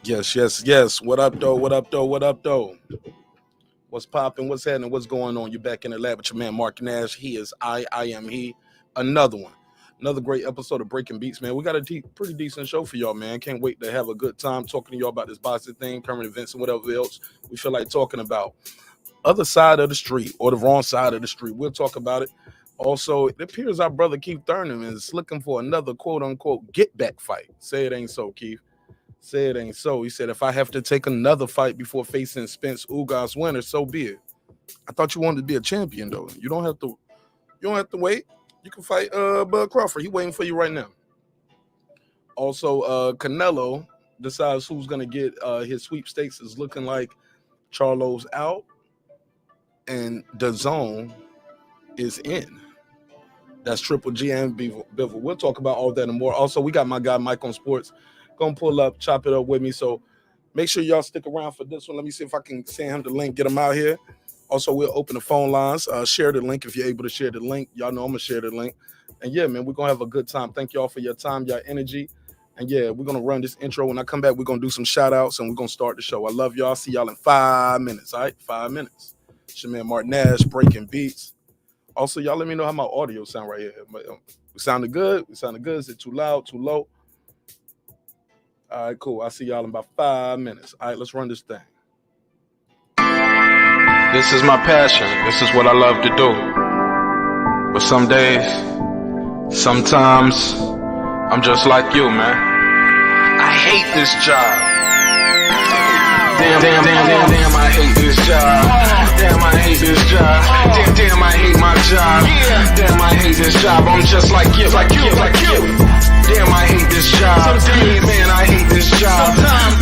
Yes. What up, though? What's popping? What's happening? What's going on? You're back in the lab with your man, marqnash. He is I am he. Another one. Another great episode of Breaking Beats, man. We got a pretty decent show for y'all, man. Can't wait to have a good time talking to y'all about this boxing thing, current events, and whatever else we feel like talking about. Other side of the street or the wrong side of the street, we'll talk about it. Also, it appears our brother Keith Thurman is looking for another quote-unquote get-back fight. Say it ain't so, Keith. Say it ain't so. He said, if I have to take another fight before facing Spence Ugas winner, so be it. I thought you wanted to be a champion, though. You don't have to wait. You can fight Bud Crawford. He's waiting for you right now. Also, Canelo decides who's going to get his sweepstakes. Is looking like CHarlo's out and the zone is in. That's Triple G and Bivol. We'll talk about all that and more. Also, we got my guy Mike on sports. Gonna pull up, chop it up with me. So make sure y'all stick around for this one. Let me see if I can send him the link, get him out here. Also, we'll open the phone lines. Share the link if you're able to share the link. Y'all know I'm gonna share the link. And yeah, man, we're gonna have a good time. Thank y'all for your time, your energy. And yeah, we're gonna run this intro. When I come back, we're gonna do some shout outs and we're gonna start the show. I love y'all. See y'all in 5 minutes. All right, 5 minutes. It's your man marqnash, Breaking Beats. Also, y'all let me know how my audio sound right here. We sounded good? Is it too loud, too low? All right, cool. I'll see y'all in about 5 minutes. All right, let's run this thing. This is my passion. This is what I love to do. But some days, sometimes, I'm just like you, man. I hate this job. Damn, I hate this job. Damn, I hate this job. Damn, I hate my job. Damn, I hate this job. I'm just like you. Damn, I hate this job. Man, I hate this job.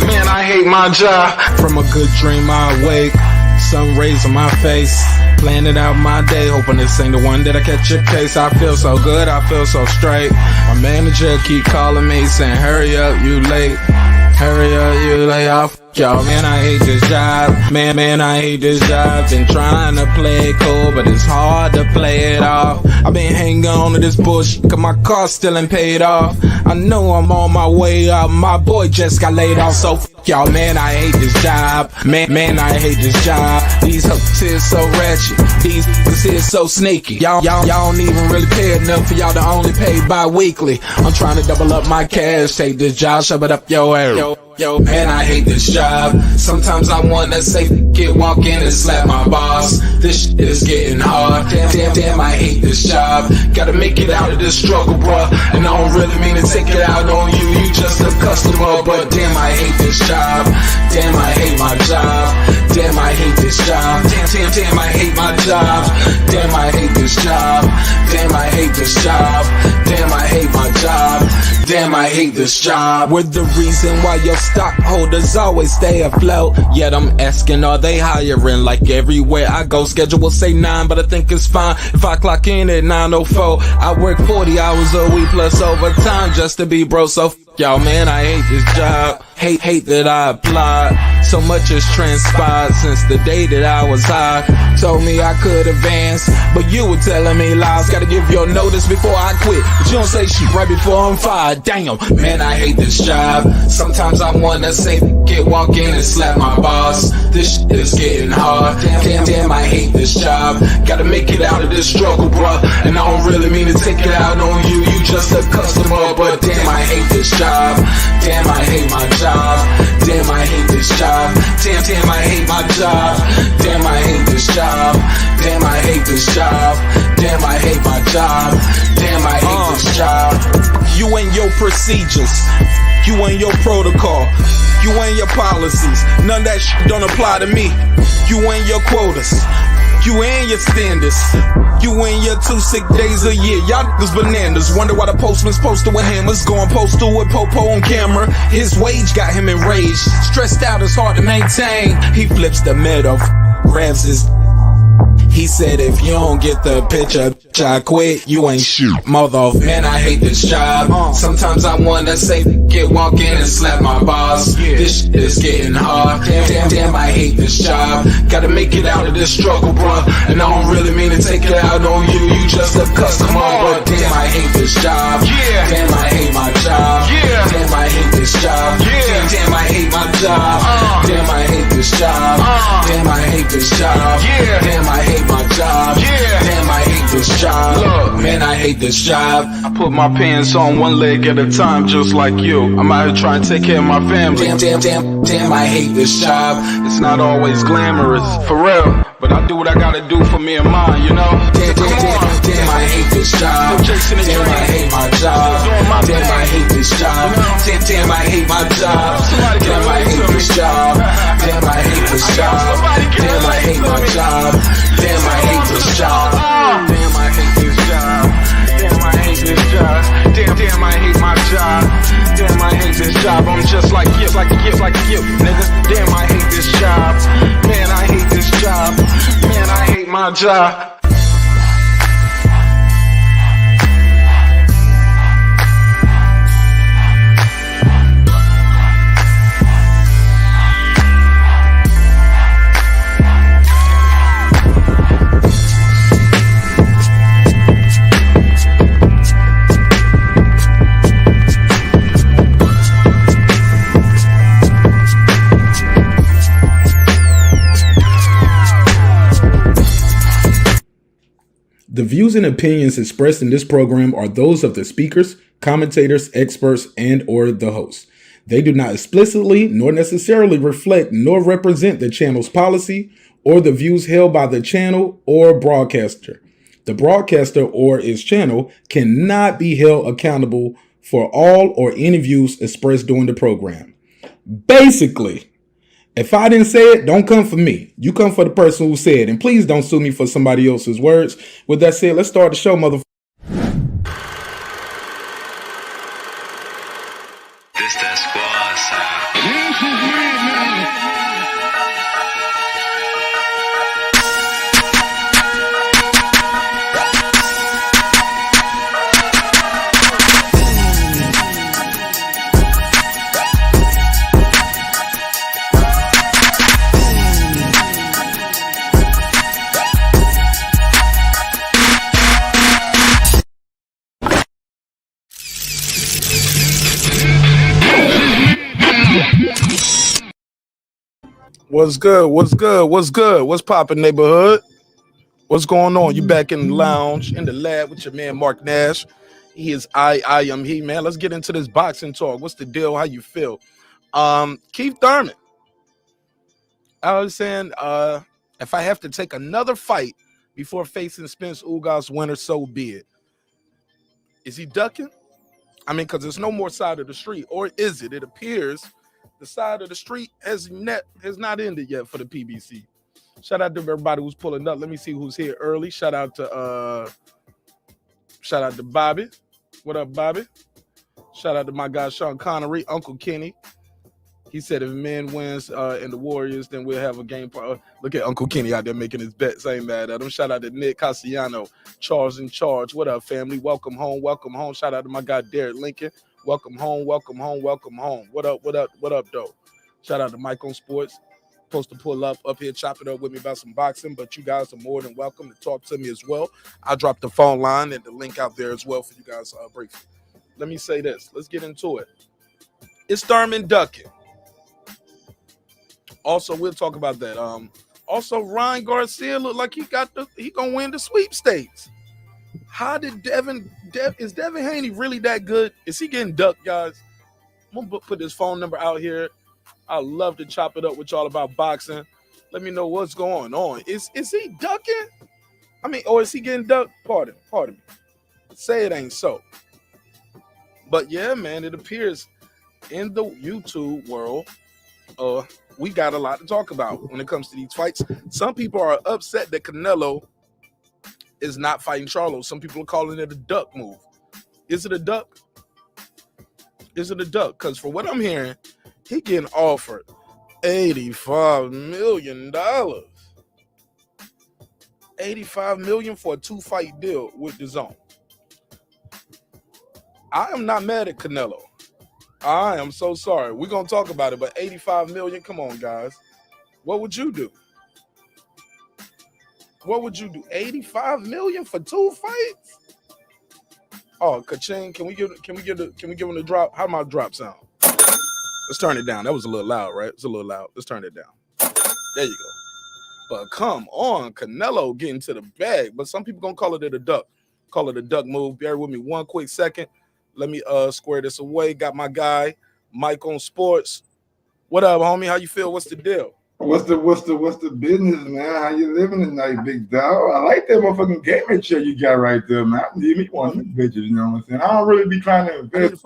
Man, I hate my job. From a good dream I wake, sun rays on my face, planning out my day, hoping this ain't the one that I catch a case. I feel so good, I feel so straight. My manager keep calling me saying, hurry up, you late. Hurry up, you lay off. Y'all, man, I hate this job. Man, I hate this job. Been trying to play it cool, but it's hard to play it off. I've been hanging on to this bullshit, cause my car still ain't paid off. I know I'm on my way up. My boy just got laid off, so y'all, man, I hate this job. Man, I hate this job. These hooks here so ratchet. These hooks here so sneaky. Y'all don't even really pay enough for y'all to only pay bi-weekly. I'm trying to double up my cash. Take this job, shove it up your ass. Yo, man, I hate this job. Sometimes I wanna say, walk in and slap my boss. This shit is getting hard. Damn, I hate this job. Gotta make it out of this struggle, bruh. And I don't really mean to take it out on you. You just a customer, but damn, I hate this job. Damn, I hate my job. Damn, I hate this job. Damn, I hate my job. Damn, I hate this job. Damn, I hate this job. Damn, I hate my job. Damn, I hate this job. We're the reason why your stockholders always stay afloat. Yet I'm asking, are they hiring? Like everywhere I go, schedule will say 9, but I think it's fine if I clock in at 9:04. I work 40 hours a week plus overtime just to be bro. So y'all, man, I hate this job. Hate that I applied. So much has transpired since the day that I was high. Told me I could advance, but you were telling me lies. Gotta give your notice before I quit, but you don't say shit right before I'm fired. Damn, man, I hate this job. Sometimes I wanna say, walk in and slap my boss. This shit is getting hard. Damn, I hate this job. Gotta make it out of this struggle, bruh. And I don't really mean to take it out on you. You just a customer, but damn, I hate this job. Damn, I hate my job. Damn, I hate this job. Damn, I hate my job. Damn, I hate this job. Damn, I hate this job. Damn, I hate my job. Damn, I hate this job. You and your procedures. You and your protocol. You and your policies. None of that shit don't apply to me. You and your quotas. You and your standards. You and your 2 sick days a year. Y'all niggas bananas. Wonder why the postman's posted with hammers. Going postal with Popo on camera. His wage got him enraged. Stressed out, it's hard to maintain. He flips the middle, grabs his. He said, if you don't get the picture, I quit, you ain't shoot. Mother, man, I hate this job. Sometimes I wanna say, walk in and slap my boss. This shit is getting hard. Damn, I hate this job. Gotta make it out of this struggle, bruh. And I don't really mean to take it out on you. You just a customer, but damn, I hate this job. Damn, I hate my job. Damn, I hate this job. Damn, I hate my hate this job. I put my pants on one leg at a time, just like you. I'm out here trying to take care of my family. Damn, I hate this job. It's not always glamorous, for real, but I do what I gotta do for me and mine, you know? Damn, I hate this job. Damn, I hate my job. Damn, I hate this job. Damn, I hate my job. Damn, I hate this job. Damn, I hate this job. Damn, I hate my job. Damn, I hate this job. Damn, I hate this job. Damn, I hate this job. Damn, I hate my job. Damn, I hate this job. I'm just like you, nigga. Damn, I hate this job. Man, I hate this job. Man, I hate my job. The views and opinions expressed in this program are those of the speakers, commentators, experts, and/or the host. They do not explicitly nor necessarily reflect nor represent the channel's policy or the views held by the channel or broadcaster. The broadcaster or its channel cannot be held accountable for all or any views expressed during the program. Basically, if I didn't say it, don't come for me. You come for the person who said it. And please don't sue me for somebody else's words. With that said, let's start the show, motherfucker. This that squad side. What's good? What's good? What's good? What's poppin', neighborhood? What's going on? You back in the lounge, in the lab with your man Marqnash. He is I am he, man. Let's get into this boxing talk. What's the deal? How you feel? Keith Thurman. I was saying, if I have to take another fight before facing Spence Ugas winner, so be it. Is he ducking? I mean, because there's no more side of the street, or is it? It appears the side of the street has not ended yet for the PBC. Shout out to everybody who's pulling up. Let me see who's here early. Shout out to Bobby. What up, Bobby? Shout out to my guy Sean Connery, Uncle Kenny. He said if men wins in the Warriors, then we'll have a game. Look at Uncle Kenny out there making his bets. I ain't mad at him. Shout out to Nick Cassiano, Charles in Charge. What up, family? Welcome home. Welcome home. Shout out to my guy Derek Lincoln. Welcome home. Welcome home. Welcome home. What up? What up? What up, though? Shout out to Mike on Sports. Supposed to pull up here, chop it up with me about some boxing, but you guys are more than welcome to talk to me as well. I'll drop the phone line and the link out there as well for you guys briefly. Let me say this. Let's get into it. It's Thurman ducking. Also, we'll talk about that. Also, Ryan Garcia look like he gonna win the sweepstakes. How did is Devin Haney really that good? Is he getting ducked, guys? I'm gonna put this phone number out here. I love to chop it up with y'all about boxing. Let me know what's going on. Is he ducking? I mean, or is he getting ducked? Pardon me. Say it ain't so. But yeah, man, it appears in the YouTube world, we got a lot to talk about when it comes to these fights. Some people are upset that Canelo is not fighting CHarlo. Some people are calling it a duck move. Is it a duck? Is it a duck? Because for what I'm hearing, he getting offered $85 million. $85 million for a 2-fight deal with DAZN. I am not mad at Canelo. I am so sorry. We're going to talk about it, but $85 million, come on, guys. What would you do? What would you do? $85 million for 2 fights? Oh, ka-ching. Can we give him a drop? How my drop sound? Let's turn it down. That was a little loud, right? It's a little loud. Let's turn it down. There you go. But come on, Canelo getting to the bag. But some people gonna call it a duck. Call it a duck move. Bear with me one quick second. Let me square this away. Got my guy Mike on sports. What up, homie? How you feel? What's the deal? What's the business, man? How you living tonight, big dog? I like that motherfucking gaming chair you got right there, man. I need me one of them bitches, you know what I'm saying? I don't really be trying to invest.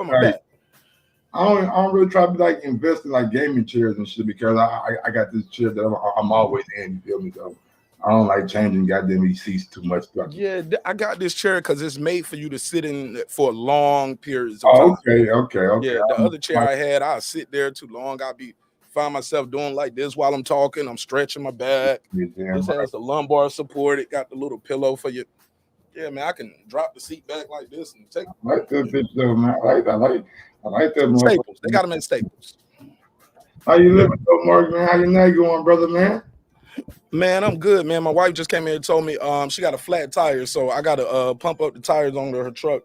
I don't really try to be like investing like gaming chairs and shit because I got this chair that I'm always in, you feel me? So I don't like changing goddamn these seats too much. Yeah, I got this chair because it's made for you to sit in for long periods of time. Okay. Yeah, the other chair I had, I'll sit there too long. Find myself doing like this while I'm talking. I'm stretching my back. This has the lumbar support. It got the little pillow for you. Yeah, man, I can drop the seat back like this and take. I like that bitch though, man. I like that. Staples. They got them in Staples. How you living though, Marq, man? How your night going, brother, man? Man, I'm good, man. My wife just came in and told me she got a flat tire, so I gotta pump up the tires on her truck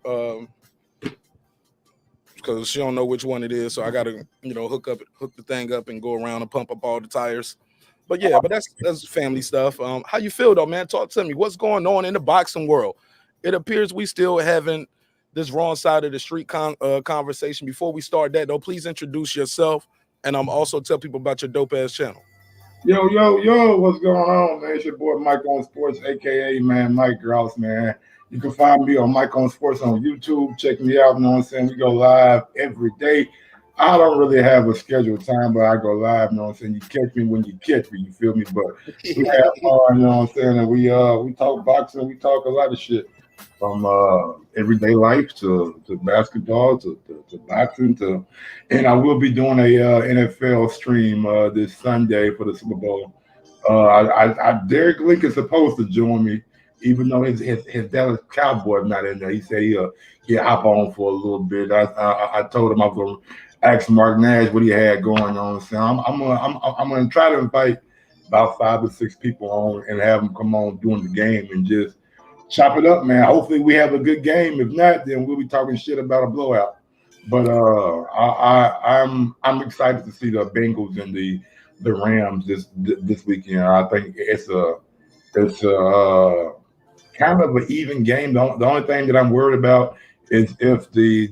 because she don't know which one it is. So I gotta, hook the thing up and go around and pump up all the tires. But yeah, that's family stuff. How you feel though, man? Talk to me. What's going on in the boxing world? It appears we still having this wrong side of the street conversation. Before we start that though, please introduce yourself and also tell people about your dope ass channel. Yo, what's going on, man? It's your boy Mike on Sports, aka man Mike Grouse, man. You can find me on Mike on Sports on YouTube. Check me out, you know what I'm saying? We go live every day. I don't really have a scheduled time, but I go live, you know what I'm saying? You catch me when you catch me, you feel me? But we have fun, you know what I'm saying? And we talk boxing, we talk a lot of shit. From everyday life to basketball to boxing and I will be doing a NFL stream this Sunday for the Super Bowl. Derek Link is supposed to join me, even though his Dallas Cowboy not in there. He said he'll hop on for a little bit. I told him I was going to ask marqnash what he had going on. So I'm gonna try to invite about 5 or 6 people on and have them come on during the game and just chop it up, man. Hopefully we have a good game. If not, then we'll be talking shit about a blowout. But I'm excited to see the Bengals and the Rams this weekend. I think it's a kind of an even game. The only thing that I'm worried about is if the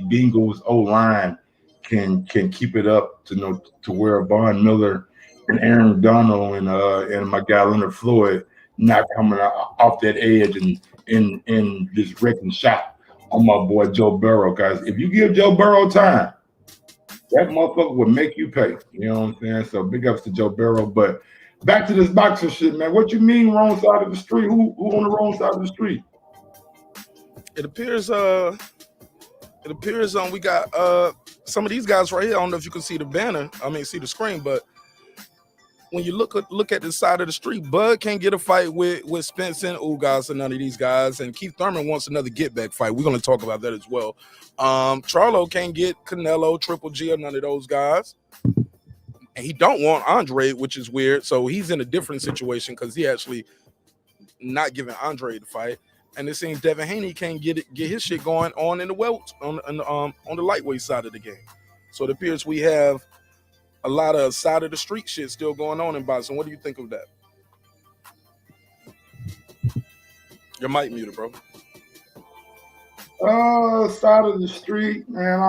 Bengals O-line can keep it up to where Von Miller and Aaron Donald and my guy Leonard Floyd not coming off that edge and just wrecking shot on my boy Joe Burrow. Guys, if you give Joe Burrow time, that motherfucker will make you pay. You know what I'm saying? So big ups to Joe Burrow. But back to this boxing shit, man. What you mean wrong side of the street? Who on the wrong side of the street? It appears we got some of these guys right here. I don't know if you can see the banner. See the screen, but when you look at the side of the street, Bud can't get a fight with Spence and Ugas and none of these guys, and Keith Thurman wants another get back fight. We're going to talk about that as well. CHarlo can't get Canelo, Triple G, or none of those guys, and he don't want Andre, which is weird. So he's in a different situation because he actually not giving Andre the fight. And it seems Devin Haney can't get his shit going on in the welt on the lightweight side of the game. So it appears we have a lot of side of the street shit still going on in boxing. What do you think of that? Your mic muted, bro. Side of the street, man.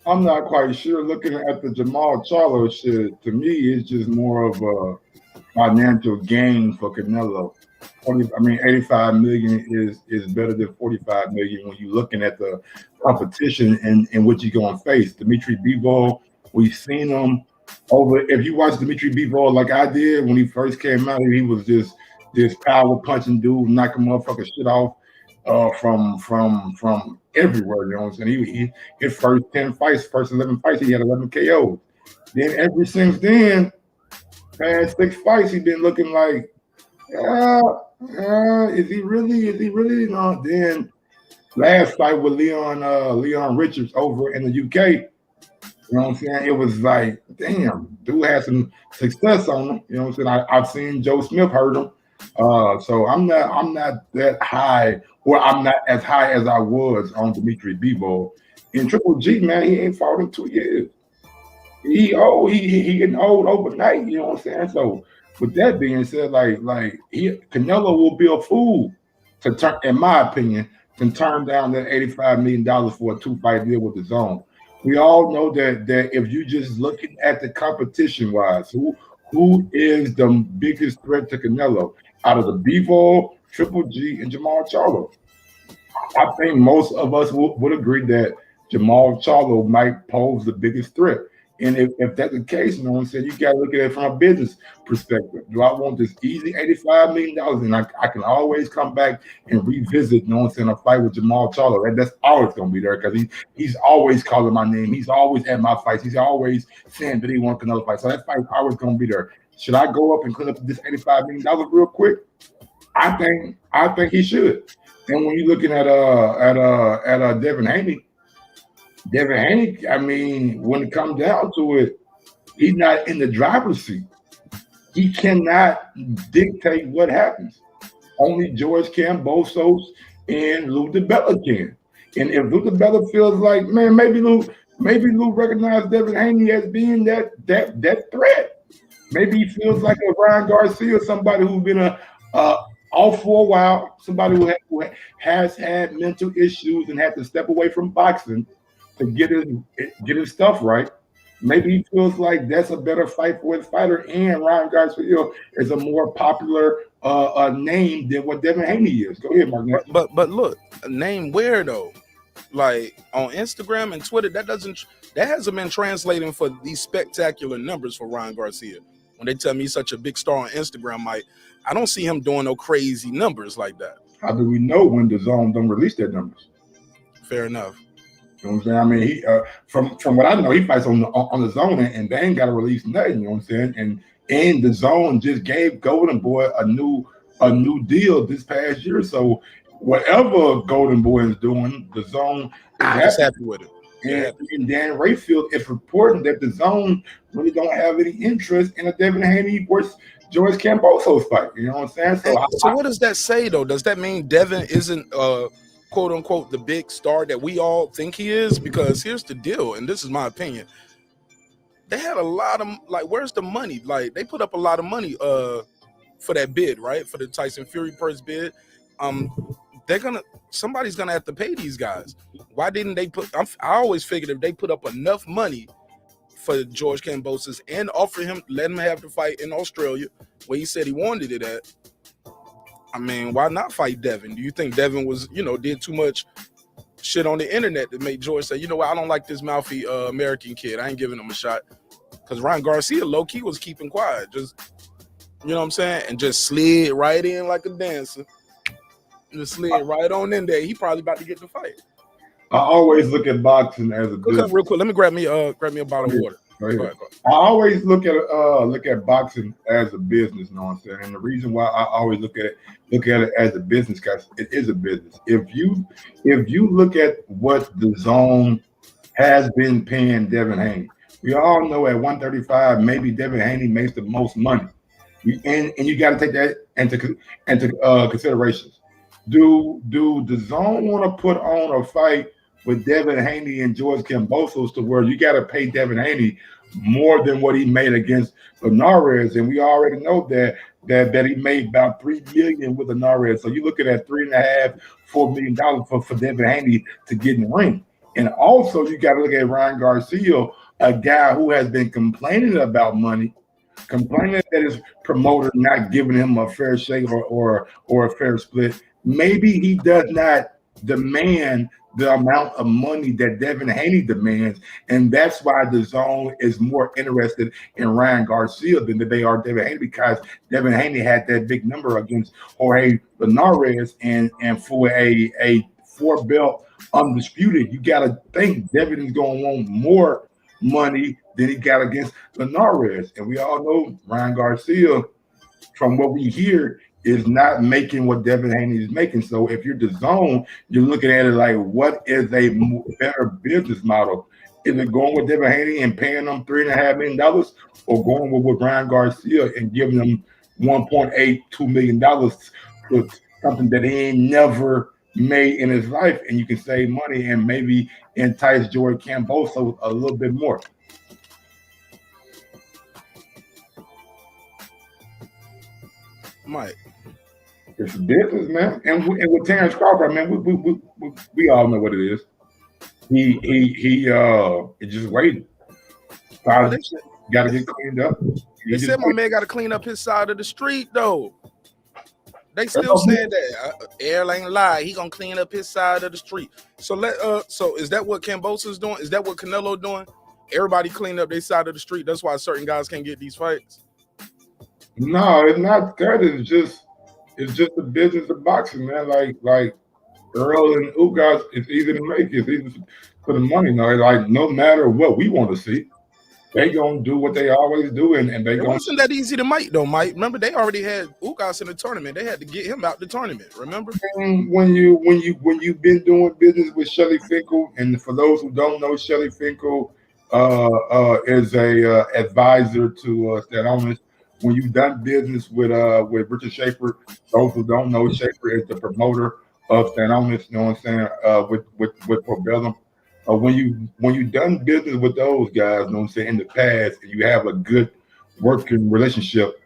I'm not quite sure. Looking at the CHarlo shit, to me, it's just more of a financial gain for Canelo. 85 million is better than 45 million when you're looking at the competition and what you're going to face. Dimitri Bivol, we've seen him over. If you watch Dimitri Bivol like I did when he first came out, he was just this power punching dude, knocking motherfucking shit off from everywhere. You know what I'm saying? His first 10 fights, first 11 fights, he had 11 KOs. Then ever since then, past 6 fights, he's been looking like, is he really? No. Then last fight with Leon Richards over in the UK. You know what I'm saying? It was like, damn, dude had some success on him. You know what I'm saying? I've seen Joe Smith hurt him. So I'm not that high, or I'm not as high as I was on Dimitri Bivol. In Triple G, man, he ain't fought in 2 years. He getting old overnight. You know what I'm saying? So with that being said, like Canelo will be a fool to turn, in my opinion, to turn down that $85 million for a 2-fight deal with the Zone. We all know that if you just looking at the competition wise, who is the biggest threat to Canelo out of the Bivol, Triple G, and CHarlo? I think most of us would agree that CHarlo might pose the biggest threat. And if that's the case, you know what I'm saying, you got to look at it from a business perspective. Do I want this easy $85 million? And I can always come back and revisit, you know what I'm saying, a fight with CHarlo. Right? That's always going to be there because he's always calling my name. He's always at my fights. He's always saying that he wants another fight. So that fight always going to be there. Should I go up and clean up this $85 million real quick? I think he should. And when you're looking at Devin Haney, I mean, when it comes down to it, he's not in the driver's seat. He cannot dictate what happens. Only George Kambosos and Lou DiBella can. And if Lou DiBella feels like, man, maybe Lou recognized Devin Haney as being that threat. Maybe he feels like a Ryan Garcia, somebody who's been off for a while, somebody who has had mental issues and had to step away from boxing to get his stuff right. Maybe he feels like that's a better fight for his fighter, and Ryan Garcia is a more popular name than what Devin Haney is. Go ahead, Marq. But look, name where though? Like on Instagram and Twitter, that hasn't been translating for these spectacular numbers for Ryan Garcia. When they tell me he's such a big star on Instagram, I don't see him doing no crazy numbers like that. How do we know when the Zone don't release their numbers? Fair enough. You know what I'm saying? I mean, he from what I know, he fights on the Zone, and they ain't got to release nothing. You know what I'm saying? And the Zone just gave Golden Boy a new deal this past year. So whatever Golden Boy is doing, the Zone is happy with it. And Dan Rayfield, it's reporting that the Zone really don't have any interest in a Devin Haney versus George Kambosos fight. You know what I'm saying? So what does that say though? Does that mean Devin isn't quote unquote the big star that we all think he is? Because here's the deal, and this is my opinion. They had a lot of where's the money? Like they put up a lot of money for that bid, right? For the Tyson Fury purse bid. Somebody's gonna have to pay these guys. Why didn't they I always figured if they put up enough money for George Kambosos and let him have the fight in Australia where he said he wanted it at. I mean, why not fight Devin? Do you think Devin was, did too much shit on the internet that made George say, you know what, I don't like this mouthy American kid. I ain't giving him a shot. Because Ryan Garcia, low-key, was keeping quiet. Just, you know what I'm saying? And just slid right in like a dancer. Just slid right on in there. He probably about to get the fight. I always look at boxing as a business. Real quick. Let me grab me a bottle of water. Go ahead. I always look at boxing as a business. You know what I'm saying? And the reason why I always look at it as a business, guys, it is a business. If you look at what the Zone has been paying Devin Haney, we all know at 135, maybe Devin Haney makes the most money. And you got to take that into considerations. Do the Zone want to put on a fight with Devin Haney and George Kambosos to where you got to pay Devin Haney more than what he made against Linares? And we already know that he made about $3 million with Linares. So you're looking at $3.5-4 million for Devin Haney to get in the ring. And also you got to look at Ryan Garcia, a guy who has been complaining about money, complaining that his promoter not giving him a fair shake or a fair split. Maybe he does not demand the amount of money that Devin Haney demands, and that's why the Zone is more interested in Ryan Garcia than they are Devin Haney, because Devin Haney had that big number against Jorge Linares, and for a 4-belt undisputed, you got to think Devin is going to want more money than he got against Linares, and we all know Ryan Garcia, from what we hear, is not making what Devin Haney is making. So if you're the Zone, you're looking at it like, what is a better business model? Is it going with Devin Haney and paying them $3.5 million, or going with Ryan Garcia and giving them $1.82 million for something that he ain't never made in his life, and you can save money and maybe entice George Kambosos a little bit more? Mike, It's business, man. And with Terrence Crawford, man, we all know what it is. He just waited. Got to get cleaned up. They said my man got to clean up his side of the street, though. They still saying that Air ain't lie. He gonna clean up his side of the street. So so is that what Kambosos doing? Is that what Canelo doing? Everybody clean up their side of the street. That's why certain guys can't get these fights. No, it's not that. It's just the business of boxing, man. Like Earl and Ugas, it's easy to make. It's easy for the money. No, like no matter what we want to see, they gonna do what they always do, and they it wasn't that easy to make though, Mike. Remember, they already had Ugas in the tournament. They had to get him out the tournament. Remember? When you've been doing business with Shelly Finkel, and for those who don't know, Shelly Finkel is a advisor to Stan Owens. When you've done business with Richard Schaefer, those who don't know, Schaefer is the promoter of Stan Owens. You know what I'm saying? With Probellum. When you've done business with those guys, you know what I'm saying, in the past, and you have a good working relationship,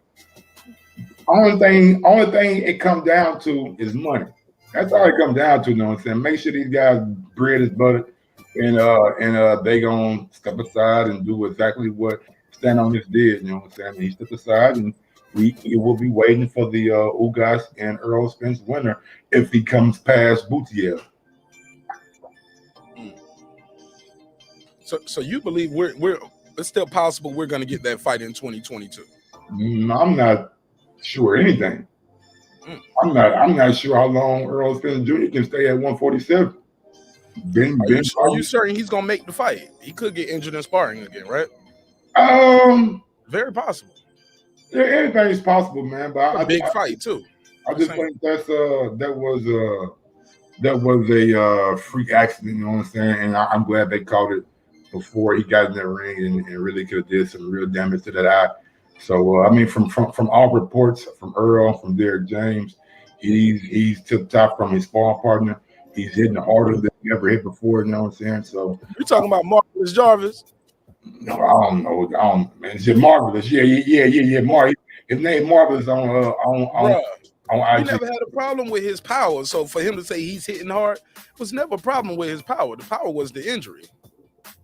only thing it comes down to is money. That's all it comes down to, you know what I'm saying? Make sure these guys' bread is buttered, and they gonna step aside and do exactly what Stan Owens did, you know what I'm saying? He stepped aside, and he will be waiting for the Ugas and Earl Spence winner if he comes past Boutier. So you believe it's still possible we're going to get that fight in 2022? I'm not sure anything. I'm not sure how long Earl Spence Jr. can stay at 147. Are you certain he's going to make the fight? He could get injured in sparring again, right? Very possible. Yeah, anything is possible, man. But a big fight too. I just think that was a freak accident. You know what I'm saying? And I'm glad they caught it before he got in that ring and really could have did some real damage to that eye. So I mean, from all reports, from Earl, from Derek James, he's tip top from his sparring partner. He's hitting harder than he ever hit before. You know what I'm saying? So you're talking about Marcus Jarvis? No, I don't know. Man, it's Marvelous. Yeah. Mark. His name Marvelous on he never had a problem with his power. So for him to say he's hitting hard was never a problem with his power. The power was the injury.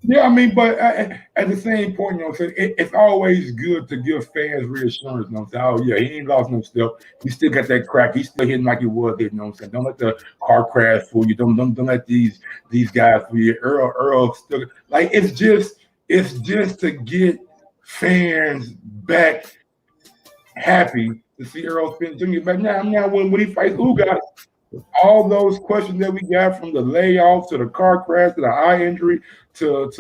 Yeah, I mean, but at the same point, you know, it's always good to give fans reassurance. You know, say, oh yeah, he ain't lost no step. He still got that crack. He's still hitting like he was hitting. You know what I'm saying? Don't let the car crash fool you. Don't let these guys fool you. Earl still like it's just to get fans back happy to see Earl Spence Jr. But now when he fights Ugas, all those questions that we got from the layoff to the car crash to the eye injury to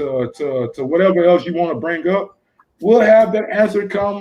whatever else you want to bring up, we'll have that answer come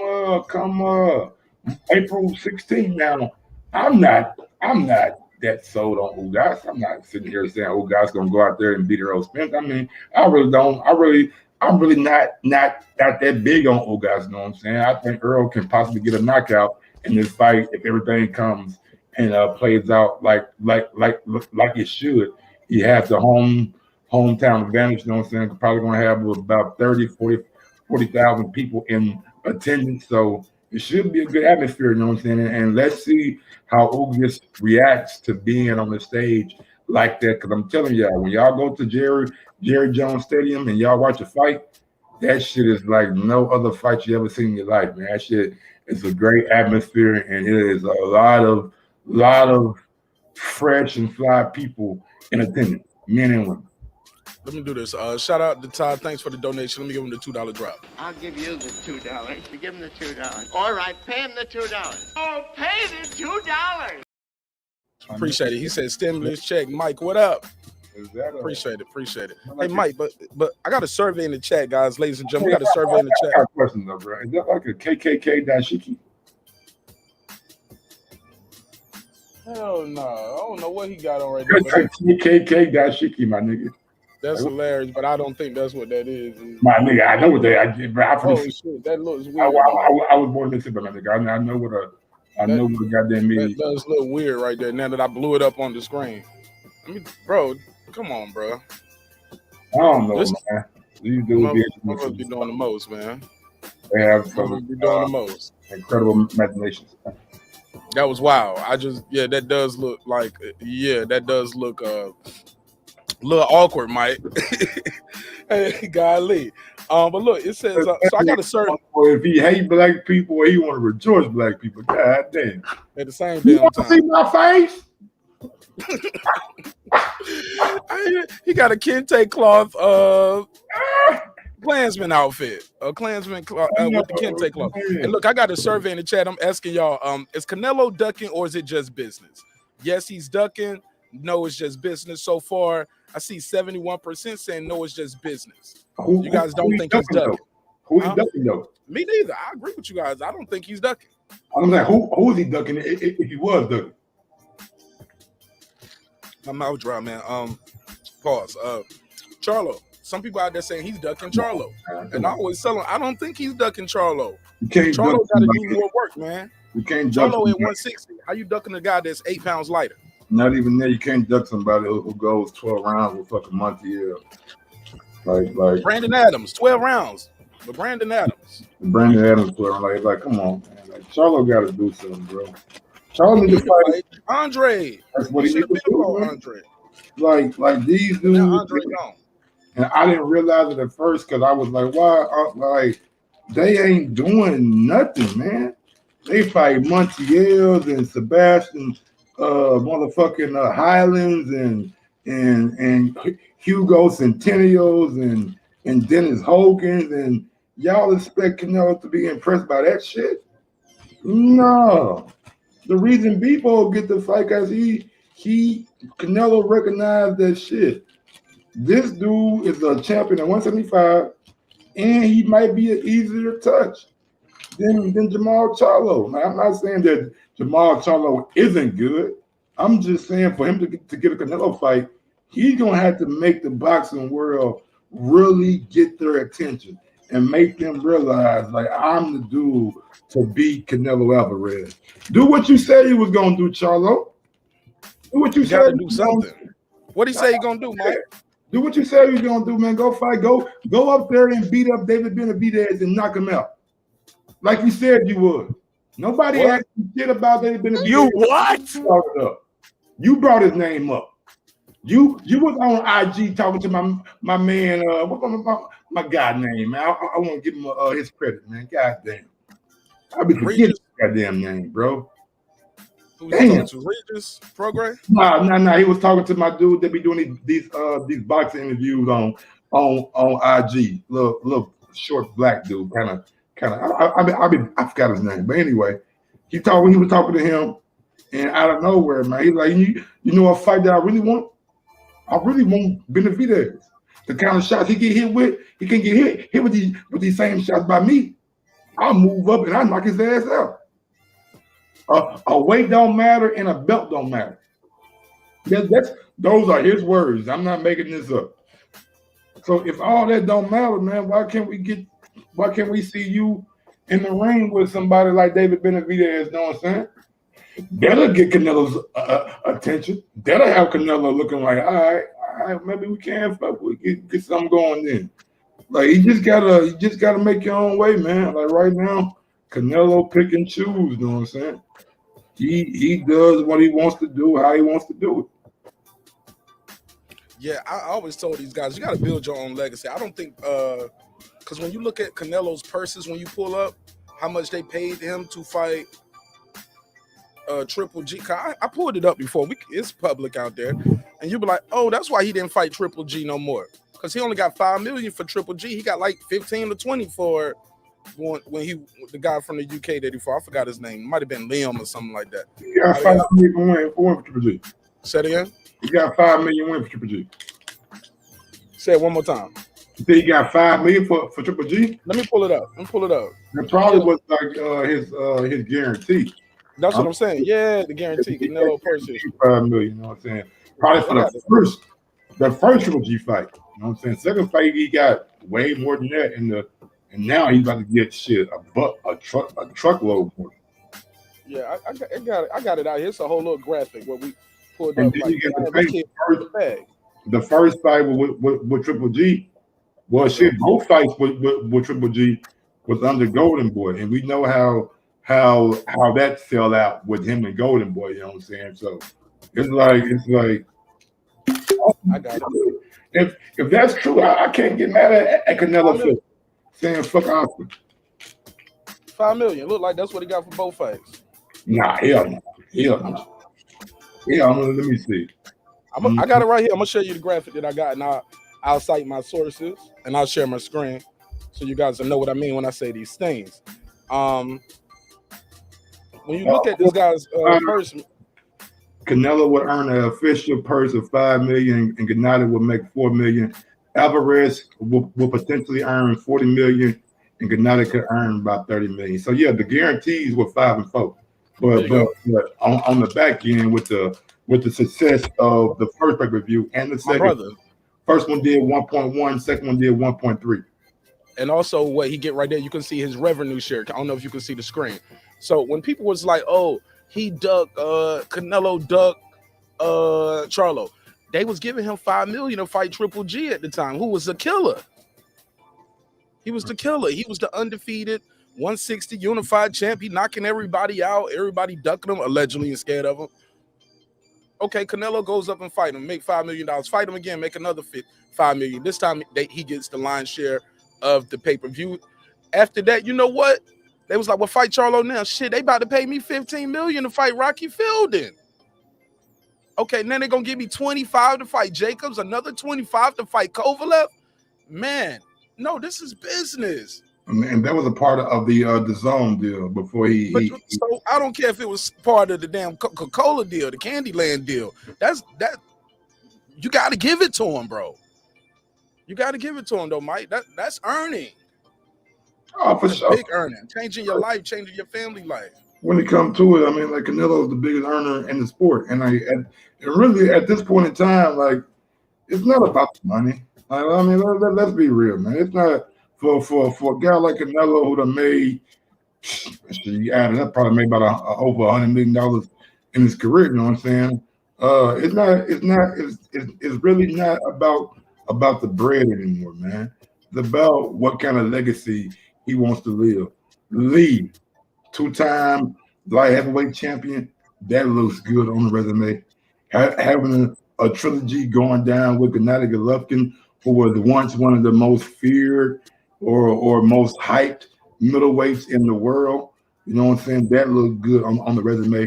April 16th. Now, I'm not that sold on Ugas. I'm not sitting here saying Ugas gonna go out there and beat Earl Spence. I mean, I'm really not that big on Ugas. You know what I'm saying? I think Earl can possibly get a knockout in this fight if everything comes and plays out like it should. He has the hometown advantage. You know what I'm saying? Probably going to have about 40,000 people in attendance. So it should be a good atmosphere. You know what I'm saying? And let's see how Ugas reacts to being on the stage like that. Because I'm telling y'all, when y'all go to Jerry Jones Stadium and y'all watch a fight, that shit is like no other fight you ever seen in your life, man. That shit is a great atmosphere, and it is a lot of fresh and fly people in attendance, men and women. Let me do this. Shout out to Todd. Thanks for the donation. Let me give him the $2 drop. I'll give you the $2. You give him the $2. All right, pay him the $2. Oh, pay the $2. Appreciate it. He said stimulus check. Mike, what up? Appreciate it. Hey, Mike, but I got a survey in the chat, guys, ladies and gentlemen. We got a survey in the chat. I got a question though, bro. Is that like a KKK dashiki? Hell no. I don't know what he got on right there. KKK dashiki, my nigga. That's hilarious, but I don't think that's what that is. My nigga, I know what they are. Oh shit, that looks weird. I was born in Mississippi, my nigga. I know what a goddamn means. That does look weird right there. Now that I blew it up on the screen, bro, come on, bro. I don't know, man. These dudes be doing the most, man. They have some be doing the most incredible imaginations. That was wild. That does look like, that does look a little awkward, Mike. Hey, golly. But look, it says, so I got a certain. If he hate black people or he want to rejoice black people, god damn. At the same You damn want to see time. my face? He got a kente cloth Klansman outfit. A Klansman with the kente cloth. And look, I got a survey in the chat. I'm asking y'all, is Canelo ducking or is it just business? Yes, he's ducking. No, it's just business. So far, I see 71% saying no, it's just business. You guys don't think he's ducking? Who he ducking though? Me neither. I agree with you guys. I don't think he's ducking. I'm like, who is he ducking if he was ducking? My mouth dry, man. Pause. CHarlo. Some people out there saying he's ducking CHarlo. And I always tell them, I don't think he's ducking CHarlo. CHarlo got to do more work, man. You can't duck CHarlo at 160. How you ducking a guy that's 8 pounds lighter? Not even there. You can't duck somebody who goes 12 rounds with fucking Montiel. Like Brandon Adams, 12 rounds. But Brandon Adams. 12 rounds. Like, come on, man. Like, CHarlo got to do something, bro. CHarlo need to fight Andre. That's what he should have been do, Andre. Like these dudes. Andre gone. And I didn't realize it at first because I was like, why? Like, they ain't doing nothing, man. They fight Montiel and Sebastian, motherfucking Highlands and Hugo Centennials and Dennis Hogan, and y'all expect Canelo to be impressed by that shit? No. The reason Bivol get the fight because Canelo recognized that shit. This dude is a champion at 175, and he might be an easier touch than CHarlo. Now, I'm not saying that CHarlo isn't good. I'm just saying for him to get a Canelo fight, he's gonna have to make the boxing world really get their attention and make them realize, like, I'm the dude to beat Canelo Alvarez. Do what you said he was gonna do, CHarlo. Do what you said. Do something. What he say he gonna do, Mike? Do what you said you're gonna do, man. Go fight. Go up there and beat up David Benavidez and knock him out, like you said you would. Nobody asked you shit about David Benavidez. You what? You brought his name up. You was on IG talking to my man. What's my guy name, man? I want to give him his credit, man. God damn. I be forgetting his goddamn name, bro. Who's talking to Regis Progress? No. He was talking to my dude that be doing these boxing interviews on IG. Little short black dude, kind of. I forgot his name, but anyway, he was talking to him, and out of nowhere, man, he's like, you know, a fight that I really want Benavidez. The kind of shots he get hit with, he can get hit with these same shots by me. I'll move up and I knock his ass out. A weight don't matter and a belt don't matter. Those are his words. I'm not making this up. So if all that don't matter, man, why can't we see you in the ring with somebody like David Benavidez? You know what I'm saying? That'll get Canelo's attention. That'll have Canelo looking like, all right, maybe we can get something going then. Like, you just gotta make your own way, man. Like right now, Canelo pick and choose. You know what I'm saying? He does what he wants to do, how he wants to do it. Yeah, I always told these guys, you got to build your own legacy. I don't think, because when you look at Canelo's purses, when you pull up how much they paid him to fight Triple G. I pulled it up before. It's public out there, and you be like, oh, that's why he didn't fight Triple G no more, because he only got $5 million for Triple G. He got like 15 to 20 for when the guy from the UK that he fought. I forgot his name. It might have been Liam or something like that. He got $5 million win for Triple G. Say it again. He got $5 million win for Triple G. Say it one more time. You think he got $5 million for Triple G? Let me pull it up. That probably was like his guarantee. That's what I'm saying. Yeah, the guarantee. Canelo purchase. $5 million, you know what I'm saying? Probably for the first Triple G fight. You know what I'm saying? Second fight, he got way more than that. And now he's about to get shit a truckload more. Yeah, I got it out here. It's a whole little graphic where we pulled and up. then Like, you get the first fight with Triple G. Well, shit, both fights with Triple G was under Golden Boy, and we know how how that fell out with him and Golden Boy. You know what I'm saying? So it's like I got it. if that's true, I can't get mad at Canelo for saying fuck Oscar. $5 million. Look like that's what he got for both fights. Nah, hell no. Let me see. I got it right here. I'm gonna show you the graphic that I got, and I'll cite my sources and I'll share my screen so you guys will know what I mean when I say these things. When you look at this guy's purse, Canelo would earn an official purse of $5 million, and Gennady would make $4 million. Alvarez will potentially earn $40 million, and Gennady could earn about $30 million. So yeah, the guarantees were 5 and 4. But on the back end with the success of the first pay-per-view and the second, first one did 1.1, second one did 1.3. And also what he get right there, you can see his revenue share. I don't know if you can see the screen. So when people was like, oh, he ducked Canelo ducked CHarlo, they was giving him $5 million to fight Triple G at the time, who was a killer. He was the killer. He was the undefeated 160 unified champ. He knocking everybody out, everybody ducking him, allegedly, and scared of him. Okay, Canelo goes up and fight him, make $5 million. Fight him again, make another $5 million. This time he gets the lion's share of the pay-per-view. After that, you know what? They was like, well, fight CHarlo now. Shit, they about to pay me $15 million to fight Rocky Fielding. Okay, now they're gonna give me 25 to fight Jacobs, another 25 to fight Kovalev. Man, no, this is business. And that was a part of the zone deal before So I don't care if it was part of the damn Coca-Cola deal, the Candyland deal. That you got to give it to him, bro. You got to give it to him, though, Mike. That's earning. Oh, for sure. Big earning, changing your life, changing your family life. When it comes to it, I mean, like Canelo is the biggest earner in the sport, and really at this point in time, like it's not about the money. Like, I mean, let's be real, man. It's not for a guy like Canelo who done made, you added up, probably made about over $100 million in his career. You know what I'm saying? It's really not about the bread anymore, man. It's about what kind of legacy he wants to leave. 2-time light heavyweight champion, that looks good on the resume. Having a trilogy going down with Gennady Golovkin, who was once one of the most feared or most hyped middleweights in the world. You know what I'm saying? That looks good on the resume.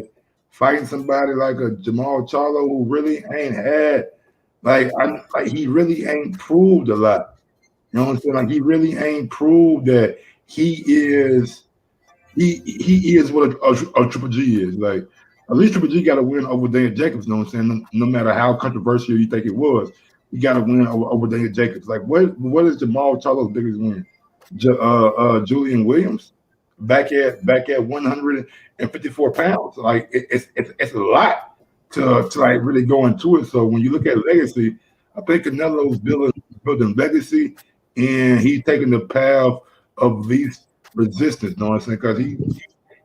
Fighting somebody like a Jamal Charlo who really ain't had, he really ain't proved a lot. You know what I'm saying? Like he really ain't proved that he is what a Triple G is. Like at least Triple G got to win over Daniel Jacobs. You know what I'm saying? No matter how controversial you think it was, he got to win over Daniel Jacobs. Like what is Jamal Charlo's biggest win? Julian Williams back at 154 pounds. Like it's a lot to like really go into it. So when you look at legacy, I think Canelo's building legacy, and he's taking the path of least resistance. You know what I'm saying? Because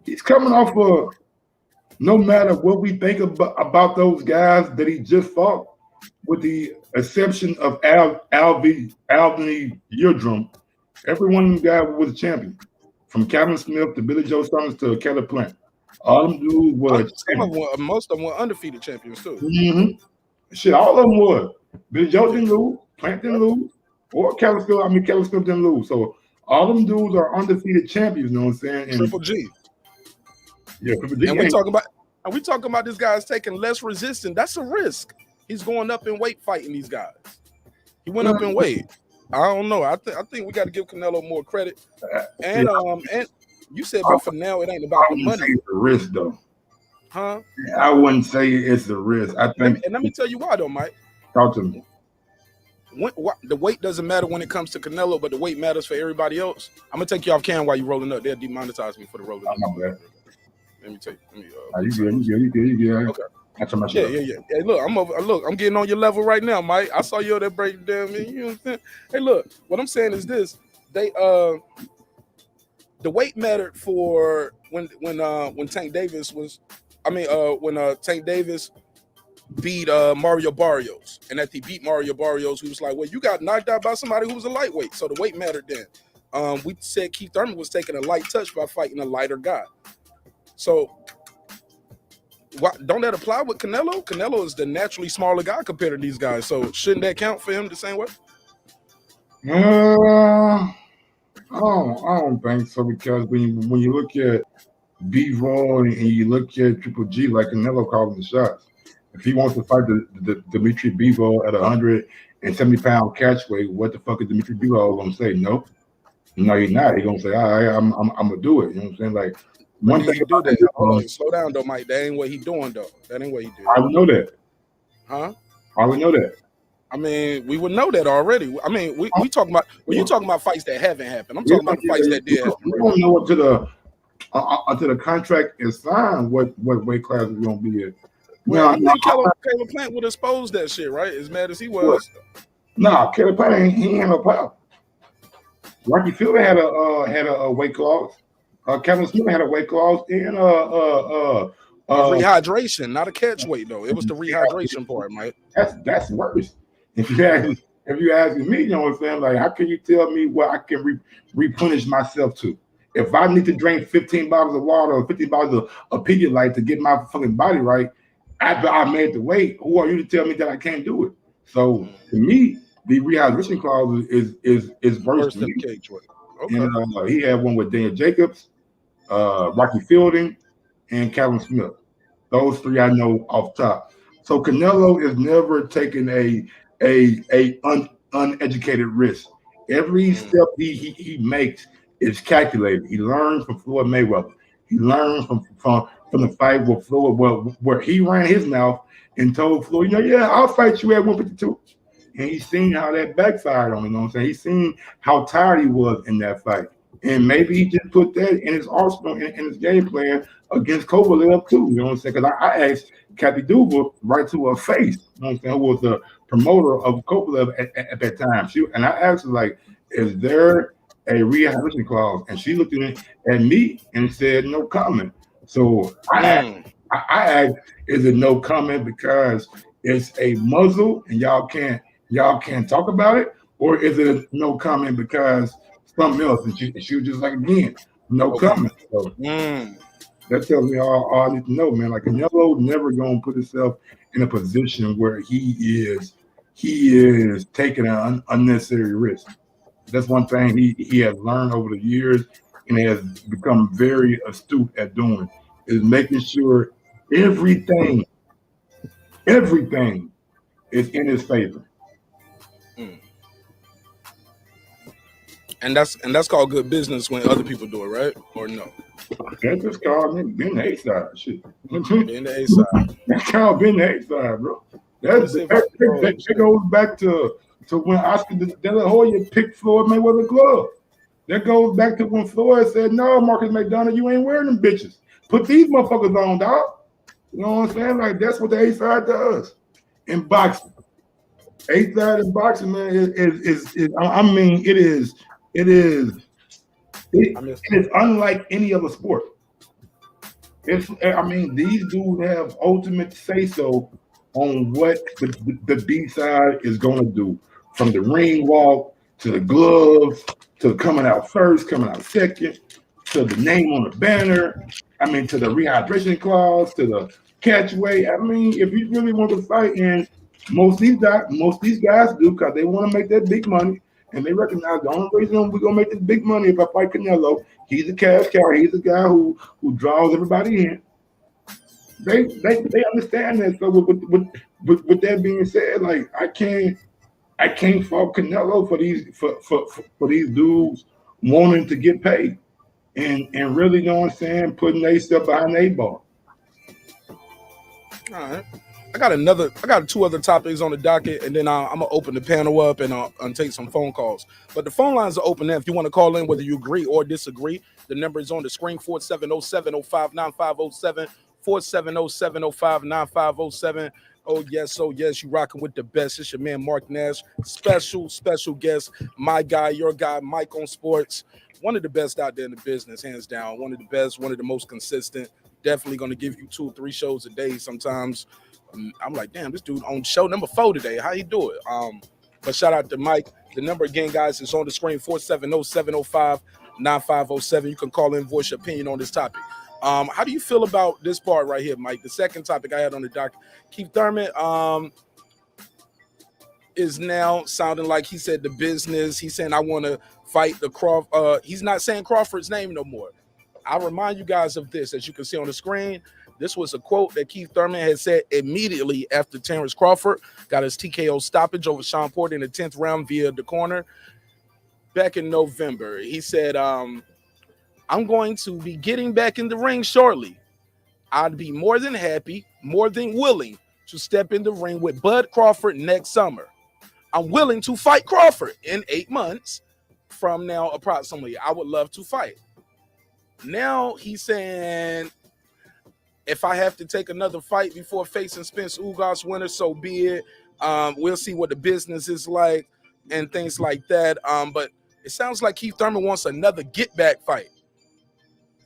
he's coming off of, no matter what we think about those guys that he just fought, with the exception of Albany Eardrum, every one of them guys was a champion. From Calvin Smith to Billy Joe Saunders to Kelly Plant. All them dudes were most of them were undefeated champions too. Mm-hmm. Shit, all of them were. Billy Joe didn't lose, Plant didn't lose, or Kelly Smith didn't lose. So all them dudes are undefeated champions, you know what I'm saying? And Triple G. Yeah, Triple G. And we talking about this guy's taking less resistance. That's a risk. He's going up in weight fighting these guys. He went up in weight. I don't know. I think we got to give Canelo more credit. And you said, but for now, it ain't about the money. It's a risk, though. Huh? I wouldn't say it's a risk. I think. And let me tell you why, though, Mike. Talk to me. The weight doesn't matter when it comes to Canelo, but the weight matters for everybody else. I'm gonna take you off cam while you rolling up. They'll demonetize me for the rolling up. Let me take. You good. Okay. Yeah. Hey, look, I'm getting on your level right now, Mike. I saw you over there breaking down, man. You know what I'm saying? Hey, look, what I'm saying is this: the weight mattered for when Tank Davis when Tank Davis beat Mario Barrios, and after he beat Mario Barrios, we was like, well, you got knocked out by somebody who was a lightweight, so the weight mattered then. We said Keith Thurman was taking a light touch by fighting a lighter guy. So why, don't that apply with Canelo? Canelo is the naturally smaller guy compared to these guys. So shouldn't that count for him the same way? I don't think so, because when you look at Bivol and you look at Triple G, like Canelo calling the shots. If he wants to fight the Dimitri Bivol at 170-pound catch weight, what the fuck is Dimitri Bivol gonna say? No, he's not. He's gonna say, all right, I'm gonna do it. You know what I'm saying? Like one thing he do that. Hold on, slow down though, Mike. That ain't what he doing though. That ain't what he do. I would know that. Huh? I would know that. I mean, we would know that already. I mean, we talking about when you talking about fights that haven't happened. I'm talking about the fights that did happen. We don't know until the contract is signed what weight class is gonna be in. Well, I think Caleb Plant would expose that shit, right? As mad as he was. Nah, Caleb Plant he ain't no power. Rocky Fielding had a weight clause. Kevin Smith had a weight clause in rehydration, not a catch weight though. It was the rehydration part, Mike. That's worse. If you ask me, you know what I'm saying? Like, how can you tell me what I can replenish myself to? If I need to drink 15 bottles of water or 15 bottles of Pedialyte to get my fucking body right after I made the weight, who are you to tell me that I can't do it? So to me, the rehydration clause is worse than the cage weight. Okay. And he had one with Daniel Jacobs, Rocky Fielding, and Calvin Smith. Those three I know off top. So Canelo is never taking a uneducated risk. Every step he makes is calculated. He learns from Floyd Mayweather. He learns from the fight with Floyd, where he ran his mouth and told Floyd, I'll fight you at 152. And he's seen how that backfired on him. You know what I'm saying? He's seen how tired he was in that fight. And maybe he just put that in his arsenal, in his game plan against Kovalev too. You know what I'm saying? Because I asked Kathy Duval right to her face, you know what I'm saying, who was the promoter of Kovalev at that time. And I asked her, like, is there a rehydration clause? And she looked at me and said, no comment. So I asked, is it no comment because it's a muzzle and y'all can't talk about it? Or is it a no comment because something else? And she was just like, again, no comment. So that tells me all I need to know, man. Like, Canelo never gonna put himself in a position where he is taking an unnecessary risk. That's one thing he has learned over the years and has become very astute at doing, is making sure everything is in his favor. And that's called good business when other people do it, right? Or no? That's just called being the A side. Shit. Being the A side. That's called being the A side, bro. That goes back to when Oscar De La Hoya picked Floyd Mayweather glove. That goes back to when Floyd said, "No, Marcus McDonough, you ain't wearing them bitches. Put these motherfuckers on, dog." You know what I'm saying? Like, that's what the A side does in boxing. A side in boxing, man, is it is unlike any other sport. These dudes have ultimate say-so on what the B side is going to do, from the ring walk to the gloves to coming out first, coming out second, to the name on the banner. To the rehydration clause, to the catch weight. If you really want to fight, and most of these guys do, because they want to make that big money. And they recognize the only reason we're gonna make this big money if I fight Canelo, he's a cash cow. He's a guy who draws everybody in. They understand that. So with that being said, like, I can't fault Canelo for these dudes wanting to get paid and really, you know what I'm saying, putting their stuff behind the 8-ball. All right. I got two other topics on the docket, and then I'm gonna open the panel up and take some phone calls. But the phone lines are open now. If you want to call in, whether you agree or disagree, the number is on the screen: 4707-059507, 4707-059507. Oh yes, you rocking with the best. It's your man Marq Nash, special guest, my guy, your guy, Mike on Sports. One of the best out there in the business, hands down. One of the best, one of the most consistent. Definitely gonna give you 2 or 3 shows a day sometimes. I'm like, damn, this dude on show number 4 today. How you do it? But shout out to Mike. The number again, guys, is on the screen: 4707-059507. You can call in, voice your opinion on this topic. How do you feel about this part right here, Mike? The second topic I had on the doc. Keith Thurman is now sounding like he said the business. He's saying, I want to fight the Crawford. He's not saying Crawford's name no more. I'll remind you guys of this. As you can see on the screen, this was a quote that Keith Thurman had said immediately after Terrence Crawford got his TKO stoppage over Sean Porter in the 10th round via the corner back in November. He said, I'm going to be getting back in the ring shortly. I'd be more than happy, more than willing to step in the ring with Bud Crawford next summer. I'm willing to fight Crawford in 8 months from now approximately. I would love to fight. Now he's saying, if I have to take another fight before facing Spence Ugas winner, so be it. We'll see what the business is like and things like that. But it sounds like Keith Thurman wants another get-back fight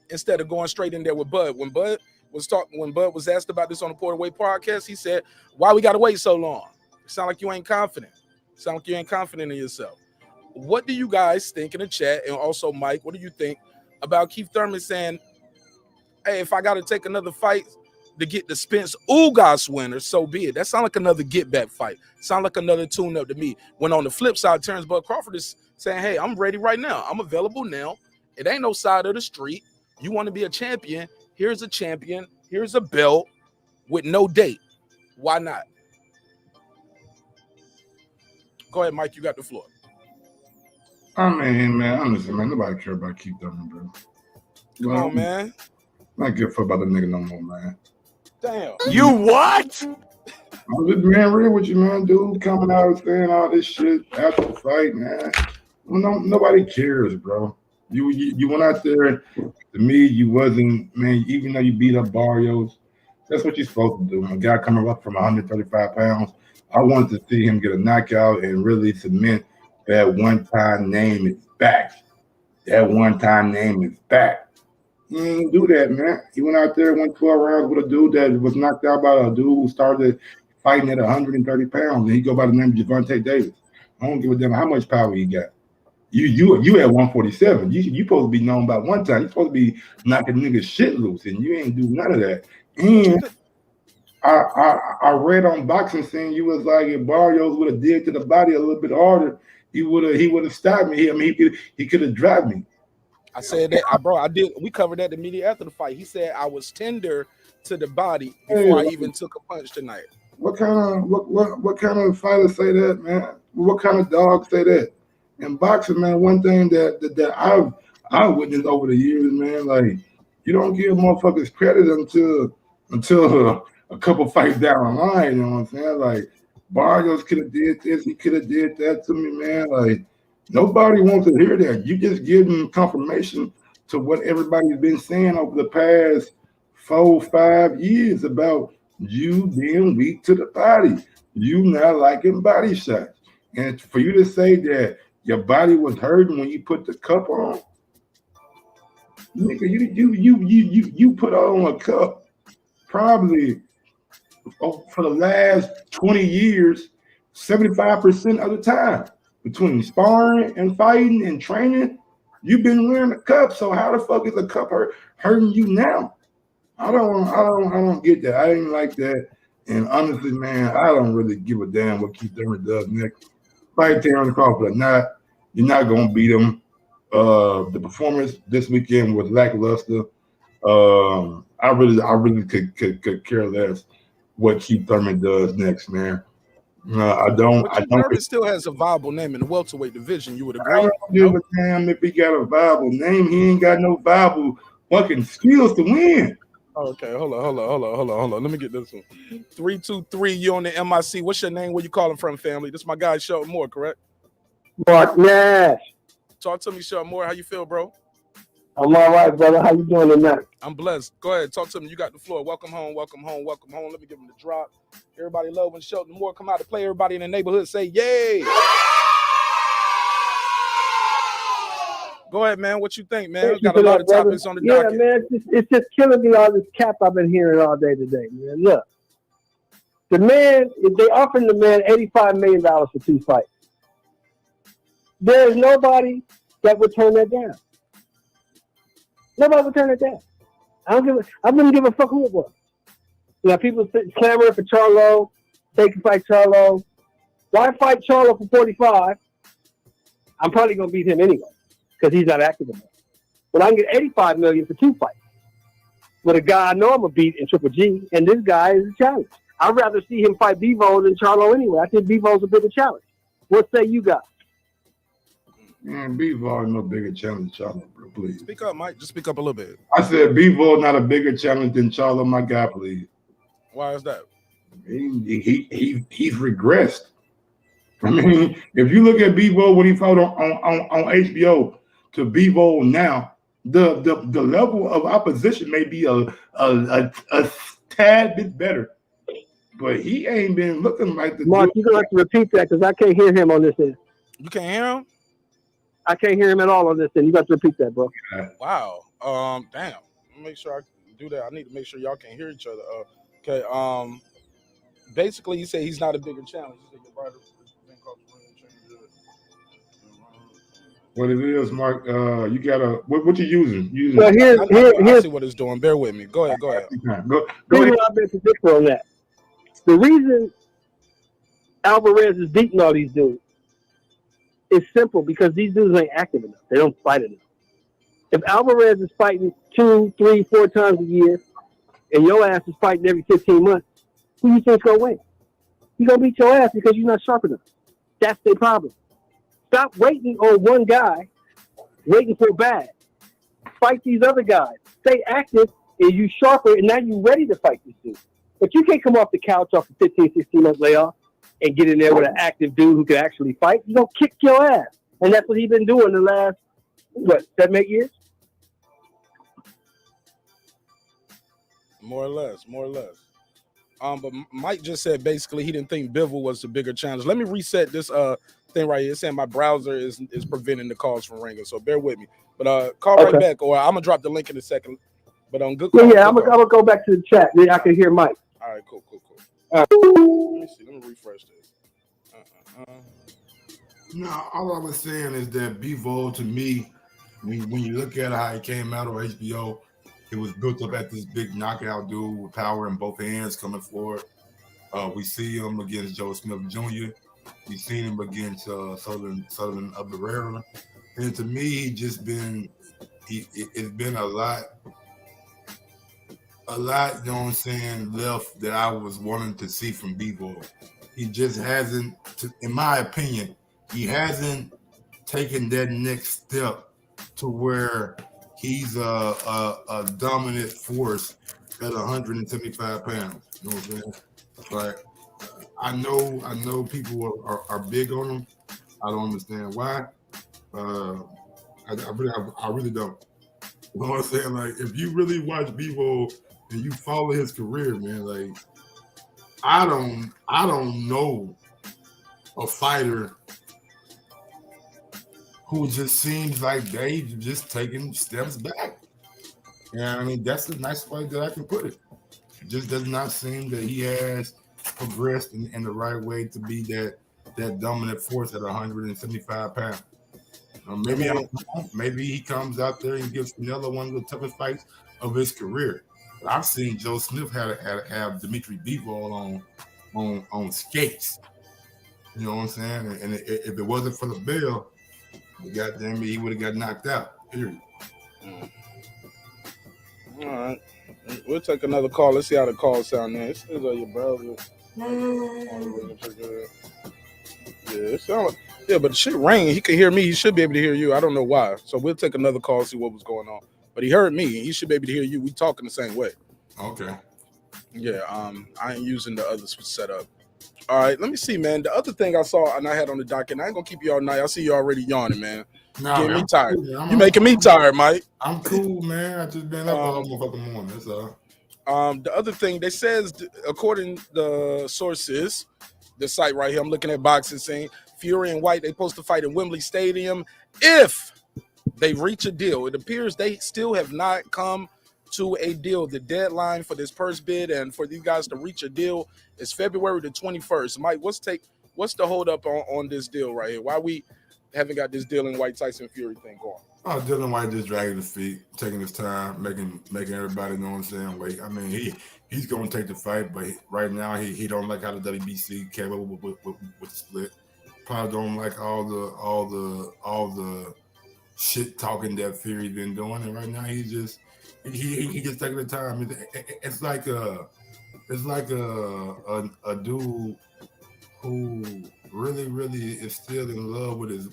instead of going straight in there with Bud. When Bud was asked about this on the Porter Way podcast, he said, why we got to wait so long? It sounds like you ain't confident. Sound like you ain't confident in yourself. What do you guys think in the chat? And also, Mike, what do you think about Keith Thurman saying, hey, if I got to take another fight to get the Spence Ugas winner, so be it. That sounds like another get-back fight. Sound like another tune-up to me. When on the flip side, Terrence Bud Crawford is saying, hey, I'm ready right now. I'm available now. It ain't no side of the street. You want to be a champion? Here's a champion. Here's a belt with no date. Why not? Go ahead, Mike. You got the floor. I mean, man, honestly, man, nobody care about Keith Thurman, bro. Come on, man. I don't give a fuck about the nigga no more, man. Damn. You what? I'm just being real with you, man. Dude coming out and saying all this shit after the fight, man. Well, nobody cares, bro. You went out there. To me, you wasn't, man, even though you beat up Barrios, that's what you're supposed to do. A guy coming up from 135 pounds, I wanted to see him get a knockout and really cement that one-time name is back. That one-time name is back. He didn't do that, man. He went out there, went 12 rounds with a dude that was knocked out by a dude who started fighting at 130 pounds, and he go by the name of Gervonta Davis. I don't give a damn how much power he got. You at 147. You supposed to be known by one time. You supposed to be knocking niggas shit loose, and you ain't do none of that. And I read on Boxing Scene, you was like, if Barrios would have dig to the body a little bit harder, he would have stopped me. I mean, he could have dropped me. I said that, I did. We covered that immediately after the fight. He said I was tender to the body before I even took a punch tonight. What kind of fighter say that, man? What kind of dog say that? In boxing, man, one thing that I've witnessed over the years, man, like you don't give motherfuckers credit until a couple fights down the line. You know what I'm saying? Like Barrios could have did this, he could have did that to me, man. Like nobody wants to hear that. You just give them confirmation to what everybody's been saying over the past 4-5 years about you being weak to the body, you not liking body shots, and for you to say that your body was hurting when you put the cup on, nigga, you put on a cup probably for the last 20 years, 75% of the time. Between sparring and fighting and training, you've been wearing a cup. So how the fuck is a cup hurting you now? I don't get that. I ain't like that. And honestly, man, I don't really give a damn what Keith Thurman does next. Fight Terrence Crawford or not, you're not gonna beat him. The performance this weekend was lackluster. I really could care less what Keith Thurman does next, man. Thurman still has a viable name in the welterweight division. You would agree? I don't give a damn if he got a viable name. He ain't got no viable fucking skills to win. Okay, hold on. Let me get this one. 323, you on the MIC. What's your name? Where you calling from, family? This is my guy, Shelton Moore, correct? marqnash. Talk to me, Shelton Moore. How you feel, bro? I'm all right, brother. How you doing tonight? I'm blessed. Go ahead, talk to me. You got the floor. Welcome home. Let me give him the drop. Everybody love when Shelton Moore come out to play. Everybody in the neighborhood say, yay! Go ahead, man. What you think, man? Got a lot of topics on the docket. Yeah, man. It's just killing me, all this cap I've been hearing all day today, man. Look, the man, they offered the man $85 million for 2 fights. There is nobody that would turn that down. Nobody would turn it down. I wouldn't give a fuck who it was. Now people clamoring for CHarlo. They can fight CHarlo. Why fight CHarlo for 45? I'm probably gonna beat him anyway because he's not active enough. But I can get 85 million for 2 fights with a guy I know I'm gonna beat in Triple G, and this guy is a challenge. I'd rather see him fight Bivol than CHarlo anyway. I think Bivol's a bigger challenge. What say you guys? Man, Bivol is no bigger challenge than CHarlo, bro. Please. Speak up, Mike. Just speak up a little bit. I said Bivol not a bigger challenge than CHarlo, my guy, please. Why is that? He's regressed. I mean, if you look at Bivol when he fought on HBO to Bivol now, the level of opposition may be a tad bit better, but he ain't been looking like the. Marq, you're gonna have to repeat that because I can't hear him on this end. You can't hear him? I can't hear him at all on this end. You got to repeat that, bro. Wow. Damn. Make sure I do that. I need to make sure y'all can hear each other. Okay. Basically, you say he's not a bigger challenge. What it is, Marq? You gotta what you using? Well, I see what it's doing. Bear with me. Go ahead. Go ahead. Here's what I've been predicting on that. The reason Alvarez is beating all these dudes is simple because these dudes ain't active enough. They don't fight enough. If Alvarez is fighting 2, 3, 4 times a year, and your ass is fighting every 15 months, who you think's gonna win? He's gonna beat your ass because you're not sharp enough. That's their problem. Stop waiting on one guy, waiting for a bag. Fight these other guys. Stay active, and you sharper, and now you're ready to fight this dude. But you can't come off the couch off a 15, 16-month layoff and get in there with an active dude who can actually fight. He's gonna kick your ass. And that's what he's been doing the last, 7, 8 years? More or less. But Mike just said basically he didn't think Bivol was the bigger challenge. Let me reset this thing right here. It's saying my browser is preventing the calls from ringing, so bear with me. But call right back, or I'm gonna drop the link in a second. But on good call. Yeah, I'm gonna go back to the chat. Then I can hear Mike. All right, cool. All right. Let me see. Let me refresh this. No, all I was saying is that Bivol, to me, when you look at how he came out of HBO, it was built up at this big knockout dude with power in both hands coming forward. We see him against Joe Smith Jr. We've seen him against Southern Barrios. And to me, it's been a lot, you know what I'm saying, left that I was wanting to see from Bivol. He just hasn't, in my opinion, he hasn't taken that next step to where he's a dominant force at 175 pounds. You know what I'm saying? But I know people are big on him. I don't understand why. I really don't. You know what I'm saying? Like, if you really watch Bivol and you follow his career, man, like, I don't know a fighter who just seems like they've just taken steps back. And I mean, that's the nice way that I can put it. It just does not seem that he has progressed in the right way to be that dominant force at 175 pounds. Maybe he comes out there and gives Canelo one of the toughest fights of his career. But I've seen Joe Smith have Dimitri Bivol on skates. You know what I'm saying? And if it wasn't for the bell, goddamn it, he would have got knocked out. Period. All right. We'll take another call. Let's see how the call sound there. It says your browser. Yeah, it sound like, yeah, but the shit rang. He could hear me. He should be able to hear you. I don't know why. So we'll take another call, see what was going on. But he heard me. He should be able to hear you. We talking the same way. Okay. Yeah. I ain't using the other setup. All right. Let me see, man. The other thing I saw and I had on the docket, and I ain't gonna keep you all night. I see you already yawning, man. Nah, getting man, me tired. Cool, you making me tired, Mike. I'm cool, man. I just been up all motherfucking morning. That's all. The other thing they says, according to the sources, the site right here, I'm looking at boxing saying Fury and Whyte, they supposed to fight in Wembley Stadium if they reach a deal. It appears they still have not come to a deal. The deadline for this purse bid and for these guys to reach a deal is February the 21st. Mike, what's the hold up on this deal right here? Why we haven't got this deal in Whyte Tyson Fury thing going? Oh, Dylan White just dragging his feet, taking his time, making everybody know what I'm saying. Wait, I mean, he's going to take the fight, but right now he don't like how the WBC came up with the split. Probably don't like all the shit talking that Fury's been doing, and right now he just taking the time. It's like a dude who really is still in love with his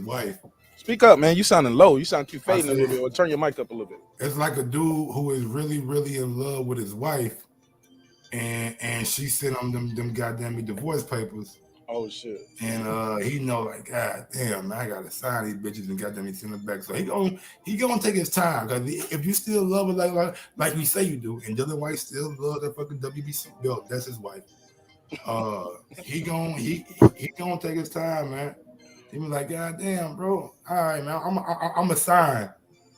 wife. Speak up, man. You sounding low. You sound keep I fading a little said- bit. Or turn your mic up a little bit. It's like a dude who is really in love with his wife, and she sent him them goddamn divorce papers. Oh shit. And he know like, God damn, man, I gotta sign these bitches and goddamn he send them back. So he gonna take his time, because if you still love her like we say you do, and Dylan White still love that fucking WBC belt, that's his wife. He gonna take his time, man. He was like, God damn, bro. All right, man, I'm a sign,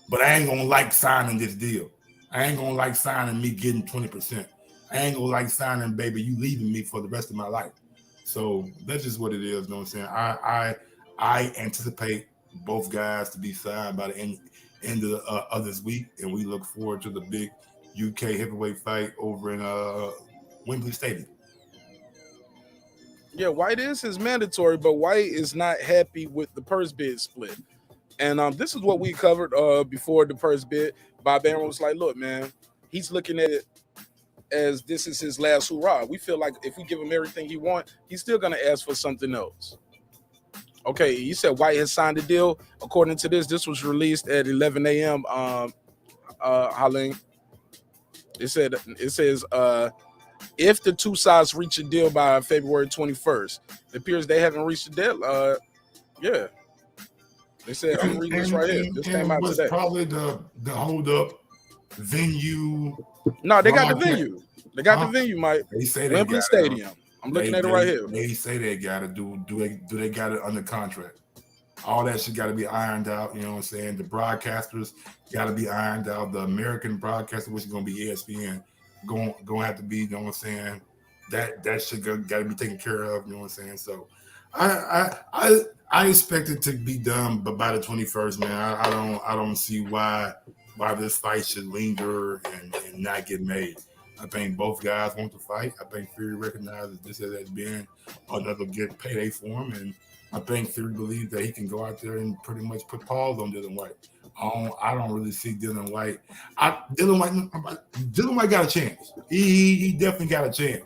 but I ain't gonna like signing this deal. I ain't gonna like signing me getting 20%. I ain't gonna like signing, baby, you leaving me for the rest of my life. So that's just what it is. You know what I'm saying? I anticipate both guys to be signed by the end of this week, and we look forward to the big UK heavyweight fight over in Wembley Stadium. Yeah, Whyte is mandatory, but Whyte is not happy with the purse bid split. And this is what we covered before the purse bid. Bob Aaron was like, look, man, he's looking at it as this is his last hurrah. We feel like if we give him everything he wants, he's still going to ask for something else. Okay, you said Whyte has signed a deal. According to this was released at 11 a.m. Haling. It says if the two sides reach a deal by February 21st, it appears they haven't reached a deal. Yeah. They said, I'm reading this right here. This came out today. Probably the hold up venue. No, they got the venue. They got the venue, Mike. They say they Wembley got Stadium. I'm looking at it right here. They say they got to do they got it under contract? All that shit got to be ironed out. You know what I'm saying? The broadcasters got to be ironed out. The American broadcaster, which is going to be ESPN, going to have to be. You know what I'm saying? That shit got to be taken care of. You know what I'm saying? So I expect it to be done, but by the 21st, man, I don't see why this fight should linger and not get made. I think both guys want to fight. I think Fury recognizes this has been another good payday for him, and I think Fury believes that he can go out there and pretty much put pause on Dylan White. I don't really see Dylan White. Dylan White got a chance. He definitely got a chance,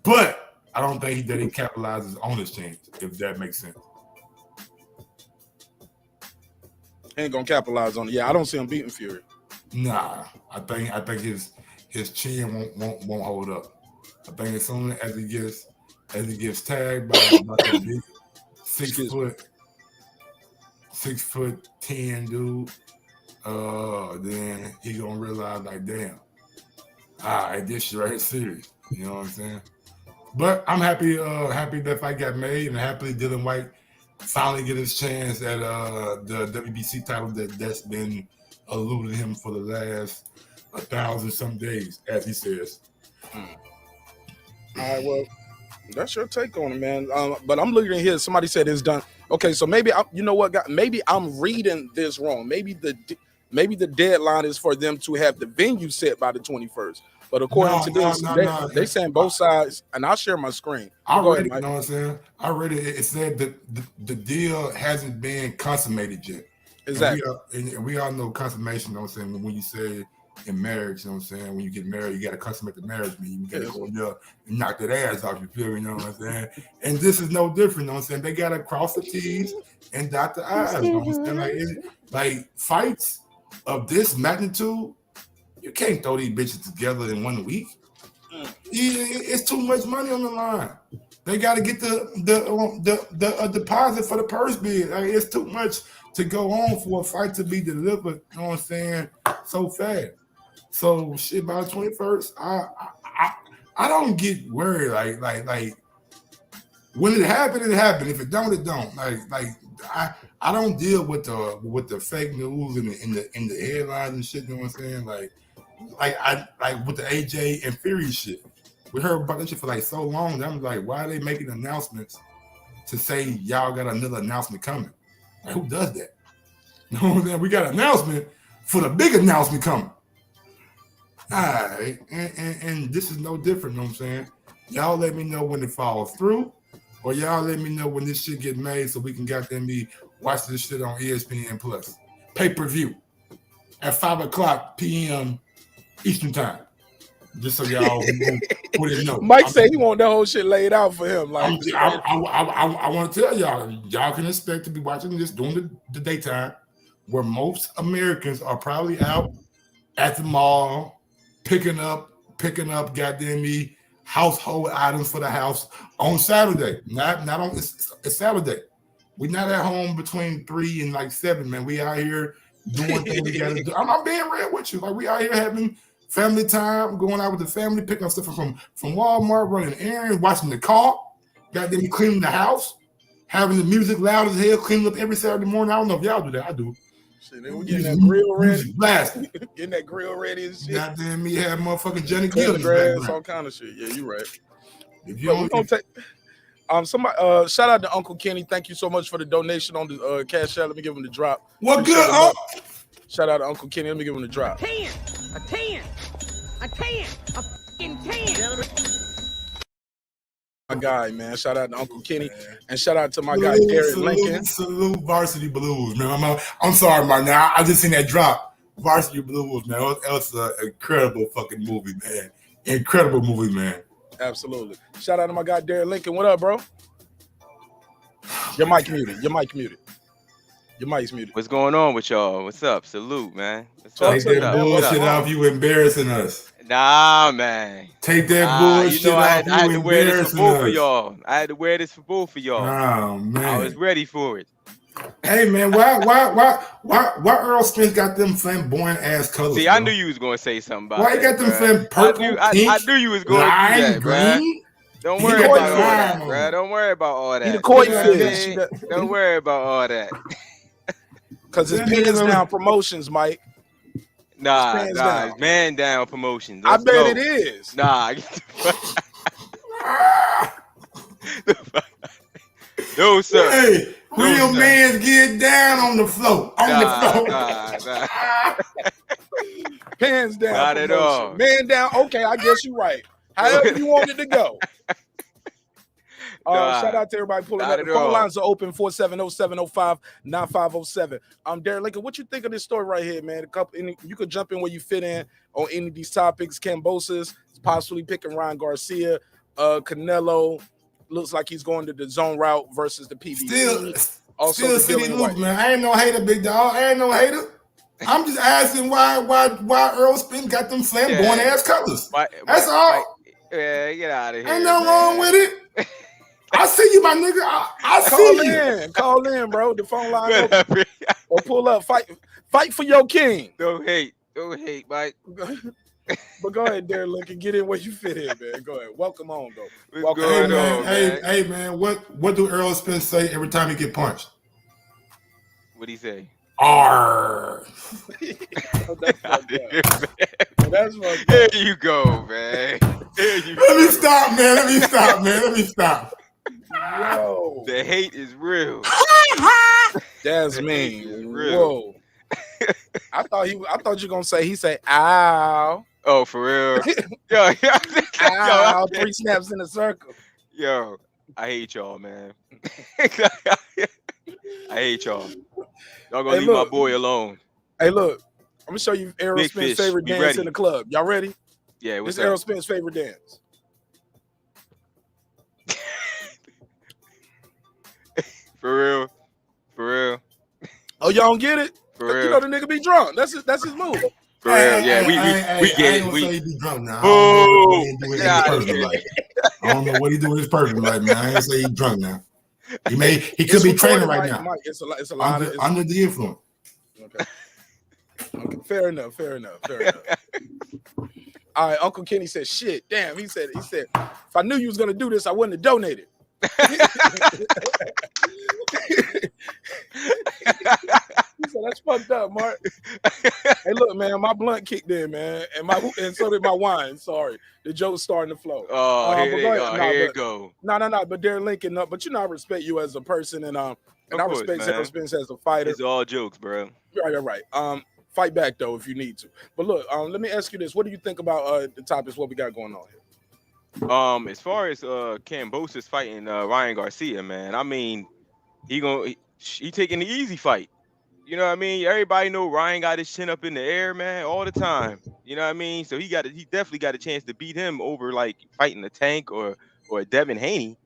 but I don't think that he capitalizes on his chance, if that makes sense. Ain't gonna capitalize on it. Yeah, I don't see him beating Fury. Nah, I think his chin won't hold up. I think as soon as he gets tagged by a big 6'10" dude, then he gonna realize like, damn, this shit right here serious. You know what I'm saying? But I'm happy that fight got made, and happily Dylan White finally get his chance at the WBC title that's been eluding him for the last 1,000 some days, as he says. All right, well, that's your take on it, man. But I'm looking here. Somebody said it's done. Okay, so maybe you know what? Maybe I'm reading this wrong. Maybe the deadline is for them to have the venue set by the 21st. But according to this, they saying both sides, and I'll share my screen. I read it, you know what I'm saying? I read it. It said that the deal hasn't been consummated yet. Exactly. And we all know consummation, you know what I'm saying? When you say in marriage, you know what I'm saying? When you get married, you got to consummate the marriage. You got to go in there and knock that ass off your feel, you know what I'm saying? And this is no different, you know what I'm saying? They got to cross the T's and dot the I's, you know what I'm saying? Like fights of this magnitude, you can't throw these bitches together in 1 week. It's too much money on the line. They got to get the deposit for the purse bid. Like, it's too much to go on for a fight to be delivered. You know what I'm saying? So fast. So shit, by the 21st, I don't get worried. Like when it happened, it happened. If it don't, it don't. Like I don't deal with the fake news in the headlines and shit. You know what I'm saying? Like with the AJ and Fury shit. We heard about that shit for like so long that I'm like, why are they making announcements to say y'all got another announcement coming? Like, who does that? You know what I'm saying? We got an announcement for the big announcement coming. All right, and this is no different. You know what I'm saying? Y'all let me know when it falls through, or y'all let me know when this shit get made so we can goddamn me watch this shit on ESPN Plus pay-per-view at 5:00 p.m. Eastern time. Just so y'all wouldn't know. Mike said he want that whole shit laid out for him. Like, I want to tell y'all can expect to be watching this during the daytime, where most Americans are probably out at the mall picking up goddamn me household items for the house on Saturday. Not on it's Saturday. We're not at home between 3 and like 7, man. We out here doing things we gotta do. I'm being real with you. Like, we out here having family time, going out with the family, picking up stuff from Walmart, running errands, watching the car, goddamn cleaning the house, having the music loud as hell, cleaning up every Saturday morning. I don't know if y'all do that. I do. Shit, we getting that grill ready. Blasting. Getting that grill ready and shit. Goddamn me have motherfucking Jenny Gill. All kind of shit. Yeah, you right. If you don't take somebody shout out to Uncle Kenny. Thank you so much for the donation on the Cash App. Let me give him the drop. What good, Uncle? Shout out to Uncle Kenny. Let me give him the drop. A 10, a fucking 10. My guy, man. Shout out to Uncle Kenny, and shout out to my guy Derek Lincoln. Salute Varsity Blues, man. I'm sorry, man. Now I just seen that drop. Varsity Blues, man. That was an incredible fucking movie, man. Incredible movie, man. Absolutely. Shout out to my guy Derek Lincoln. What up, bro? Your mic muted. Your mic's muted. What's going on with y'all? What's up? Salute, man. Take that bullshit off. You embarrassing us. Nah, man. Take that bullshit you know, off. I had to wear this for both of y'all. I had to wear this for both of y'all. Oh, man. I was ready for it. Hey, man, why Earl Spence got them flamboyant ass colors? See, I knew you was gonna say something about why he got them flam purple, pink, I knew you was going to do that, green? Don't worry about all that, bro. Don't worry about all that. He the koi fish. Don't worry about all that. Because it's Pins Down Promotions, Mike. Nah, it's Man Down Promotions. I bet it is. Nah. No, sir. Hey, real man's get down on the floor. Nah. Pins Down. Not at all. Man Down. Okay, I guess you're right. However you want it to go. Shout out to everybody pulling up. The phone lines are open 470-705-9507. Derek Lincoln, what you think of this story right here, man? You could jump in where you fit in on any of these topics. Kambosos is possibly picking Ryan Garcia. Canelo looks like he's going to the zone route versus the PBC. Still City Luke, man. I ain't no hater, big dog. I ain't no hater. I'm just asking why Earl Spence got them flamboyant ass colors. That's all. Yeah, get out of here. Ain't nothing wrong with it. I see you, my nigga. I see you. Call in, bro. The phone line open. Or pull up. Fight for your king. Don't hate, Mike. But go ahead, Derek Lincoln. Get in where you fit in, man. Go ahead. Welcome on, though. Hey, man. What do Earl Spence say every time he get punched? What'd he say? Arr. That's There you go, man. Let me stop, man. Yo. The hate is real. That's mean. Whoa. I thought you were gonna say he said ow. Oh, for real? Yo, ow, 3 snaps in a circle. Yo, I hate y'all, man. I hate y'all. Y'all gonna leave my boy alone. Hey, look, I'm gonna show you Errol Spence's favorite dance in the club. Y'all ready? Yeah, what's this Errol Spence's favorite dance. For real. Oh, y'all don't get it? For real. You know the nigga be drunk. That's his move. For real, yeah. We get it. Say he be drunk now. I don't know what he do in his personal life, man. I ain't say he drunk now. He could be training right now. Mike, it's a lot under the influence. Okay. Fair enough. All right, Uncle Kenny said, shit, damn. He said, if I knew you was gonna do this, I wouldn't have donated. He said, that's fucked up, Mark. Hey, look, man, my blunt kicked in, man, and so did my wine. Sorry, the joke's starting to flow. Oh, here it go. No, but Derek Lincoln, but I respect you as a person, and And I respect Zero Spence as a fighter. It's all jokes, bro. Right. Fight back though if you need to. But look, let me ask you this: what do you think about the topics? What we got going on here? As far as Kambosos fighting Ryan Garcia, man, I mean, he taking the easy fight. You know what I mean? Everybody know Ryan got his chin up in the air, man, all the time. You know what I mean? So he definitely got a chance to beat him over like fighting a Tank or Devin Haney.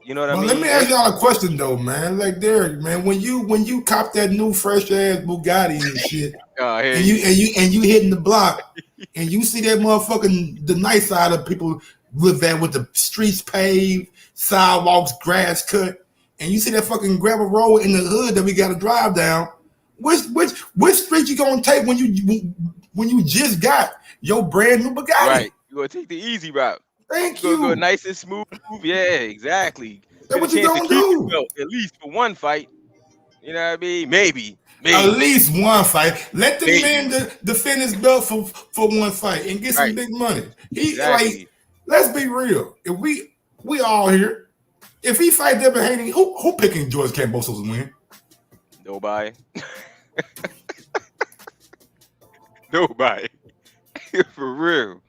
You know what I mean? Let me ask y'all a question though, man. Like Derek, man, when you cop that new fresh ass Bugatti and shit, and you hitting the block, and you see that motherfucking the nice side of people live there with the streets paved, sidewalks, grass cut, and you see that fucking gravel road in the hood that we got to drive down. Which street you gonna take when you just got your brand new Bugatti? Right, you gonna take the easy route. Thank you. Go nice and smooth. Yeah, exactly. That's what you gonna do. At least for one fight. You know what I mean? Maybe. At least one fight. Let the man defend his belt for one fight and get some big money. Like, let's be real. If we all here, if he fight Devin Haney, who picking George Kambosos to win? Nobody. Nobody. For real.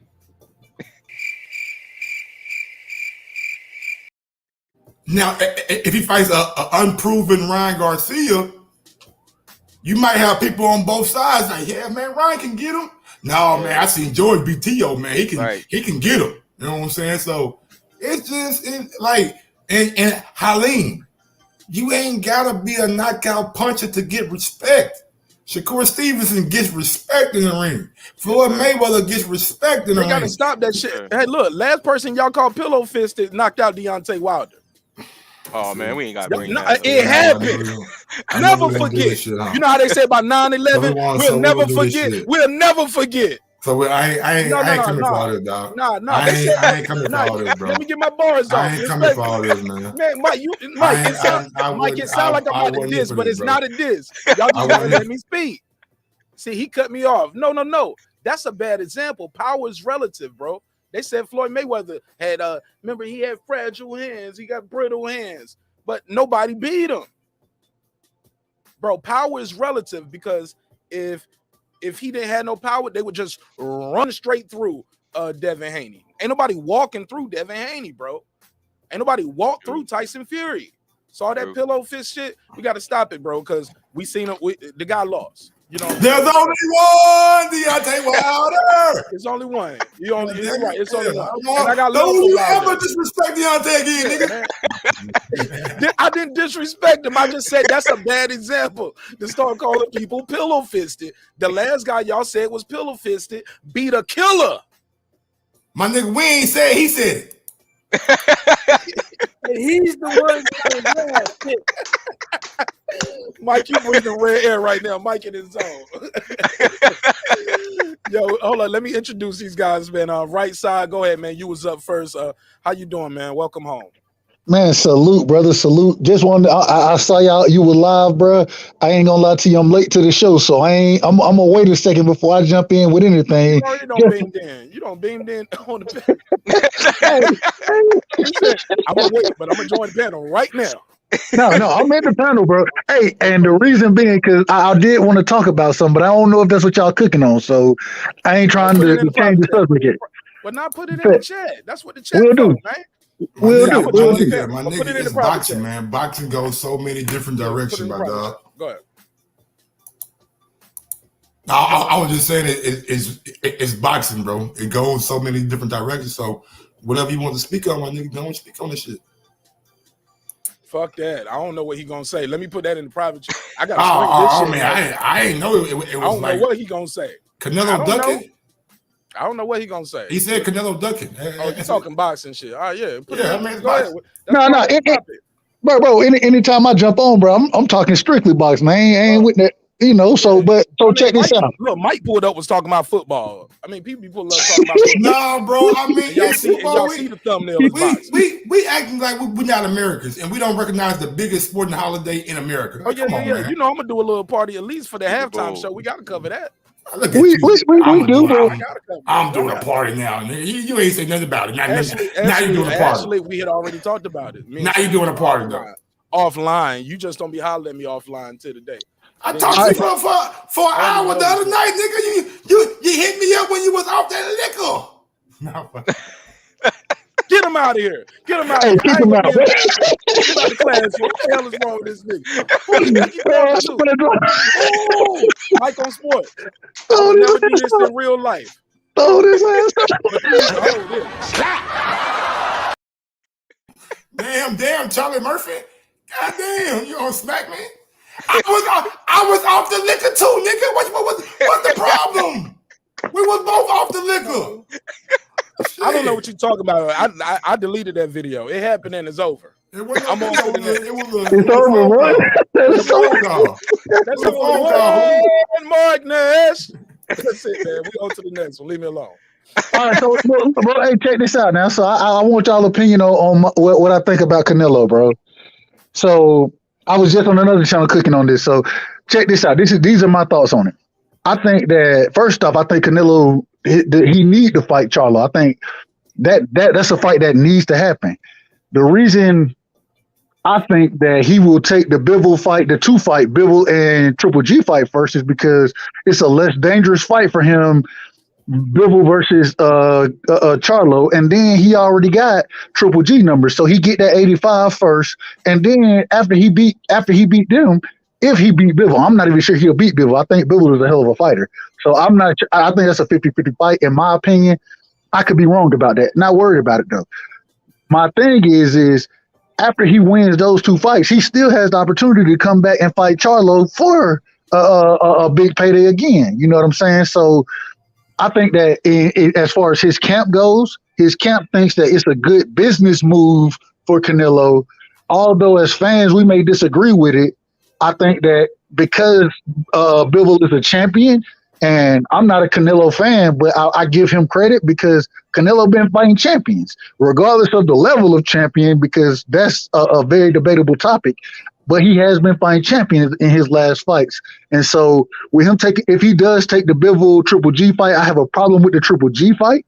Now, if he fights an unproven Ryan Garcia, you might have people on both sides like, yeah, man, Ryan can get him. No, man, I seen George BTO, man. He can get him. You know what I'm saying? So it's just and Halim, you ain't gotta be a knockout puncher to get respect. Shakur Stevenson gets respect in the ring. Floyd Mayweather gets respect in the ring. You gotta stop that shit. Hey, look, last person y'all called pillow fisted knocked out Deontay Wilder. Oh man, we ain't gotta bring that. It happened. Never forget. You know how they say about 9/11? We'll never forget. We'll never forget. So I ain't coming for all this, dog. I ain't coming for all this, bro. Let me get my bars off. I ain't coming for all this, man. Man, Mike, it sound like I'm about to diss, but it's not a diss. Y'all just gotta let me speak. See, he cut me off. No. That's a bad example. Power is relative, bro. They said Floyd Mayweather had remember he had fragile hands, he got brittle hands, but nobody beat him. Bro, power is relative because if he didn't have no power, they would just run straight through Devin Haney. Ain't nobody walking through Devin Haney, bro. Ain't nobody walk through Tyson Fury. So all that pillow fist shit, we got to stop it, bro, because we seen it. The guy lost. You know, there's only one Deontay Wilder. It's only one. It's only one. And I got don't you ever disrespect Deontay again, nigga. I didn't disrespect him. I just said that's a bad example to start calling people pillow fisted. The last guy y'all said was pillow fisted beat a killer. My nigga, we ain't said he said it. He's the one that shit. Mike, you breathing red air right now. Mike in his zone. Yo, hold on. Let me introduce these guys, man. Right side, go ahead, man. You was up first. How you doing, man? Welcome home. Man, salute, brother. Salute. Just wanted I saw y'all, you were live, bro. I ain't gonna lie to you, I'm late to the show, so I'm gonna wait a second before I jump in with anything. You don't beamed in. You don't beamed in on the I'm gonna wait, but I'm gonna join the panel right now. No, I'm in the panel, bro. Hey, and the reason being because I did want to talk about something, but I don't know if that's what y'all cooking on, so I ain't trying to change the subject yet. But not put it in the chat. That's what the chat will do, man. We'll do. My nigga, it's boxing, man. Boxing goes so many different directions, my dog. Go ahead. I was just saying it's boxing, bro. It goes so many different directions. So whatever you want to speak on, my nigga, don't speak on this shit. Fuck that. I don't know what he gonna say. Let me put that in the private chat. I got to this shit. I ain't know it was I don't know what he gonna say. Canelo ducking? I don't know what he gonna say. He said Canelo ducking. Oh, you talking boxing shit. All right, yeah. I mean, go ahead. No. Bro, anytime I jump on, bro, I'm talking strictly boxing. I ain't with that. You know, so check this out. Look, Mike pulled up was talking about football. I mean, people pull up talking about football. No, bro. I mean, y'all see the thumbnail. We acting like we're not Americans and we don't recognize the biggest sporting holiday in America. Oh, yeah. You know, I'm gonna do a little party at least for the halftime show. We gotta cover that. We do. I'm doing a party now. You ain't say nothing about it. Now you're doing a party. Actually, we had already talked about it. Now you're doing a party, though. offline. You just don't be hollering at me offline till today. I talked to you for an hour the other night, nigga. You hit me up when you was off that liquor. No. Get him out of here. Get him out of here. Keep him out. Get him out of class. What the hell is wrong with this nigga? Who do you think you talking to? Mike on Sports. I would never do this in real life. Throw this ass. Damn, Charlie Murphy. God damn, you gonna smack me? I was off the liquor too, nigga. What's the problem? We was both off the liquor. I don't know what you're talking about. I deleted that video. It happened and it's over. I'm on to the next. It's over, bro. That's over. That's a phone call. marqnash. That's it, man. We on to the next one. Leave me alone. All right, so hey, check this out now. So I want y'all opinion on what I think about Canelo, bro. So I was just on another channel cooking on this. So check this out. These are my thoughts on it. I think that first off, I think Canelo he need to fight CHarlo. I think that's a fight that needs to happen. The reason I think that he will take the Bivol fight, the 2-fight Bivol and Triple G fight first, is because it's a less dangerous fight for him. Bivol versus CHarlo, and then he already got Triple G numbers, so he get that 85 first, and then after he beat them, if he beat Bivol, I'm not even sure he'll beat Bivol. I think Bivol is a hell of a fighter, so I'm not. I think that's a 50-50 fight, in my opinion. I could be wrong about that. Not worried about it though. My thing is after he wins those 2 fights, he still has the opportunity to come back and fight CHarlo for a big payday again. You know what I'm saying? So I think that as far as his camp goes, his camp thinks that it's a good business move for Canelo. Although as fans, we may disagree with it. I think that because Bivol is a champion, and I'm not a Canelo fan, but I give him credit because Canelo been fighting champions, regardless of the level of champion, because that's a very debatable topic. But he has been fighting champions in his last fights. And so with him if he does take the Bivol Triple G fight, I have a problem with the Triple G fight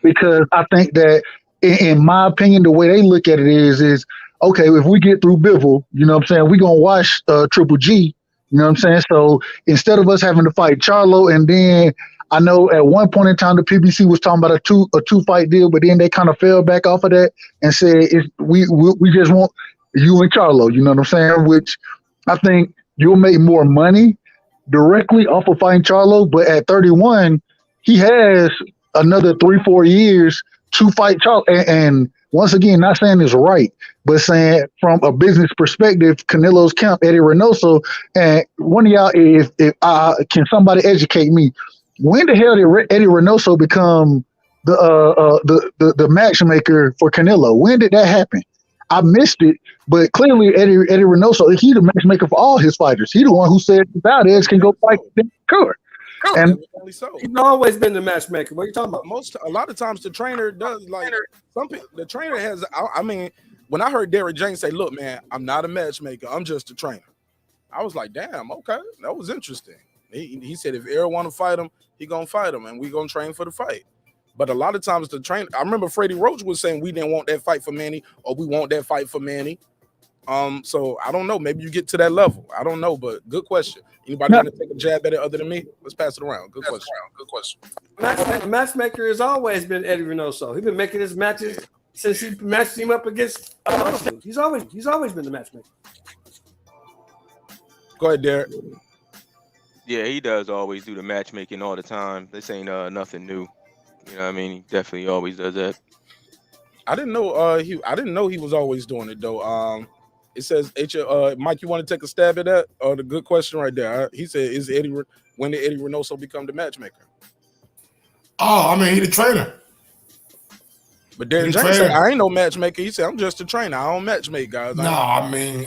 because I think that, in my opinion, the way they look at it is okay, if we get through Bivol, you know what I'm saying, we're going to watch Triple G, you know what I'm saying? So instead of us having to fight CHarlo, and then I know at one point in time the PBC was talking about a two fight deal, but then they kind of fell back off of that and said we just want you and CHarlo, you know what I'm saying? Which I think you'll make more money directly off of fighting CHarlo, but at 31, he has another 3-4 years to fight CHarlo. And once again, not saying it's right, but saying from a business perspective, Canelo's camp, Eddie Reynoso, and one of y'all, if can somebody educate me, when the hell did Eddie Reynoso become the matchmaker for Canelo? When did that happen? I missed it, but clearly Eddie Reynoso, he's the matchmaker for all his fighters. He's the one who said Valdez can go fight Curry. And so. He's always been the matchmaker. What are you talking about? A lot of times the trainer does, like some people. The trainer has. I mean, when I heard Derrick James say, "Look, man, I'm not a matchmaker. I'm just a trainer," I was like, "Damn, okay, that was interesting." He said, "If Eric want to fight him, he gonna fight him, and we gonna train for the fight." But a lot of times the trainer. I remember Freddie Roach was saying we didn't want that fight for Manny, or we want that fight for Manny. So I don't know. Maybe you get to that level. I don't know, but good question. Anybody want to take a jab at it other than me? Let's pass it around. Good question. Matchmaker has always been Eddie Reynoso. He's been making his matches since he matched him up against Austin. He's always been the matchmaker. Go ahead, Derek. Yeah, he does always do the matchmaking all the time. This ain't nothing new. You know what I mean? He definitely always does that. I didn't know he was always doing it though. It says, Mike, you want to take a stab at that? The good question right there. He said, when did Eddie Reynoso become the matchmaker? Oh, I mean, he the trainer. But Derrick James said, I ain't no matchmaker. He said, I'm just a trainer. I don't matchmake guys. No, I mean,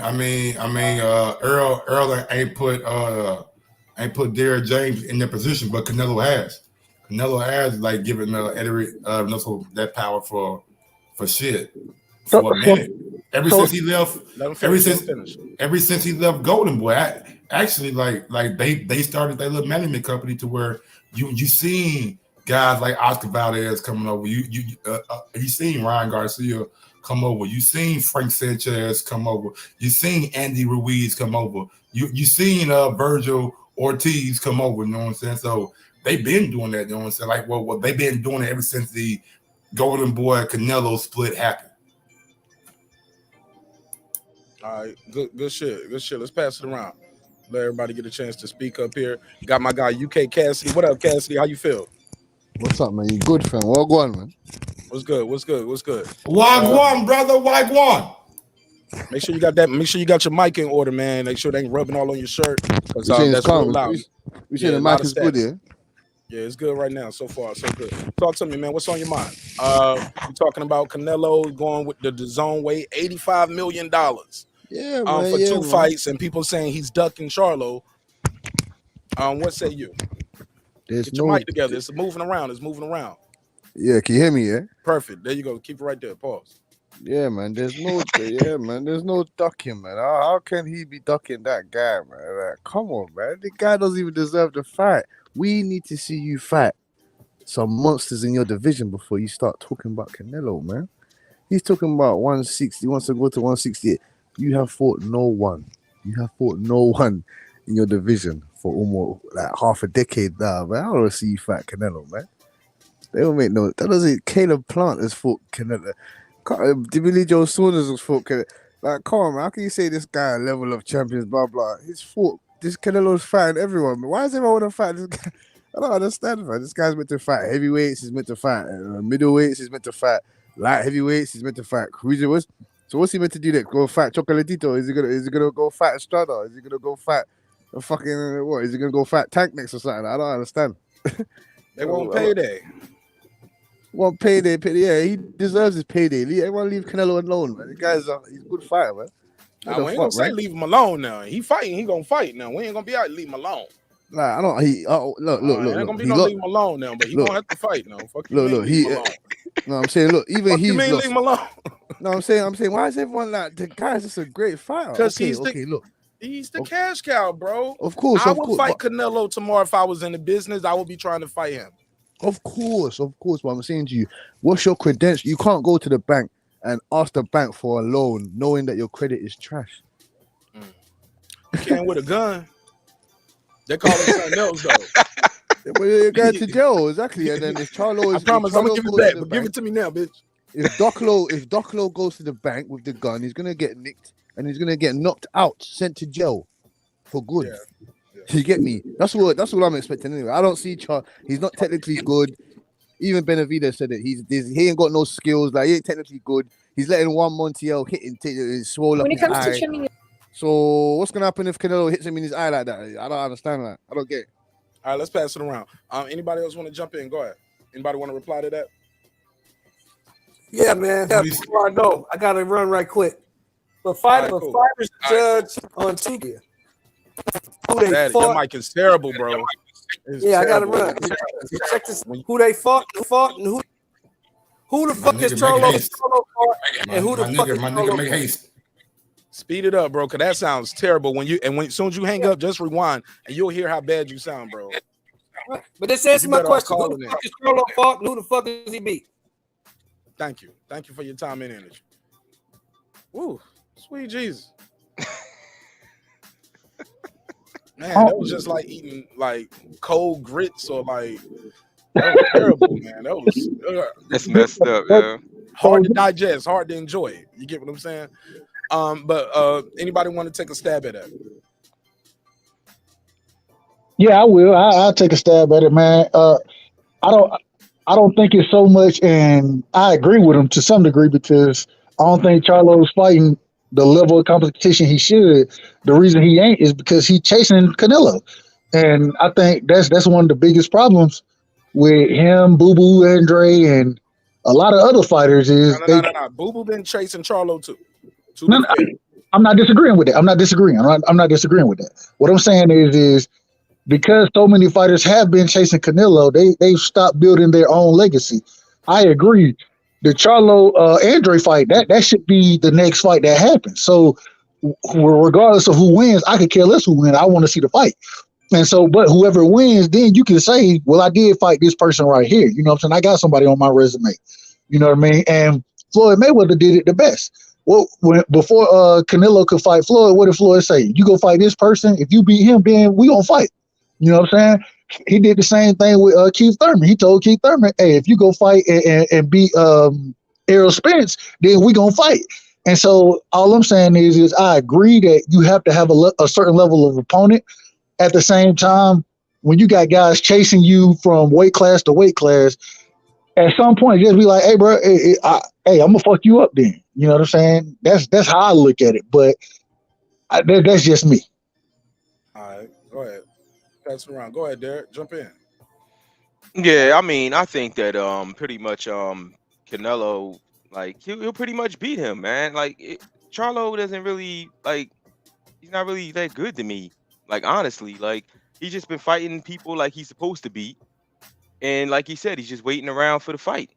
Earl ain't put Derrick James in that position, but Canelo has. Canelo has like given Eddie Reynoso that power for shit for a minute. Ever since he left Golden Boy, actually like they started their little management company to where you seen guys like Oscar Valdez coming over. You seen Ryan Garcia come over. You seen Frank Sanchez come over. You seen Andy Ruiz come over. You seen Virgil Ortiz come over. You know what I'm saying? So they've been doing that. You know what I'm saying? Like, well, they've been doing it ever since the Golden Boy Canelo split happened. All right, good shit. Let's pass it around. Let everybody get a chance to speak up here. Got my guy UK Cassidy. What up, Cassidy? How you feel? What's up, man? You good, fam? What going, man? What's good? Wagwan, brother, Wagwan. Make sure you got that. Make sure you got your mic in order, man. Make sure they ain't rubbing all on your shirt. Because that's real loud. We saying the mic is good, yeah? Yeah, it's good right now. So far, so good. Talk to me, man. What's on your mind? We're talking about Canelo going with the DAZN weight, $85 million. Yeah, man, for two fights, and people saying he's ducking Charlo. What say you? Get your mic together. It's moving around. Yeah, can you hear me? Yeah. Perfect. There you go. Keep it right there. Pause. Yeah, man. There's no ducking, man. How can he be ducking that guy, man? Like, come on, man. The guy doesn't even deserve to fight. We need to see you fight some monsters in your division before you start talking about Canelo, man. He's talking about 160. He wants to go to 168. You have fought no one. In your division for almost like half a decade now, man. I don't want to see you fight Canelo, man. They don't make no. That doesn't. Caleb Plant has fought Canelo. Billy Joe Saunders has fought Canelo. Like, come on, man. How can you say this guy a level of champions? Blah blah. He's fought. This Canelo's fighting everyone. Man. Why does everyone want to fight this guy? I don't understand, man. This guy's meant to fight heavyweights. He's meant to fight middleweights. He's meant to fight light heavyweights. He's meant to fight cruiserweights. So what's he meant to do next? Go fight Chocolatito? Is he gonna go fight Estrada? Is he gonna go fight a fucking what? Is he gonna go fight Tank next or something? I don't understand. They want payday. Want payday? Yeah, he deserves his payday. Everyone leave Canelo alone, man. The guy's he's a good fighter, man. Nah, we ain't gonna say leave him alone now. He fighting, he gonna fight now. We ain't gonna be out leave him alone. Nah, I don't. Look. Ain't gonna be no leave him alone now, but he gonna have to fight now. Fuck you. Look. No, I'm saying, look. Even he's leave him alone. No, I'm saying. Why is everyone like the guy's just a great fighter? Because he's the cash cow, bro. Of course, I would fight Canelo tomorrow if I was in the business. I would be trying to fight him. Of course. But I'm saying to you, what's your credential? You can't go to the bank and ask the bank for a loan, knowing that your credit is trash. You can't with a gun. They call it something else, though. But you're going to jail, exactly. And then if CHarlo is, I promise, I'm gonna give it back. But give it to me now, bitch. If Doclo goes to the bank with the gun, he's gonna get nicked and he's gonna get knocked out, sent to jail for good. Yeah. You get me? That's what I'm expecting anyway. I don't see Charlo. He's not technically good. Even Benavidez said it. He ain't got no skills. Like, he ain't technically good. He's letting Juan Montiel hit him, swole up his eye. So what's gonna happen if Canelo hits him in his eye like that? I don't understand that. I don't get it. All right, let's pass it around. Anybody else want to jump in? Go ahead. Anybody want to reply to that? Yeah, man. Before I go, I gotta run right quick. But fighters judge on TV. That mic is terrible, bro. Yeah, I gotta run. Check this. Who they fought, and who the fuck is Charlo and who the fuck is Charlo? Make haste. Speed it up, bro, because that sounds terrible. As soon as you hang up, just rewind and you'll hear how bad you sound, bro. But this answers my question. Who the fuck is Charlo fought and who the fuck is he beat? Thank you for your time and energy. Woo, sweet Jesus. Man, that was just like eating like cold grits or like that was terrible, man. That was that's messed up, yeah. Hard to digest, hard to enjoy. You get what I'm saying? But anybody want to take a stab at that? Yeah, I will. I'll take a stab at it, man. I don't think it's so much, and I agree with him to some degree because I don't think Charlo's fighting the level of competition he should. The reason he ain't is because he's chasing Canelo, and I think that's one of the biggest problems with him, Boo Boo, Andre, and a lot of other fighters is no. Boo Boo been chasing Charlo too. No, I'm not disagreeing with that. I'm not disagreeing with that. What I'm saying is because so many fighters have been chasing Canelo, they've stopped building their own legacy. I agree. The Charlo Andre fight, that should be the next fight that happens. So regardless of who wins, I could care less who wins. I want to see the fight. And so, but whoever wins, then you can say, well, I did fight this person right here. You know what I'm saying? I got somebody on my resume. You know what I mean? And Floyd Mayweather did it the best. Well, before Canelo could fight Floyd, what did Floyd say? You go fight this person. If you beat him, then we gonna fight. You know what I'm saying? He did the same thing with Keith Thurman. He told Keith Thurman, "Hey, if you go fight and beat Errol Spence, then we gonna fight." And so all I'm saying is I agree that you have to have a certain level of opponent. At the same time, when you got guys chasing you from weight class to weight class, at some point just be like, "Hey, bro, hey, I'm gonna fuck you up." Then you know what I'm saying? That's how I look at it. But that's just me. All right, go ahead. Pass it around. Go ahead, Derek. Jump in. Yeah, I mean, I think that pretty much Canelo, like he'll pretty much beat him, man. Like Charlo doesn't really he's not really that good to me. Like honestly, like he's just been fighting people like he's supposed to beat, and like he said, he's just waiting around for the fight.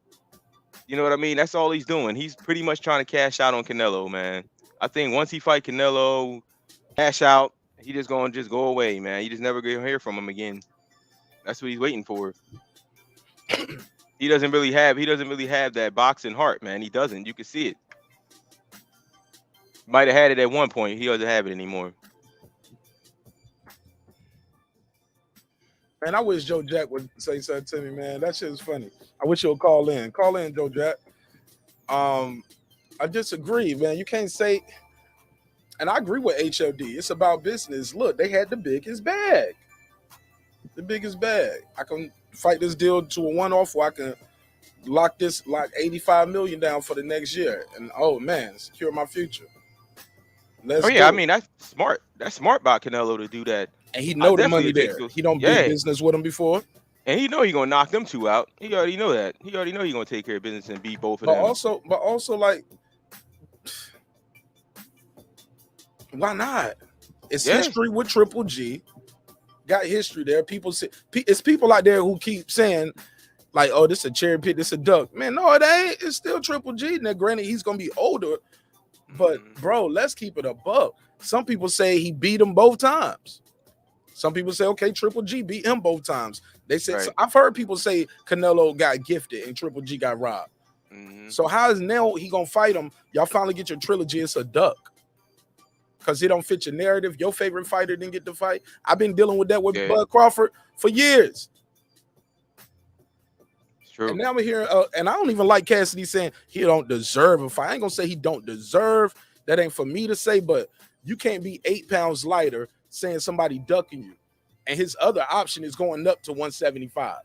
You know what I mean? That's all he's doing. He's pretty much trying to cash out on Canelo, man. I think once he fight Canelo, cash out, he just gonna just go away, man. You just never gonna hear from him again. That's what he's waiting for. He doesn't really have that boxing heart, man. He doesn't. You can see it. Might have had it at one point. He doesn't have it anymore. Man, I wish Joe Jack would say something to me, man. That shit is funny. I wish he'll call in. Call in, Joe Jack. I disagree, man. You can't say, and I agree with HOD. It's about business. Look, they had the biggest bag. The biggest bag. I can fight this deal to a one-off, or I can lock $85 million down for the next year. And oh man, secure my future. I mean that's smart. That's smart by Canelo to do that. And he know the money there. He don't do business with him before. And he know he gonna knock them two out. He already know that. He already know he gonna take care of business and beat both of them. But also like, why not? It's history with Triple G. Got history there. People say it's people out there who keep saying like, "Oh, this is a cherry pick, this is a duck." Man, no, it ain't. It's still Triple G. Now, granted, he's gonna be older, but bro, let's keep it above. Some people say he beat him both times. Some people say, okay, Triple G beat him both times. They said, so I've heard people say Canelo got gifted and Triple G got robbed. So how is now he gonna fight him? Y'all finally get your trilogy. It's a duck. Because it don't fit your narrative. Your favorite fighter didn't get to fight. I've been dealing with that with Bud Crawford for years. It's true. And now we're hearing, and I don't even like Cassidy saying he don't deserve a fight. I ain't gonna say he don't deserve. That ain't for me to say, but you can't be 8 pounds lighter saying somebody ducking you. And his other option is going up to 175.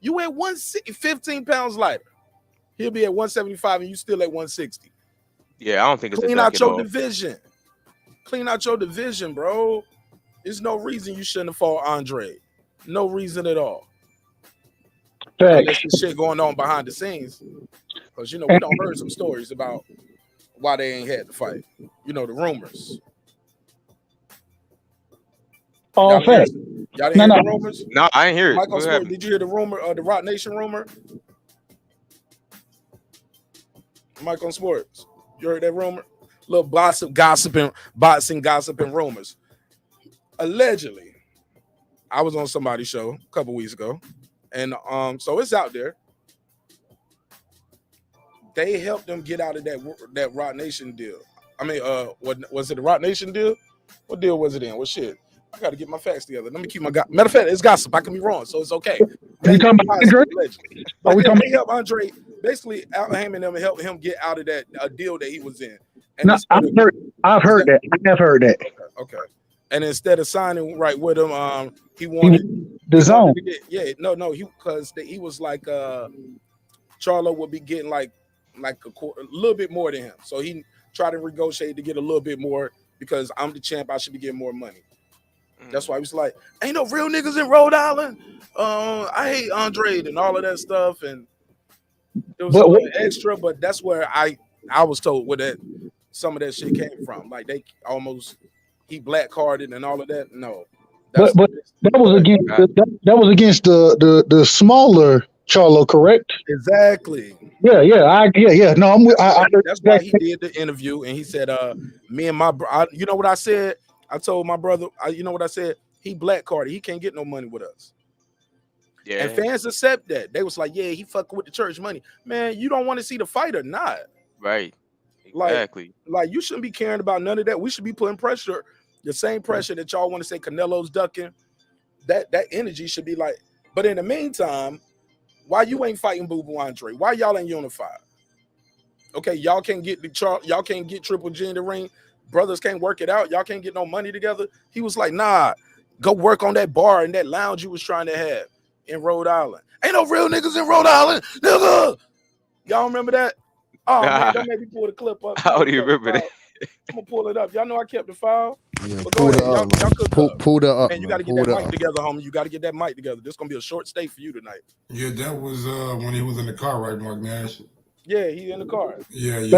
You at 15 pounds lighter. He'll be at 175 and you still at 160. Yeah, I don't think it's clean out your division. Clean out your division, bro. There's no reason you shouldn't have fought Andre. No reason at all. Unless there's shit going on behind the scenes. Because, you know, we don't heard some stories about why they ain't had to fight. You know, the rumors. All fact. Y'all didn't hear the rumors? No, I ain't hear it. Michael Sport, did you hear the rumor, the Rock Nation rumor? Mike on Sports. You heard that rumor? Little boxing gossiping rumors. Allegedly, I was on somebody's show a couple weeks ago, and so it's out there. They helped them get out of that Rock Nation deal. I mean, what was it? The Rock Nation deal? What deal was it in? What shit? I got to get my facts together. Let me keep my matter of fact, it's gossip. I can be wrong, so it's okay. Are we talking about Andre? Are we talking about Andre? Basically, Al Heyman them helped him get out of that deal that he was in. And no, I've heard that. I have heard that. Okay. And instead of signing right with him, he wanted the zone. Because he was like CHarlo would be getting like a little bit more than him. So he tried to negotiate to get a little bit more because I'm the champ. I should be getting more money. That's why he was like, ain't no real niggas in Rhode Island. I hate Andre and all of that stuff. And it was a little extra, but that's where I was told where that some of that shit came from. Like he black carded and all of that. No. But that was against the smaller CHarlo, correct? Exactly. Yeah. No, that's why he did the interview and he said, me and my brother, you know what I said? I told my brother, you know what I said? He black carded. He can't get no money with us. Yeah. And fans accept that. They was like, yeah, he fucking with the church money. Man, you don't want to see the fight or not. Right. Like, Exactly. like you shouldn't be caring about none of that. We should be putting pressure, the same pressure that y'all want to say Canelo's ducking. That energy should be like. But in the meantime, why you ain't fighting Boo Boo Andre? Why y'all ain't unified? Okay, y'all can't get y'all can't get Triple G in the ring. Brothers can't work it out. Y'all can't get no money together. He was like, nah, go work on that bar and that lounge you was trying to have in Rhode Island. Ain't no real niggas in Rhode Island, nigga. Y'all remember that? Oh man, don't make me pull the clip up. How do you remember that? I'm gonna pull it up. Y'all know I kept the file. Yeah, But go ahead. Y'all cook pull that up, man. You got to get that mic together, homie. You got to get that mic together. This gonna be a short stay for you tonight. Yeah, that was when he was in the car, right, Marqnash? Yeah, he in the car. Yeah. And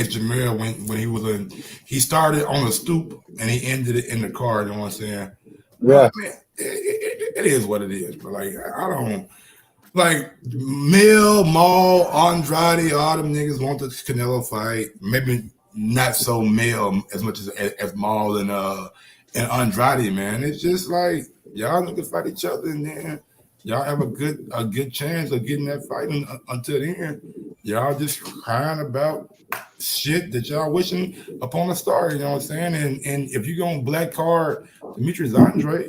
Jamel when he was in, he started on the stoop and he ended it in the car. You know what I'm saying? Yeah. Man, it is what it is. But like, I don't like Mill, Maul, Andrade, all them niggas want the Canelo fight. Maybe not so Mill as much as Maul and Andrade, man. It's just like y'all niggas fight each other and then y'all have a good chance of getting that fight until the end. Y'all just crying about shit that y'all wishing upon a star, you know what I'm saying? And if you're going to black card Demetrius Andre,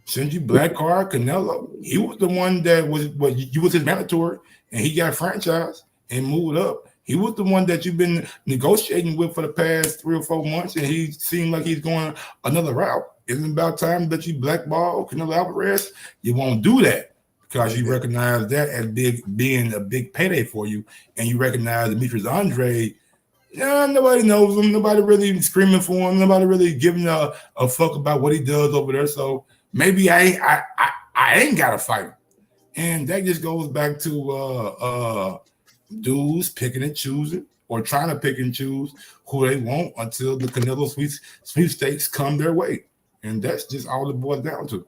shouldn't you black card Canelo? He was the one that was you was his mandatory and he got franchised and moved up. He was the one that you've been negotiating with for the past 3 or 4 months, and he seemed like he's going another route. Isn't it about time that you blackball Canelo Alvarez? You won't do that because you recognize that as being a big payday for you, and you recognize Demetrius Andre. Yeah, nobody knows him. Nobody really screaming for him. Nobody really giving a fuck about what he does over there. So maybe I ain't got to fight him, and that just goes back to dudes picking and choosing or trying to pick and choose who they want until the Canelo sweepstakes come their way. And that's just all it boils down to.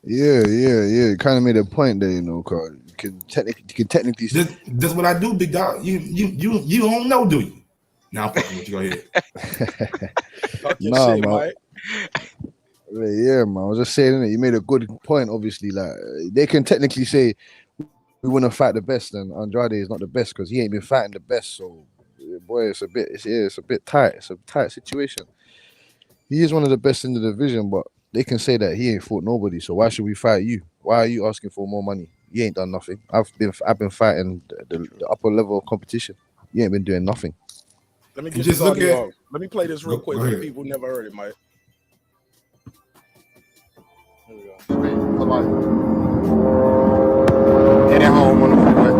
Yeah. Kind of made a point there, you know, cause you can technically That's what I do, big dog. You don't know, do you? Now I'm fucking with you. Go ahead. Nah, man. Yeah, man. I was just saying, innit? You made a good point. Obviously, like they can technically say we want to fight the best, and Andrade is not the best because he ain't been fighting the best. So, boy, it's a bit tight. It's a tight situation. He is one of the best in the division, but they can say that he ain't fought nobody. So why should we fight you? Why are you asking for more money? You ain't done nothing. I've been fighting the upper level of competition. You ain't been doing nothing. Let me get this audio. Let me play this real quick for the people who never heard it, Mike. Here we go. At home on the freeway.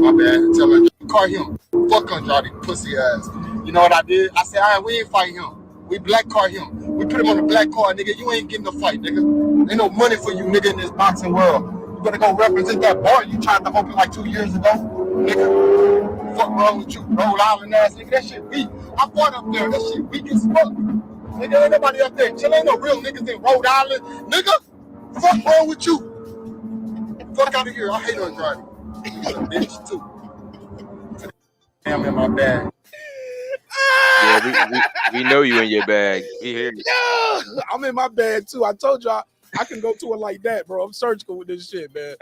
My bad. Tell him, call him. Fuck Andrade, pussy ass. You know what I did? I said, all right, we ain't fighting him. We black card him. We put him on the black card, nigga. You ain't getting the fight, nigga. Ain't no money for you, nigga, in this boxing world. You better go represent that bar you tried to open like 2 years ago, nigga. Fuck wrong with you, Rhode Island ass, nigga. That shit weak. I fought up there. That shit weak as fuck. Nigga, ain't nobody up there. Chill, ain't no real niggas in Rhode Island, nigga. Fuck wrong with you? Fuck out of here. I hate Andrade. He's a bitch too. I'm in my bag. Yeah, we know you in your bag. We hear you. Yeah, I'm in my bag too. I told y'all I can go to it like that, bro. I'm surgical with this shit, man.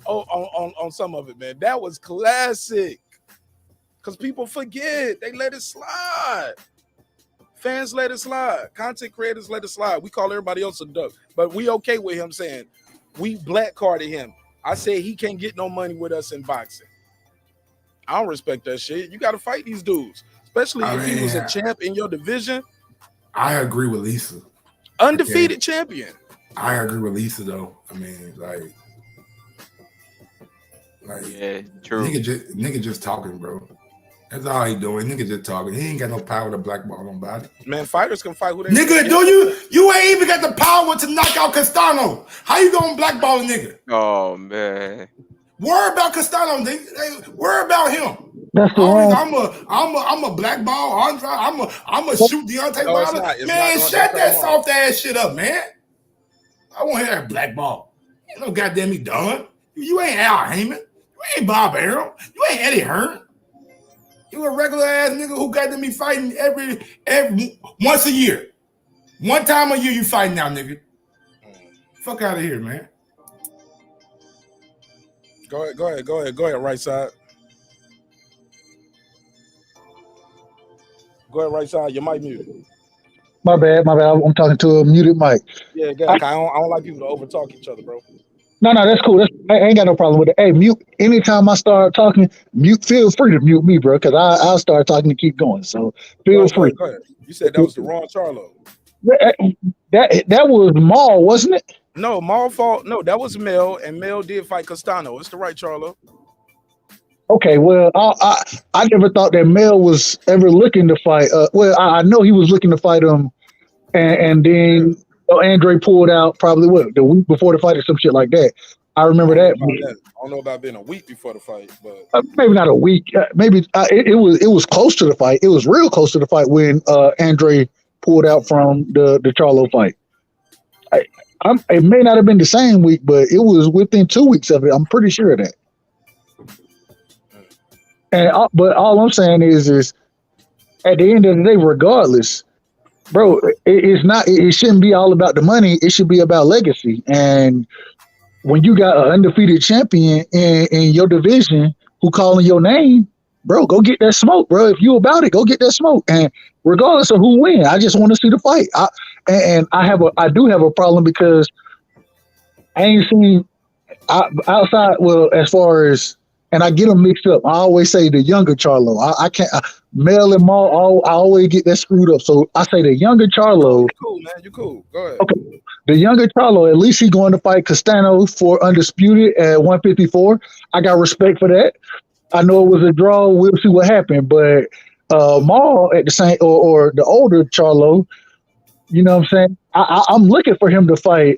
Oh, on some of it, man. That was classic. Cause people forget. They let it slide. Fans let it slide. Content creators let it slide. We call everybody else a duck, but we okay with him saying we black carded him. I said he can't get no money with us in boxing. I don't respect that shit. You got to fight these dudes, especially if he was a champ in your division. I agree with Lisa. Undefeated champion. I agree with Lisa though. I mean, like yeah, true. Nigga just talking, bro. That's all he doing. Nigga just talking. He ain't got no power to blackball nobody. Man, fighters can fight who they nigga, do you ain't even got the power to knock out Castano. How you gonna blackball a nigga? Oh man. Worry about Castano, nigga. Worry about him. That's the wrong. I'm a blackball Andre. I'm a shoot Deontay Wilder. Man, shut that soft ass shit up, man. I won't hear that blackball. Ain't no goddamn me done. You ain't Al Heyman. You ain't Bob Arum. You ain't Eddie Hearn. You a regular ass nigga who got to be fighting every once a year. One time a year you fighting now, nigga. Fuck out of here, man. Go ahead, right side. Go ahead, right side. Your mic muted. My bad. I'm talking to a muted mic. Yeah, go ahead. I don't like people to overtalk each other, bro. No, that's cool. I ain't got no problem with it. Hey, mute. Anytime I start talking, mute. Feel free to mute me, bro, because I'll start talking and keep going. So feel free. Go ahead. You said that was the wrong CHarlo. That was Maul, wasn't it? No, Maul fought. No, that was Mel, and Mel did fight Castano. It's the right CHarlo. Okay, well, I never thought that Mel was ever looking to fight. Well, I know he was looking to fight him, and then Andre pulled out probably the week before the fight or some shit like that. I remember that. I don't know about being a week before the fight, but maybe not a week. Maybe it was close to the fight. It was real close to the fight when Andre pulled out from the CHarlo fight. It may not have been the same week, but it was within 2 weeks of it. I'm pretty sure of that. But all I'm saying is at the end of the day, regardless, bro, it shouldn't be all about the money. It should be about legacy. And when you got an undefeated champion in your division who calling your name, bro, go get that smoke, bro. If you about it, go get that smoke. And regardless of who wins, I just want to see the fight. I do have a problem because I ain't seen outside. Well, as far as, and I get them mixed up. I always say the younger CHarlo. I can't Mel and Maul. I always get that screwed up. So I say the younger CHarlo. You're cool, man. You cool. Go ahead. Okay. The younger CHarlo, at least he's going to fight Castano for undisputed at 154. I got respect for that. I know it was a draw. We'll see what happened. But Maul at the same or the older CHarlo, you know what I'm saying? I'm looking for him to fight.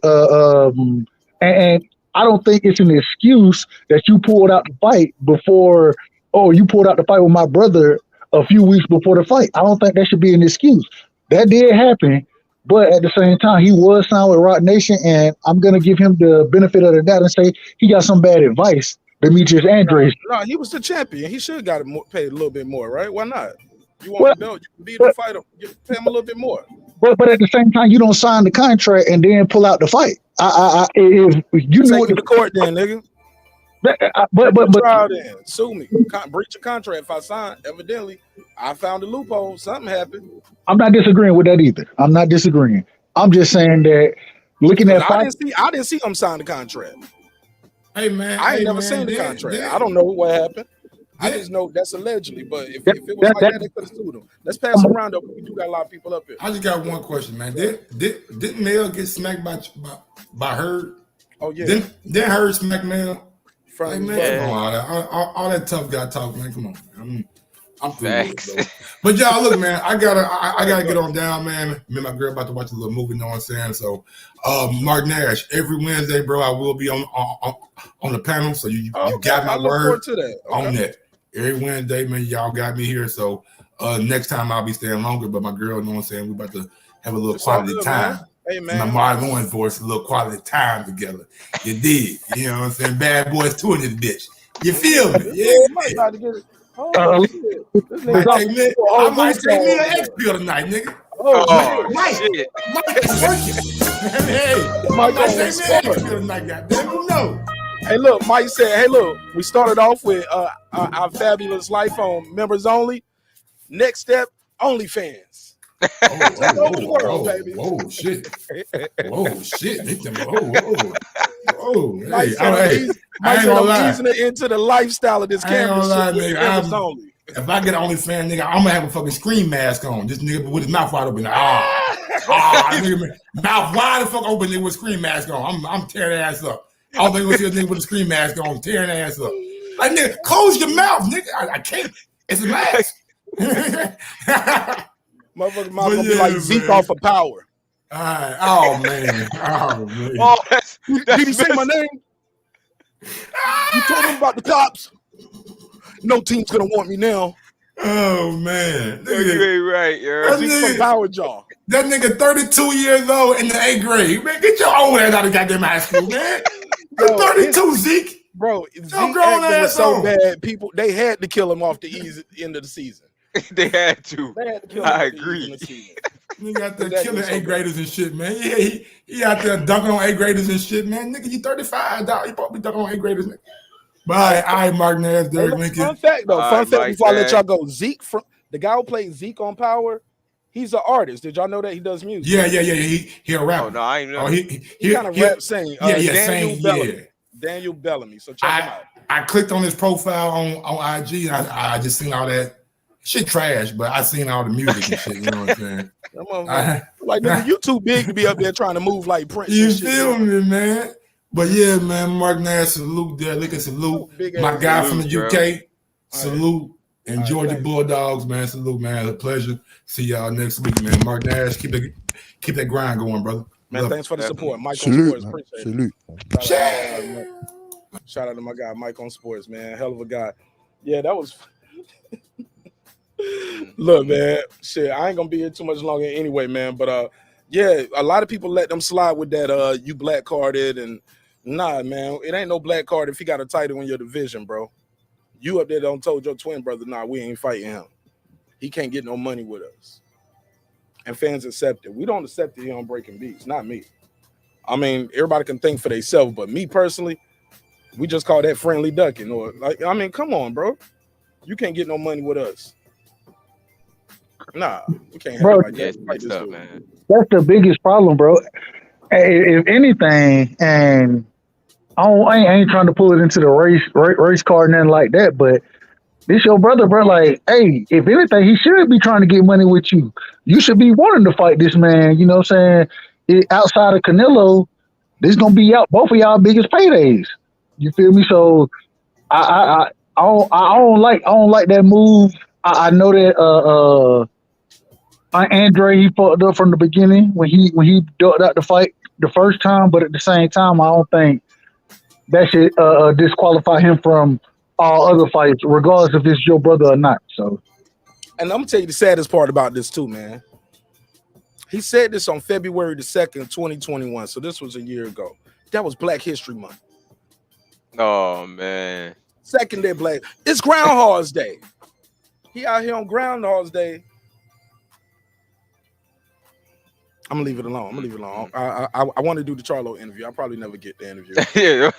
And I don't think it's an excuse that you pulled out the fight before. Oh, you pulled out the fight with my brother a few weeks before the fight. I don't think that should be an excuse. That did happen. But at the same time, he was signed with Rock Nation, and I'm going to give him the benefit of the doubt and say he got some bad advice. Demetrius Andres. No, he was the champion. He should have got paid a little bit more, right? Why not? You want the belt, you can beat him, fight him, pay him a little bit more. But at the same time, you don't sign the contract and then pull out the fight. If you know what the court then, nigga. But trial then. Sue me. Breach of contract. If I sign, evidently, I found a loophole. Something happened. I'm not disagreeing with that either. I'm not disagreeing. I'm just saying that looking at I didn't see him sign the contract. Hey man, I ain't never seen the contract. I don't know what happened. I just know that's allegedly, but if it was like that, they could have sued him. Let's pass it around up. We do got a lot of people up here. I just got one question, man. Did Mel get smacked by Hurd? Oh yeah. Then Hurd smacked Mel. Like, man, come on, all that tough guy talk, man. Come on, man. I'm through with it, but y'all look, man. I gotta get on down, man. Me and my girl about to watch a little movie. Know what I'm saying? So, marqnash every Wednesday, bro. I will be on the panel. So you got my word to that. on that. Every Wednesday, man. Y'all got me here. So next time I'll be staying longer. But my girl, know what I'm saying? We about to have a little quality time. Man. Hey man, my Marlon voice, a little quality time together. You dig? You know what I'm saying? Bad boys too in this bitch. You feel me? Yeah. I might take me an X pill tonight, nigga. Shit. Mike is working. Hey, Mike might take me an X pill tonight, goddamn. Who knows? Hey, look, Mike said, hey, look, we started off with our fabulous life on members only. Next step, OnlyFans. Baby. Whoa, shit. Whoa. Hey, I ain't gonna lie. Easing it into the lifestyle of this camera shit. If I get an OnlyFans, nigga, I'm gonna have a fucking scream mask on. This nigga with his mouth wide open. Nigga, mouth wide the fuck open, nigga with scream mask on. I'm tearing their ass up. I don't think we'll see a nigga with a scream mask on, tearing their ass up. Like, nigga, close your mouth, nigga. I can't. It's a mask. Motherfucker mouth gonna be like Zeke off of Power. All right. Oh man. Did he say my name? You told him about the cops. No team's gonna want me now. Oh man. You ain't right, yo. Zeke from Power Jaw. That nigga 32 years old in the 8th grade. Man, get your old ass out of goddamn high school, man. You're 32, Zeke. Bro, Zeke acting was so bad. People, they had to kill him off the end of the season. They had to. I agree. Nigga out there killing 8th graders and shit, man. Yeah, he out there dunking on 8th graders and shit, man. Nigga, you 35, dog. You probably dunking on 8th graders, nigga. Bye. All right, Marq Nash, Hey, Derek look, Lincoln. fun fact though. All Fun right, fact Mike, before I let man. y'all go. Zeke from the guy who plays Zeke on Power, he's an artist. Did y'all know that he does music? Yeah. He a rapper. Oh no, I ain't know. Oh, He kind of rap sing. Daniel sing, Bellamy. yeah. Daniel Bellamy. So check him out. I clicked on his profile on IG. And I just seen all that shit trash, but I seen all the music and shit. You know what I'm saying? Like nigga, you too big to be up there trying to move like Prince. You and shit, feel me, man? But yeah, man, Marq Nash, salute there. Look at salute. My guy from the UK, salute. And Georgia Bulldogs, man, salute, man. It's a pleasure. See y'all next week, man. Marq Nash, keep that grind going, brother. Man, thanks for the support. Mike Salute, on Sports, appreciate salute. it. Shout out to my guy, Mike on Sports, man. Hell of a guy. Yeah, that was. Look, man, shit, I ain't gonna be here too much longer anyway, man. But yeah, a lot of people let them slide with that. You black carded and nah, man, it ain't no black card if he got a title in your division, bro. You up there don't told your twin brother, nah, we ain't fighting him. He can't get no money with us. And fans accept it. We don't accept it here on Breaking Beats, not me. I mean, everybody can think for themselves, but me personally, we just call that friendly ducking. Or like, I mean, come on, bro. You can't get no money with us. Nah, we can't have Bro, it like that. Fight this dude. Man. That's the biggest problem, bro. If anything, and I ain't trying to pull it into the race card, nothing like that, but this your brother, bro. Like, hey, if anything, he should be trying to get money with you. You should be wanting to fight this man. You know what I'm saying? Outside of Canelo, this gonna be out both of y'all biggest paydays. You feel me? So I don't like that move. I know that Andre, he fucked up from the beginning when he ducked out the fight the first time, but at the same time, I don't think that should disqualify him from all other fights, regardless if it's your brother or not. So, and I'm gonna tell you the saddest part about this too, man. He said this on February the 2nd, 2021. So this was a year ago. That was Black History Month. Oh man. Second day Black. It's Groundhog's Day. He out here on Groundhog's Day. I'm gonna leave it alone. I want to do the CHarlo interview. I'll probably never get the interview. Yeah.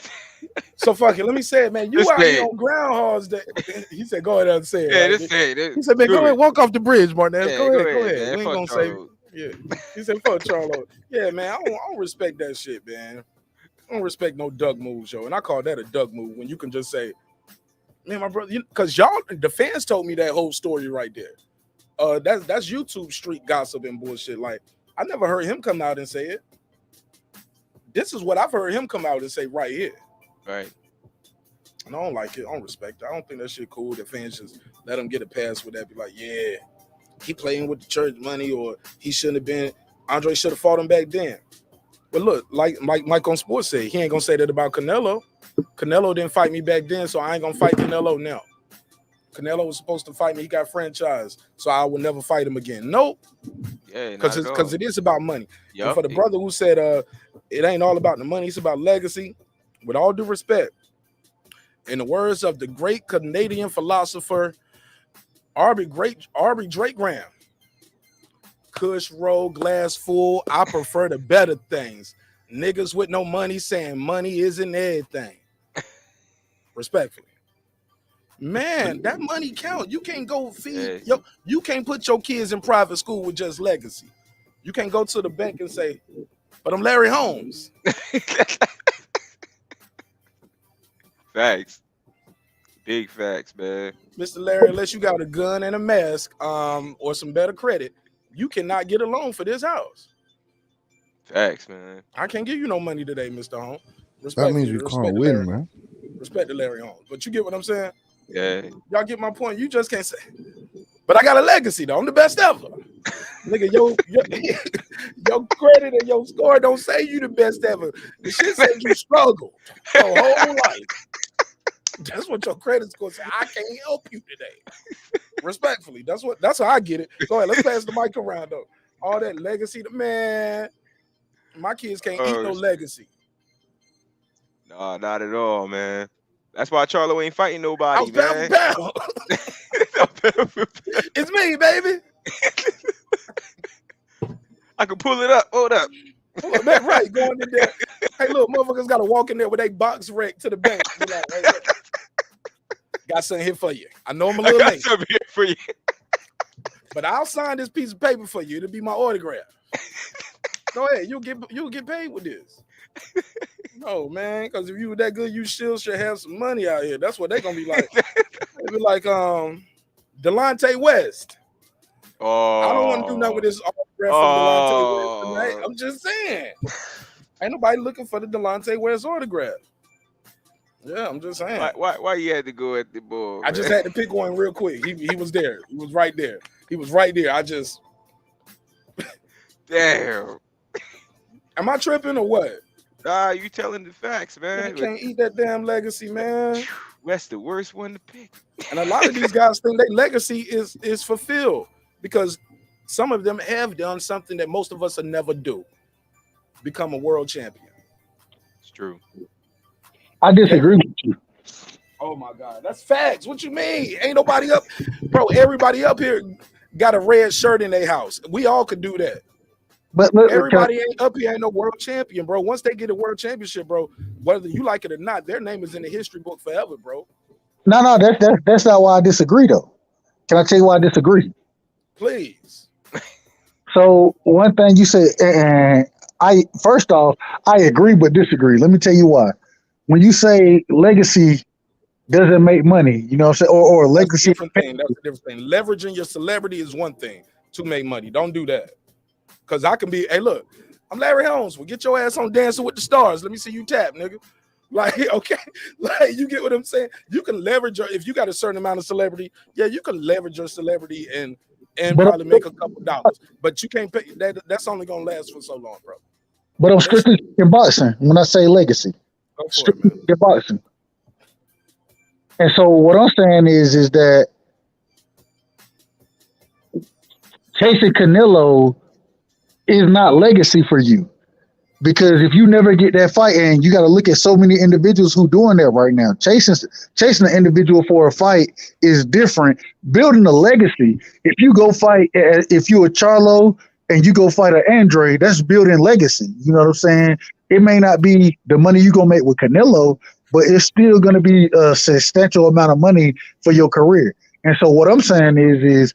So fuck it. Let me say it, man. You Just out say here it. on Groundhog's Day. He said, "Go ahead and say it." Yeah, right? just say it. He said, "Man, go ahead, walk off the bridge, Martin. Yeah, go ahead. man. We ain't Fuck gonna say." CHarlo. Yeah. He said, "Fuck CHarlo." Yeah, man. I don't respect that shit, man. I don't respect no duck moves, yo. And I call that a duck move when you can just say, "Man, my brother," because y'all, the fans told me that whole story right there. That's YouTube street gossip and bullshit. Like, I never heard him come out and say it. This is what I've heard him come out and say right here. Right. And I don't like it. I don't respect it. I don't think that shit cool. The fans just let him get a pass with that. Be like, yeah, he playing with the church money, or he shouldn't have been. Andre should have fought him back then. But look, like Mike on Sports said, he ain't gonna say that about Canelo. Canelo didn't fight me back then, so I ain't gonna fight Canelo now. Canelo was supposed to fight me. He got franchised, so I will never fight him again. Nope. Yeah, Because it is about money. Yep. And for the brother who said it ain't all about the money, it's about legacy. With all due respect, in the words of the great Canadian philosopher Aubrey Drake Graham, Kush roll, glass full. I prefer the better things. Niggas with no money saying money isn't everything. Respectfully. Man, that money count. You can't go feed you can't put your kids in private school with just legacy. You can't go to the bank and say, but I'm Larry Holmes. Facts. Big facts, man. Mr. Larry, unless you got a gun and a mask, or some better credit, you cannot get a loan for this house. Facts, man. I can't give you no money today, Mr. Holmes. That means you can't win, man. Respect to Larry Holmes. But you get what I'm saying? Yeah. Y'all get my point. You just can't say. But I got a legacy, though. I'm the best ever. Nigga, your credit and your score don't say you the best ever. The shit said you struggled your whole life. That's what your credit score said. I can't help you today. Respectfully. That's how I get it. Go ahead. Let's pass the mic around, though. All that legacy, man. My kids can't eat no legacy. No, not at all, man. That's why CHarlo ain't fighting nobody, man. It's me, baby. I can pull it up. Hold up. Man, right, going in there. Hey, look, motherfuckers got to walk in there with a box wreck to the bank. Like, hey, Got something here for you. I know I'm a I little got late, something here for you. but I'll sign this piece of paper for you. It'll be my autograph. Go ahead. You'll get paid with this. No, man, because if you were that good, you still should have some money out here. That's what they're gonna be like. They be like, Delonte West. Oh, I don't want to do nothing with this autograph from Delonte West tonight. I'm just saying. Ain't nobody looking for the Delonte West autograph. Yeah, I'm just saying. Why you had to go at the bull? I just had to pick one real quick. He was there. He was right there. He was right there. I just damn. Am I tripping or what? Nah, you telling the facts, man. You can't eat that damn legacy, man. That's the worst one to pick. And a lot of these guys think their legacy is fulfilled because some of them have done something that most of us will never do. Become a world champion. It's true. I disagree with you. Oh my God, that's facts. What you mean? Ain't nobody up, bro. Everybody up here got a red shirt in their house. We all could do that. But look, everybody ain't up here ain't no world champion, bro. Once they get a world championship, bro, whether you like it or not, their name is in the history book forever, bro. No, that's not why I disagree, though. Can I tell you why I disagree? Please. So one thing you said, and first off, I agree but disagree. Let me tell you why. When you say legacy doesn't make money, you know what I'm saying, or legacy. That's a different thing. Leveraging your celebrity is one thing to make money. Don't do that. Because I can be, hey, look, I'm Larry Holmes. Well, get your ass on Dancing with the Stars. Let me see you tap, nigga. Like, okay, like you get what I'm saying? You can leverage if you got a certain amount of celebrity, yeah, you can leverage your celebrity and probably make a couple dollars. But you can't pay that's only gonna last for so long, bro. But I'm strictly in boxing when I say legacy. Strictly in boxing. And so what I'm saying is that chasing Canelo is not legacy for you, because if you never get that fight, and you got to look at so many individuals who doing that right now, chasing an individual for a fight is different. Building a legacy, if you go fight, if you're a CHarlo and you go fight an Andre, that's building legacy. You know what I'm saying? It may not be the money you're gonna make with Canelo, but it's still gonna be a substantial amount of money for your career. And so what I'm saying is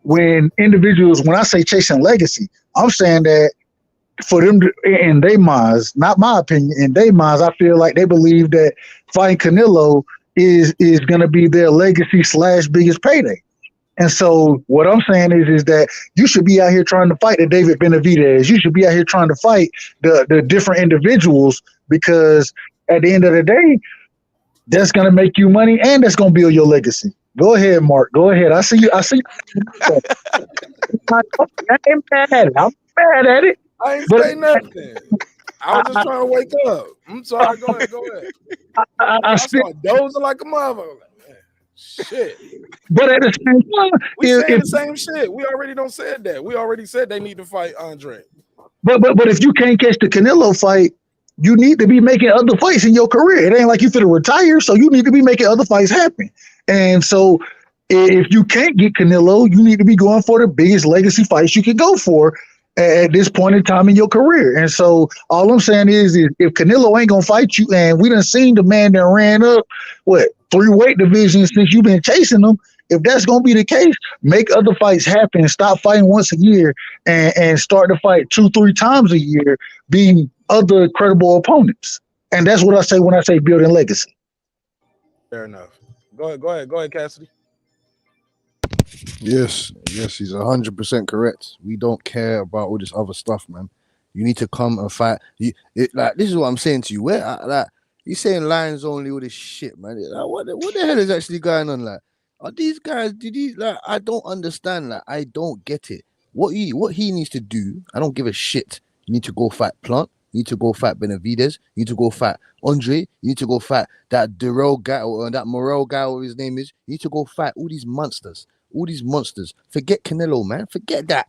when I say chasing legacy, I'm saying that for them in their minds, not my opinion, in their minds, I feel like they believe that fighting Canelo is going to be their legacy / biggest payday. And so what I'm saying is that you should be out here trying to fight the David Benavidez. You should be out here trying to fight the different individuals, because at the end of the day, that's going to make you money and that's going to build your legacy. Go ahead, Marq. Go ahead. I see you. I ain't mad at it. I'm mad at it. I ain't saying nothing. I was just trying to wake up. I'm sorry. Go ahead. I started dozing like a motherfucker. Shit. But at the same time, we saying the same shit. We already don't said that. We already said they need to fight Andre. But if you can't catch the Canelo fight, you need to be making other fights in your career. It ain't like you finna retire, so you need to be making other fights happen. And so if you can't get Canelo, you need to be going for the biggest legacy fights you can go for at this point in time in your career. And so all I'm saying is if Canelo ain't gonna fight you, and we done seen the man that ran up 3 weight divisions since you've been chasing them, if that's gonna be the case, make other fights happen. Stop fighting once a year and start to fight 2-3 times a year, being other credible opponents. And that's what I say when I say building legacy. Fair enough. Go ahead, Cassidy. Yes, he's 100% correct. We don't care about all this other stuff, man. You need to come and fight. This is what I'm saying to you. You're saying lions only, all this shit, man. What the hell is actually going on? Are these guys? I don't understand. I don't get it. What he needs to do, I don't give a shit. You need to go fight Plant. You need to go fight Benavidez. You need to go fight Andre. You need to go fight that Durrell guy or that Morel guy, whatever his name is. You need to go fight all these monsters. Forget Canelo, man. Forget that.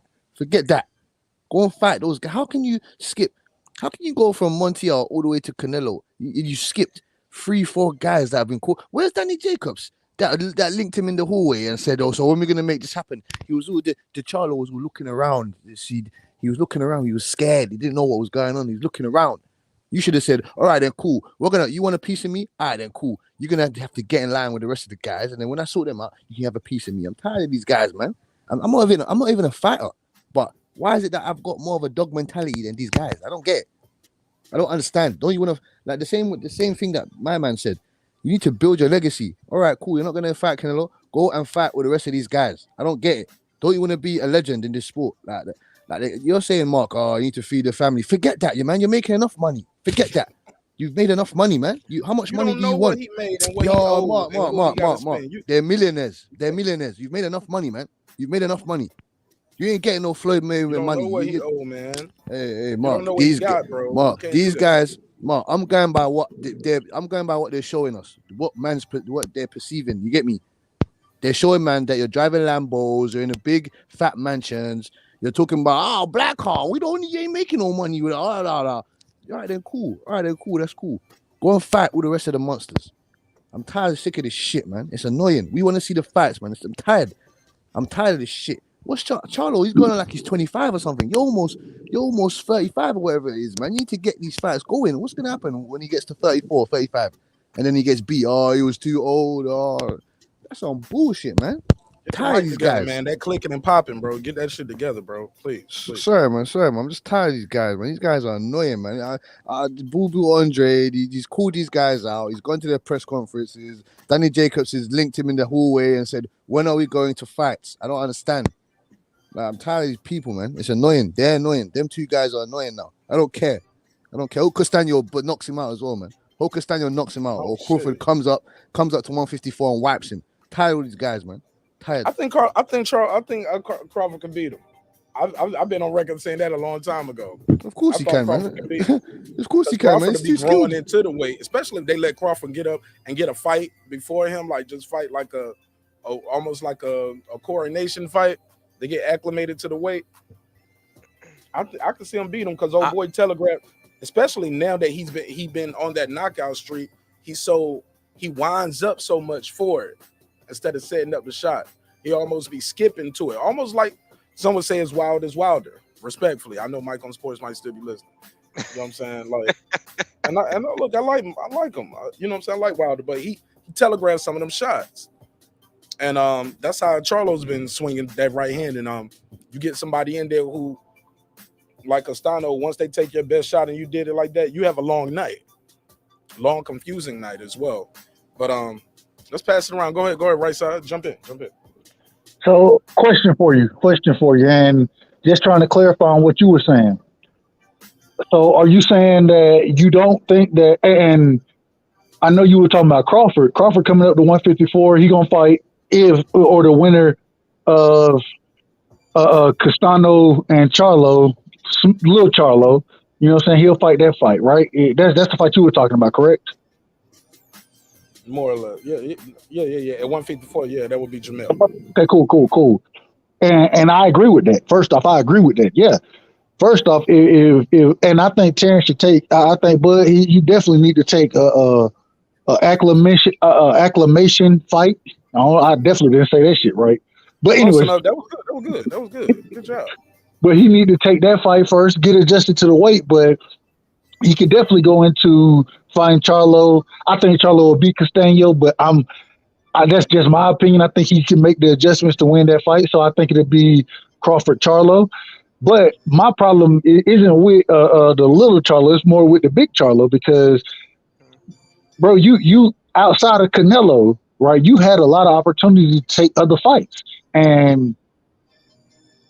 Go and fight those guys. How can you skip? How can you go from Montiel all the way to Canelo? You skipped 3-4 guys that have been caught. Where's Danny Jacobs? That linked him in the hallway and said, "Oh, so when are we gonna make this happen?" He was all the CHarlo was looking around. He was looking around. He was scared. He didn't know what was going on. He was looking around. You should have said, all right, then cool. You want a piece of me? All right, then cool. You're gonna have to get in line with the rest of the guys, and then when I sort them out, you can have a piece of me. I'm tired of these guys, man. I'm not even a fighter, but why is it that I've got more of a dog mentality than these guys? I don't get it. I don't understand. Don't you want to like the same thing that my man said? You need to build your legacy. All right, cool. You're not gonna fight Canelo. Go and fight with the rest of these guys. I don't get it. Don't you want to be a legend in this sport? Like you're saying, Marq, you need to feed the family. Forget that, man. You're making enough money. Forget that. You've made enough money, man. How much money do you want? He made and what he owed Marq. They're millionaires. You've made enough money, man. You've made enough money. You ain't getting no Floyd Mayweather money. Know what he owe, man. Hey, Marq. These guys, Marq. I'm going by what they're showing us. What they're perceiving. You get me? They're showing, man, that you're driving Lambos, you're in a big fat mansions. You're talking about black car. You ain't making no money with it. All right, then cool. That's cool. Go and fight with the rest of the monsters. I'm tired, sick of this shit, man. It's annoying. We want to see the fights, man. I'm tired. I'm tired of this shit. What's CHarlo? He's going on like he's 25 or something. You're almost 35 or whatever it is, man. You need to get these fights going. What's gonna happen when he gets to 34, 35, and then he gets beat? Oh, he was too old. That's some bullshit, man. Tired of these guys, man. That clicking and popping, bro. Get that shit together, bro. Please. Sorry, man. I'm just tired of these guys, man. These guys are annoying, man. Boo Boo Andre, he's called these guys out. He's gone to their press conferences. Danny Jacobs has linked him in the hallway and said, "When are we going to fight?" I don't understand. Like, I'm tired of these people, man. It's annoying. They're annoying. Them two guys are annoying now. I don't care. Hope Castaño but knocks him out as well, man. Hope Castaño knocks him out, or Crawford comes up to 154 and wipes him. Tired of these guys, man. Tired. I think Crawford can beat him. I've been on record saying that a long time ago. Of course he can, man. Of course he can, man. He's too growing into the weight, especially if they let Crawford get up and get a fight before him, like just fight like almost like a coronation fight. They get acclimated to the weight. I can see him beat him because old boy Telegraph, especially now that he been on that knockout streak, he winds up so much for it instead of setting up the shot. He almost be skipping to it, almost like some would say as wild as Wilder. Respectfully, I know Mike on Sports might still be listening. You know what I'm saying? Like, and look, I like him. You know what I'm saying? I like Wilder, but he telegraphed some of them shots. And that's how CHarlo's been swinging that right hand. And you get somebody in there who, like Castano, once they take your best shot and you did it like that, you have a long night. Long, confusing night as well. But let's pass it around. Go ahead, right side. Jump in. So, question for you, and just trying to clarify on what you were saying. So, are you saying that you don't think that, and I know you were talking about Crawford coming up to 154, he going to fight the winner of Castano and CHarlo, little CHarlo, you know what I'm saying? He'll fight that fight, right? That's the fight you were talking about, correct? More or less. Yeah. At 154, yeah, that would be Jamel. Okay, cool. And I agree with that. First off, I agree with that. Yeah. First off, if and I think Terrence should take. I think Bud, you definitely need to take a acclamation fight. I definitely didn't say that shit right. But anyway, that was good. Good job. But he need to take that fight first, get adjusted to the weight. But he could definitely go into fighting CHarlo. I think CHarlo will beat Castaño, but that's just my opinion. I think he can make the adjustments to win that fight. So I think it'll be Crawford CHarlo. But my problem isn't with the little CHarlo. It's more with the big CHarlo because, bro, you outside of Canelo, right? You had a lot of opportunity to take other fights, and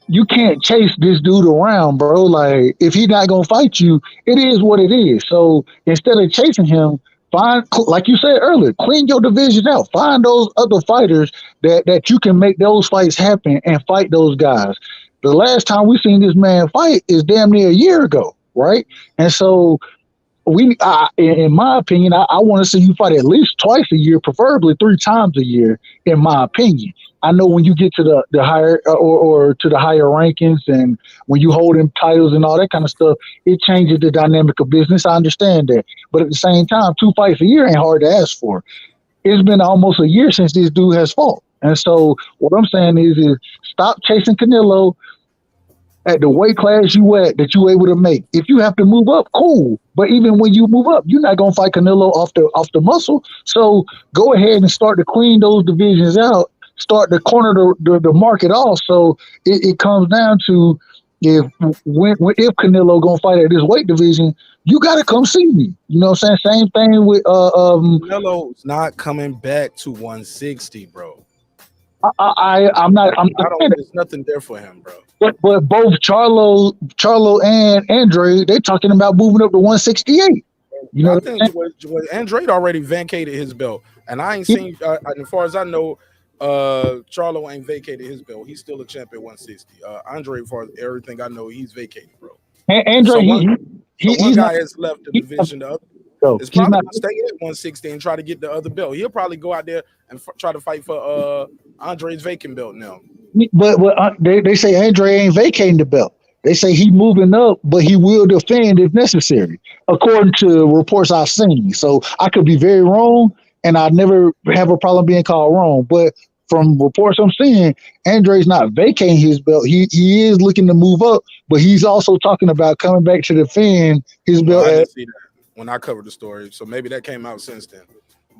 you can't chase this dude around, bro. Like, if he's not gonna fight you, it is what it is. So instead of chasing him, find, like you said earlier, clean your division out. Find those other fighters that you can make those fights happen and fight those guys. The last time we seen this man fight is damn near a year ago, right? And so in my opinion, I want to see you fight at least twice a year, preferably 3 times a year, in my opinion. I know when you get to the higher or to the higher rankings and when you hold them titles and all that kind of stuff, it changes the dynamic of business. I understand that. But at the same time, 2 fights a year ain't hard to ask for. It's been almost a year since this dude has fought. And so what I'm saying is stop chasing Canelo, at the weight class you at that you able to make. If you have to move up, cool. But even when you move up, you're not gonna fight Canelo off the muscle. So go ahead and start to clean those divisions out. Start to corner the market off. So it comes down to if Canelo gonna fight at this weight division, you gotta come see me. You know what I'm saying? Same thing with Canelo's not coming back to 160, bro. I'm not. There's nothing there for him, bro. But both Charlo and Andre, they're talking about moving up to 168. You know, I think Andrade already vacated his belt, and I ain't seen. As far as I know, Charlo ain't vacated his belt. He's still a champ at 160. Andre, as far as everything I know, he's vacated, bro. Andre, so one guy not, has left the division. The other is probably gonna stay at 160 and try to get the other belt. He'll probably go out there and try to fight for Andre's vacant belt now. But they say Andre ain't vacating the belt. They say he moving up, but he will defend if necessary, according to reports I've seen. So I could be very wrong, and I never have a problem being called wrong. But from reports I'm seeing, Andre's not vacating his belt. He is looking to move up, but he's also talking about coming back to defend his belt. I didn't see that when I covered the story, so maybe that came out since then.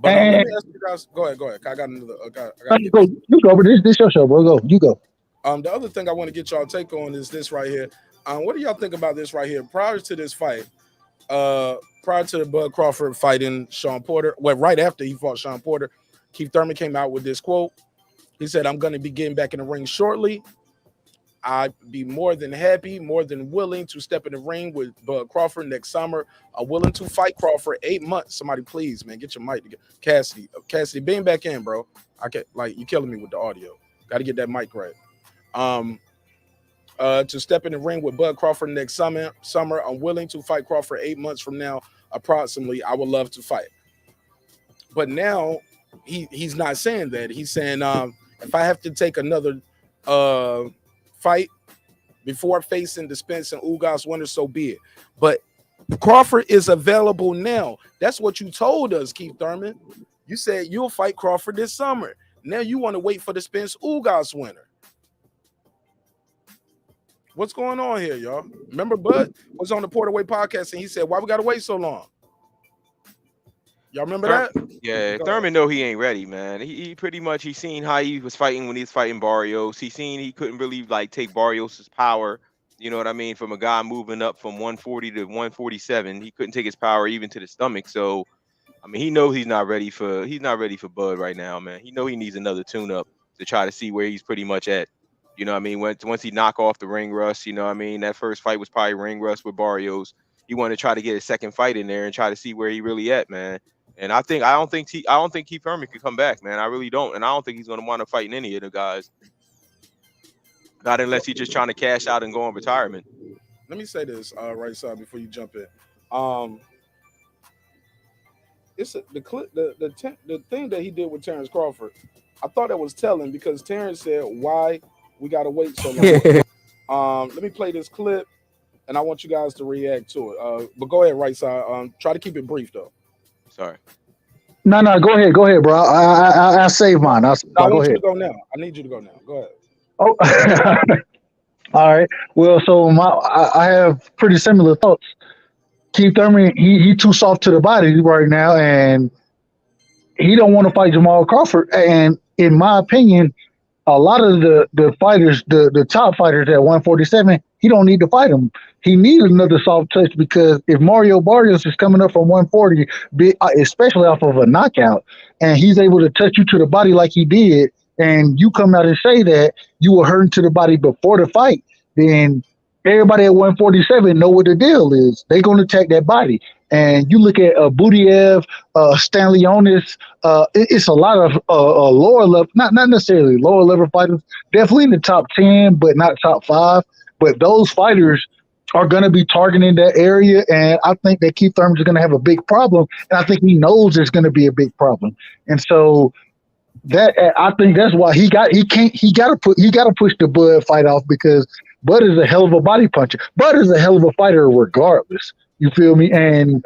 But let me ask you guys. Go ahead. I got another. You go over this your show, bro. You go. The other thing I want to get y'all take on is this right here. What do y'all think about this right here? Prior to this fight, prior to the Bud Crawford fighting Sean Porter, right after he fought Sean Porter, Keith Thurman came out with this quote. He said, "I'm going to be getting back in the ring shortly. I'd be more than happy, more than willing to step in the ring with Bud Crawford next summer. I'm willing to fight Crawford 8 months." Somebody, please, man, get your mic together. Cassidy, being back in, bro. I can't, you killing me with the audio. Got to get that mic right. To step in the ring with Bud Crawford next summer. I'm willing to fight Crawford 8 months from now, approximately. I would love to fight. But now he's not saying that. He's saying if I have to take another fight before facing the Spence and Ugas winner, so be it. But Crawford is available now. That's what you told us, Keith Thurman. You said you'll fight Crawford this summer. Now you want to wait for the Spence Ugas winner. What's going on here, y'all? Remember Bud was on the Porterway podcast and he said, "Why we gotta wait so long?" Y'all remember that? Yeah, Thurman know he ain't ready, man. He pretty much he seen how he was fighting when he was fighting Barrios. He seen he couldn't really take Barrios' power. You know what I mean? From a guy moving up from 140 to 147, he couldn't take his power even to the stomach. So, I mean, he knows he's not ready for Bud right now, man. He know he needs another tune-up to try to see where he's pretty much at. You know what I mean? Once he knock off the ring rust, you know what I mean? That first fight was probably ring rust with Barrios. He wanted to try to get a second fight in there and try to see where he really at, man. And I don't think Keith Thurman could come back, man. I really don't. And I don't think he's going to want to fight any of the guys. Not unless he's just trying to cash out and go on retirement. Let me say this, right side, before you jump in. It's the thing that he did with Terrence Crawford. I thought that was telling because Terrence said, "Why we gotta wait so long?" Let me play this clip, and I want you guys to react to it. But go ahead, right side. Try to keep it brief, though. Sorry. No, go ahead, bro. I save mine. I want go you ahead. to go now. I need you to go now. Go ahead. Oh, all right. Well, so I have pretty similar thoughts. Keith Thurman, he too soft to the body right now, and he don't want to fight Jamal Crawford. And in my opinion, a lot of the fighters, the top fighters at 147, he don't need to fight them. He needs another soft touch because if Mario Barrios is coming up from 140, especially off of a knockout, and he's able to touch you to the body like he did, and you come out and say that you were hurting to the body before the fight, then everybody at 147 know what the deal is. They're going to attack that body. And you look at Budiev, Stanley Onis, it's a lot of lower level, not necessarily lower level fighters, definitely in the top 10, but not top 5. But those fighters are going to be targeting that area, and I think that Keith Thurman is going to have a big problem, and I think he knows there's going to be a big problem. And so that I think that's why he got to push the Bud fight off, because Bud is a hell of a body puncher. Bud is a hell of a fighter regardless. You feel me? And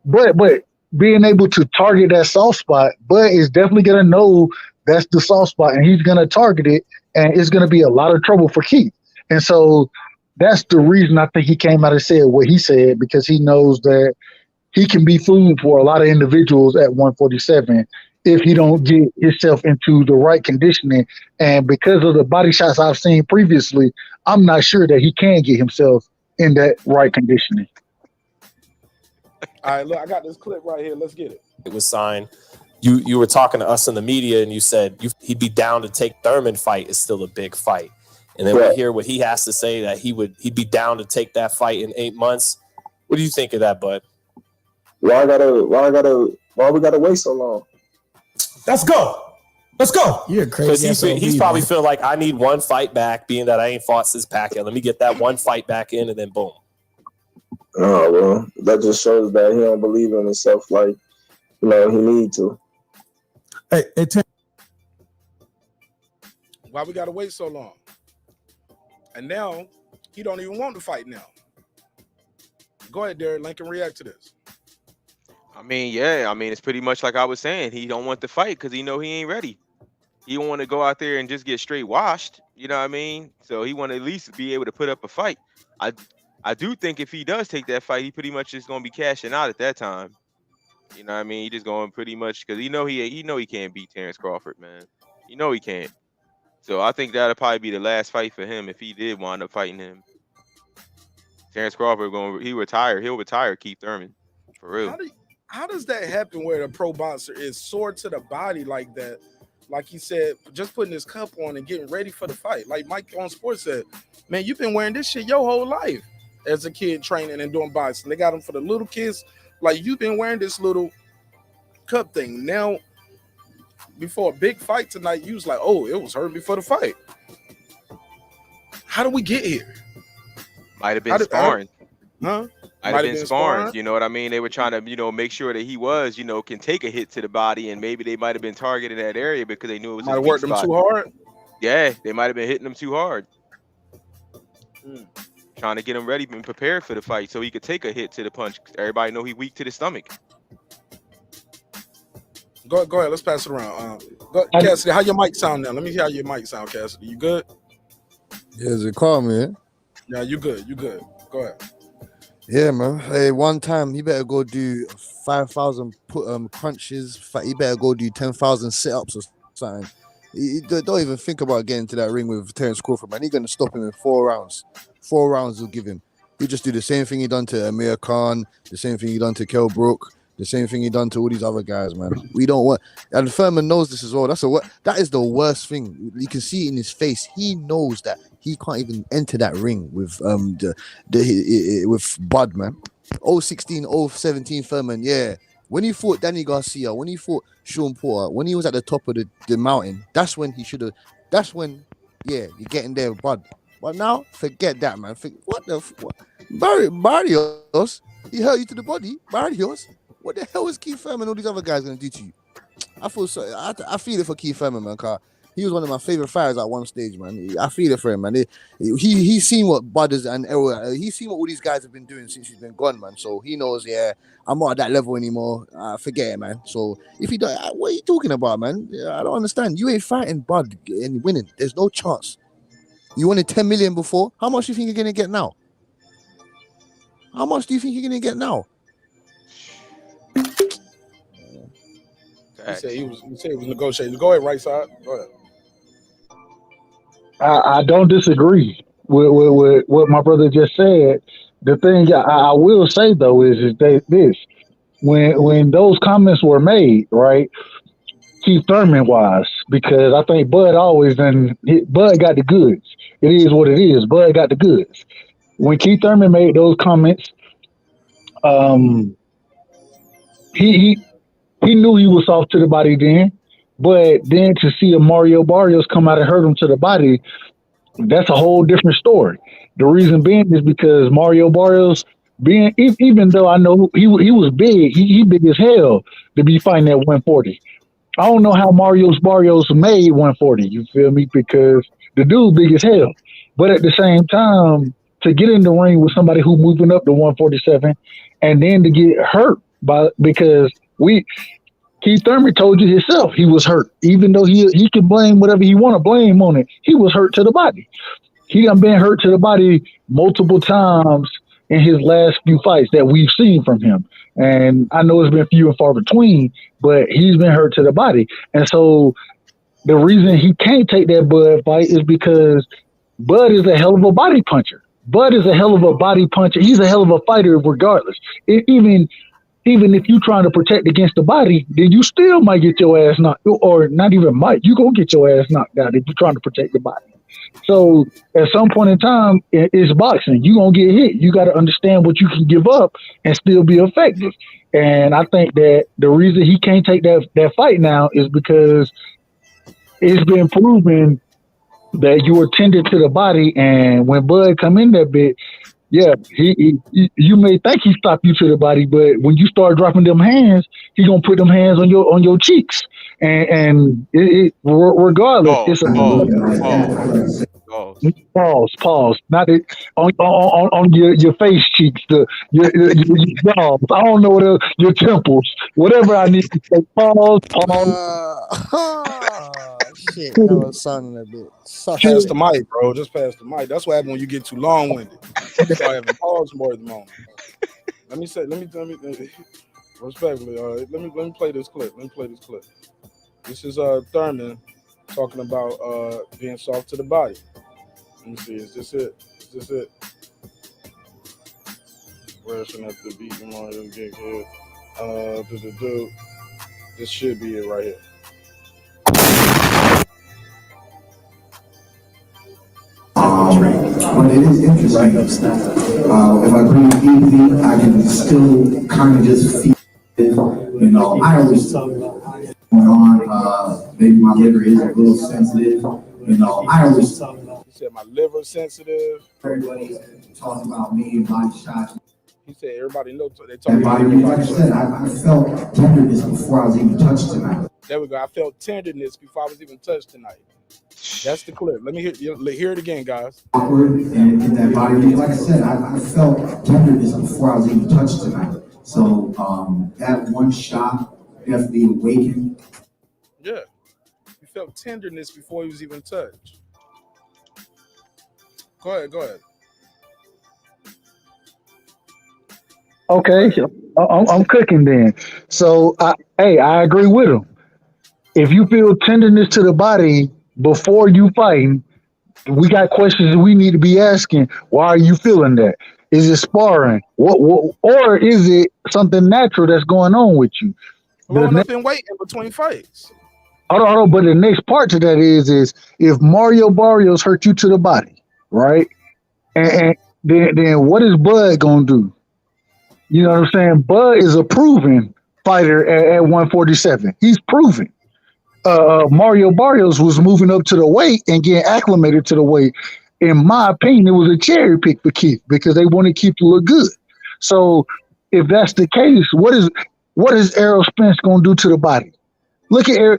but being able to target that soft spot, Bud is definitely going to know that's the soft spot, and he's going to target it, and it's going to be a lot of trouble for Keith. And so that's the reason I think he came out and said what he said, because he knows that he can be food for a lot of individuals at 147 if he don't get himself into the right conditioning. And because of the body shots I've seen previously, I'm not sure that he can get himself in that right conditioning. All right, look, I got this clip right here. Let's get it. It was signed. You were talking to us in the media, and you said he'd be down to take Thurman fight is still a big fight. And then we hear what he has to say, that he'd be down to take that fight in 8 months. What do you think of that, bud? Why we gotta wait so long? Let's go. You're crazy. Because he's probably feel like, I need one fight back, being that I ain't fought since Pacquiao. Let me get that one fight back in, and then boom. Oh, well, that just shows that he don't believe in himself like, he need to. Hey, Why we gotta wait so long? And now he don't even want to fight now. Go ahead, Derek. Lincoln, react to this. I mean, it's pretty much like I was saying. He don't want to fight because he know he ain't ready. He don't want to go out there and just get straight washed. You know what I mean? So he want to at least be able to put up a fight. I do think if he does take that fight, he pretty much is going to be cashing out at that time. You know what I mean? He just going pretty much because he know he can't beat Terrence Crawford, man. You know he can't. So I think that'll probably be the last fight for him if he did wind up fighting him. Terrence Crawford he'll retire Keith Thurman. For real. How does that happen where the pro boxer is sore to the body like that? Like he said, just putting his cup on and getting ready for the fight. Like Mike on Sports said, man, you've been wearing this shit your whole life as a kid training and doing boxing. They got them for the little kids. Like, you've been wearing this little cup thing. Now, before a big fight tonight, you was like, oh, it was hurt before the fight. How do we get here? Might have been sparring. Huh? Might have been sparring. You know what I mean? They were trying to, make sure that he was, can take a hit to the body, and maybe they might have been targeting that area because they knew it was might have worked them too hard. Yeah, they might have been hitting him too hard. Trying to get him ready and prepared for the fight so he could take a hit to the punch. Everybody know he weak to the stomach. Go ahead. Let's pass it around. Cassidy, how your mic sound now? Let me hear how your mic sound, Cassidy. You good? Yeah, is it calm, man? Yeah, you good. Go ahead. Yeah, man. Hey, one time he better go do 5,000 crunches. He better go do 10,000 sit-ups or something. Don't even think about getting to that ring with Terrence Crawford, man. He's gonna stop him in 4 rounds. 4 rounds will give him. He'll just do the same thing he done to Amir Khan, the same thing he done to Kell Brook, the same thing he done to all these other guys, man. We don't want, and Thurman knows this as well. That is the worst thing. You can see it in his face. He knows that he can't even enter that ring with with Bud, man. 016, 017 Thurman, yeah. When he fought Danny Garcia, when he fought Sean Porter, when he was at the top of the mountain, that's when he should have. That's when, you're getting there with Bud. But now, forget that, man. What the Barrios? He hurt you to the body, Barrios. What the hell is Keith Thurman and all these other guys gonna do to you? I feel so. I feel it for Keith Thurman, man. Cause he was one of my favorite fighters at one stage, man. I feel it for him, man. He's seen what Budders and he's seen what all these guys have been doing since he's been gone, man. So he knows, I'm not at that level anymore. Forget it, man. So if he don't, what are you talking about, man? I don't understand. You ain't fighting Bud and winning. There's no chance. You wanted 10 million before. How much do you think you're gonna get now? How much do you think you're gonna get now? You said he was negotiating. Go ahead, right side. Go ahead. I don't disagree with what my brother just said. The thing I will say though is this: when those comments were made, right? Keith Thurman wise, because I think Bud Bud got the goods. It is what it is. Bud got the goods. When Keith Thurman made those comments, he knew he was soft to the body then, but then to see a Mario Barrios come out and hurt him to the body, that's a whole different story. The reason being is because Mario Barrios, even though I know he was big, he big as hell to be fighting at 140. I don't know how Barrios made 140, you feel me? Because the dude big as hell. But at the same time, to get in the ring with somebody who moving up to 147 and then to get hurt because Keith Thurman told you himself he was hurt. Even though he can blame whatever he want to blame on it, he was hurt to the body. he done been hurt to the body multiple times in his last few fights that we've seen from him. And I know it's been few and far between, but he's been hurt to the body. And so the reason he can't take that Bud fight is because Bud is a hell of a body puncher. Bud is a hell of a body puncher. He's a hell of a fighter regardless. Even if you're trying to protect against the body, then you still might get your ass knocked, or not even might. You gonna get your ass knocked out if you're trying to protect the body. So at some point in time, it's boxing. You're going to get hit. You got to understand what you can give up and still be effective. And I think that the reason he can't take that fight now is because it's been proven that you were tended to the body. And when Bud come in that bit, yeah, you may think he stopped you to the body, but when you start dropping them hands, he going to put them hands on your cheeks. And regardless, it's a pause. Not it, on your face cheeks, your jaws. I don't know what else, your temples, whatever I need to say. Pause. Shit, that was sounding a bit. Pass the mic, bro. Just pass the mic. That's what happens when you get too long-winded. So I haven't paused more at the moment. Let me respectfully. Let me play this clip. This is Thurman talking about being soft to the body. Let me see. Is this it? Where should I have to beat him on and get hit? This should be it right here. But it is interesting. If I bring it easy, I can still kind of just feel it. You know, I always going on. Maybe my liver is a little sensitive. You know, I always. He said my liver sensitive. Everybody talking about me and body shots. He said everybody knows they talking about me. Like I said, I felt tenderness before I was even touched tonight. There we go. I felt tenderness before I was even touched tonight. That's the clip. Let me hear it again, guys. Awkward in that body. Like I said, I felt tenderness before I was even touched tonight. So that one shot definitely awakened. Yeah. You felt tenderness before he was even touched. Go ahead. Okay, I'm cooking then. So I agree with him. If you feel tenderness to the body before you fighting, we got questions we need to be asking. Why are you feeling that? Is it sparring? What or is it something natural that's going on with you? Blowing up in weight in between fights. Hold on, but the next part to that is if Mario Barrios hurt you to the body, right? And then what is Bud gonna do? You know what I'm saying? Bud is a proven fighter at 147. He's proven. Mario Barrios was moving up to the weight and getting acclimated to the weight. In my opinion, it was a cherry pick for Keith because they want to keep to look good. So if that's the case, what is Errol Spence going to do to the body? Look at Errol.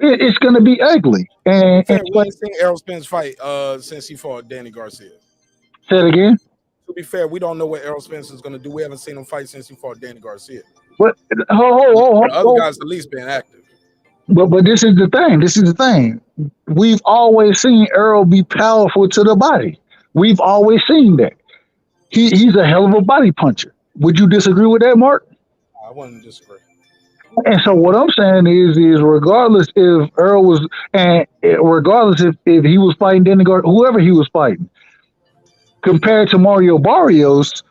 It's going to be ugly. And we ain't seen Errol Spence fight since he fought Danny Garcia. Say it again. To be fair, we don't know what Errol Spence is going to do. We haven't seen him fight since he fought Danny Garcia. But the other guys at least been active. But this is the thing. We've always seen Errol be powerful to the body. We've always seen that. He's a hell of a body puncher. Would you disagree with that, Marq? I wouldn't disagree. And so what I'm saying is regardless if Errol was, and regardless if he was fighting Danny Garcia, whoever he was fighting, compared to Mario Barrios,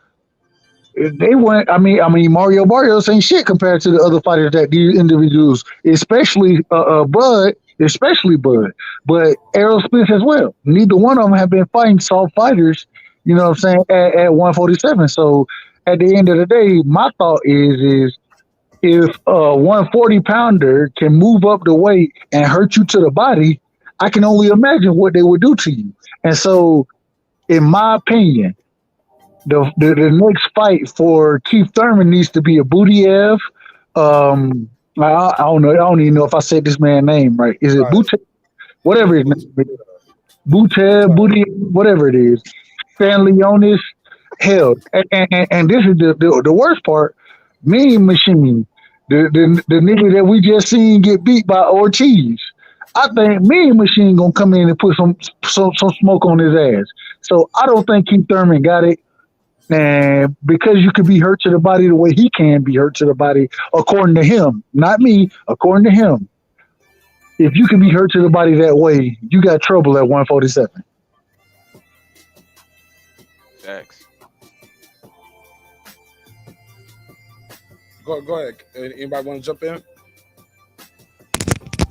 they weren't. I mean, Mario Barrios ain't shit compared to the other fighters that these individuals, especially Bud, but Errol Spence as well. Neither one of them have been fighting soft fighters. You know what I'm saying at 147. So at the end of the day, my thought is if a 140 pounder can move up the weight and hurt you to the body, I can only imagine what they would do to you. And so, in my opinion, the next fight for Keith Thurman needs to be a Budiev. I don't know. I don't even know if I said this man's name right. Is it Butev? Whatever his name is. Budiev, whatever it is. Stanley Leonis. Hell. And this is the worst part. Mean Machine. The nigga that we just seen get beat by Ortiz. I think Mean Machine gonna come in and put some smoke on his ass. So I don't think Keith Thurman got it. And because you can be hurt to the body the way he can be hurt to the body, according to him, not me, according to him, if you can be hurt to the body that way, you got trouble at 147. Thanks. Go ahead. Anybody want to jump in?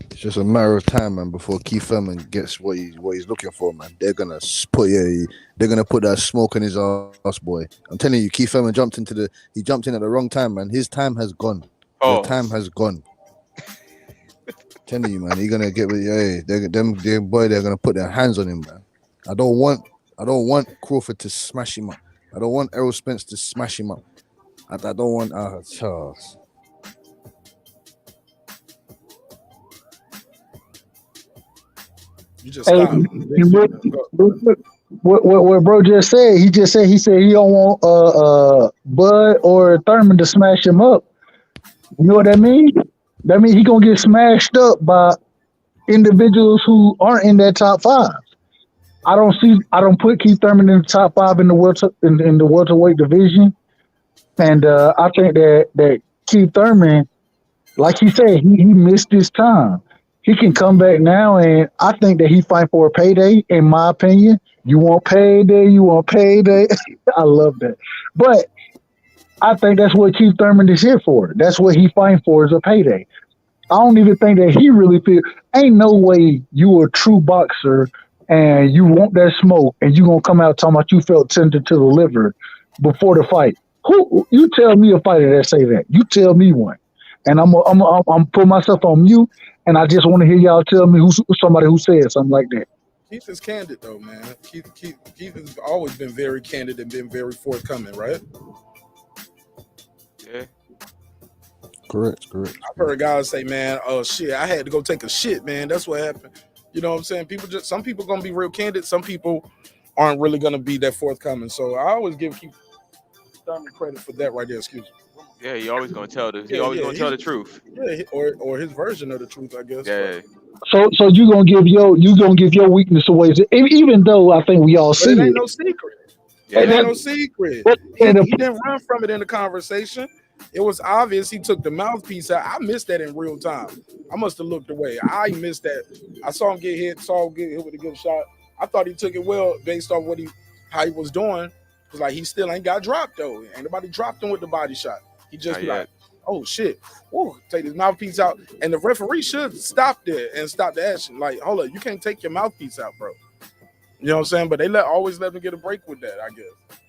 It's just a matter of time, man, before Keith Thurman gets what he's looking for, man. They're gonna put that smoke in his ass, boy. I'm telling you, Keith Thurman jumped in at the wrong time, man. His time has gone. Oh. The time has gone. Telling you, man, he's gonna get with they're gonna put their hands on him, man. I don't want Crawford to smash him up. I don't want Errol Spence to smash him up. I don't want Charles. You just stop. What bro just said, he said he don't want Bud or Thurman to smash him up. You know what that means? That means he gonna get smashed up by individuals who aren't in that top 5. I don't put Keith Thurman in the top 5 in the welterweight division, and I think that Keith Thurman, like he said, he missed his time. He can come back now, and I think that he fight for a payday. In my opinion, you want payday. I love that, but I think that's what Keith Thurman is here for. That's what he fighting for, is a payday. I don't even think that he really feel. Ain't no way you a true boxer and you want that smoke and you gonna come out talking about you felt tender to the liver before the fight. Who you tell me a fighter that say that? You tell me one, and I'm put myself on mute. And I just want to hear y'all tell me somebody who said something like that. Keith is candid though, man. Keith has always been very candid and been very forthcoming, right? Yeah. Correct. I've heard guys say, man, oh shit, I had to go take a shit, man. That's what happened. You know what I'm saying? Some people gonna be real candid. Some people aren't really gonna be that forthcoming. So I always give Keith Thurman credit for that right there. Excuse me. Yeah, he always gonna tell the tell the truth. Yeah, or his version of the truth, I guess. Yeah. So you gonna give your weakness away, even though I think we all see it. It ain't no secret. It ain't no secret. He didn't run from it in the conversation. It was obvious he took the mouthpiece out. I missed that in real time. I must have looked away. I missed that. I saw him get hit. Saw him get hit with a good shot. I thought he took it well based on how he was doing. Because like he still ain't got dropped though. Ain't nobody dropped him with the body shot. He just be like, oh shit, whoa, take his mouthpiece out. And the referee should stop there and stop the action. Like, hold up, you can't take your mouthpiece out, bro. You know what I'm saying? But they always let him get a break with that, I guess.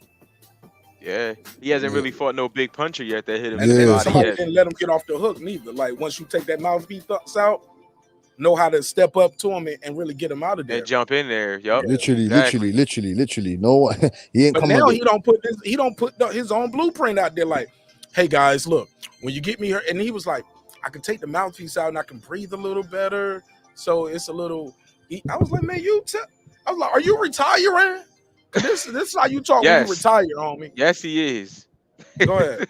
Yeah, he hasn't really fought no big puncher yet that hit him. And somebody didn't let him get off the hook neither. Like once you take that mouthpiece out, know how to step up to him and really get him out of there. And jump in there. Yup. Literally. No, he ain't. But now he don't put his own blueprint out there. Like, hey guys, look, when you get me here, and he was like, I can take the mouthpiece out and I can breathe a little better. So it's a little. I was like, man, I was like, are you retiring? This is how you talk when you retire, homie. Yes, he is. Go ahead.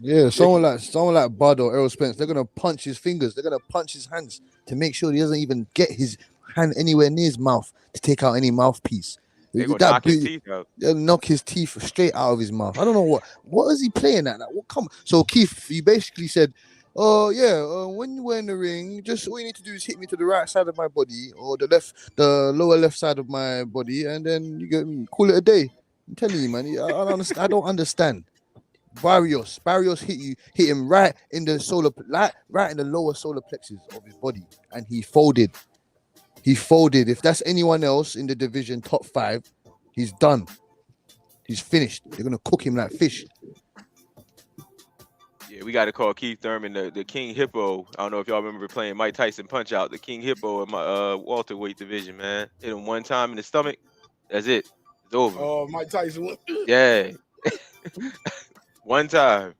Yeah, someone like Bud or Errol Spence, they're gonna punch his fingers, they're gonna punch his hands to make sure he doesn't even get his hand anywhere near his mouth to take out any mouthpiece. They're gonna knock his teeth out. They'll knock his teeth straight out of his mouth. I don't know what is he playing at? So Keith, you basically said, oh yeah, when you were in the ring, just all you need to do is hit me to the right side of my body or the lower left side of my body, and then you get me. Call it a day. I'm telling you, man. I don't understand. Barrios hit him right in the right in the lower solar plexus of his body, and he folded. If that's anyone else in the division top 5, he's done. He's finished. They're gonna cook him like fish. Yeah, we got to call Keith Thurman the King Hippo. I don't know if y'all remember playing Mike Tyson Punch Out, the King Hippo in my welterweight division, man. Hit him one time in the stomach. That's it. It's over. Oh, Mike Tyson. Yeah. One time.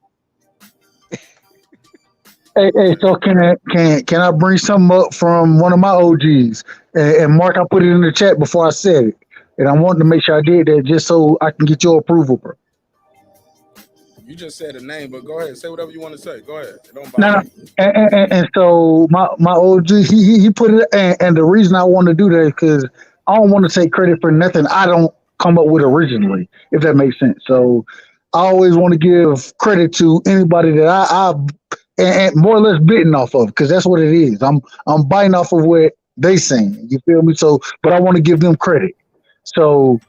Hey, so can I bring something up from one of my OGs? And Mark, I put it in the chat before I said it, and I wanted to make sure I did that just so I can get your approval, bro. You just said a name, but go ahead. Say whatever you want to say. Go ahead. It don't Now, bother me. and so my OG, he put it, and the reason I want to do that is because I don't want to take credit for nothing I don't come up with originally, if that makes sense. So I always want to give credit to anybody that and more or less bitten off of, because that's what it is. I'm biting off of what they saying. You feel me? So, but I want to give them credit. So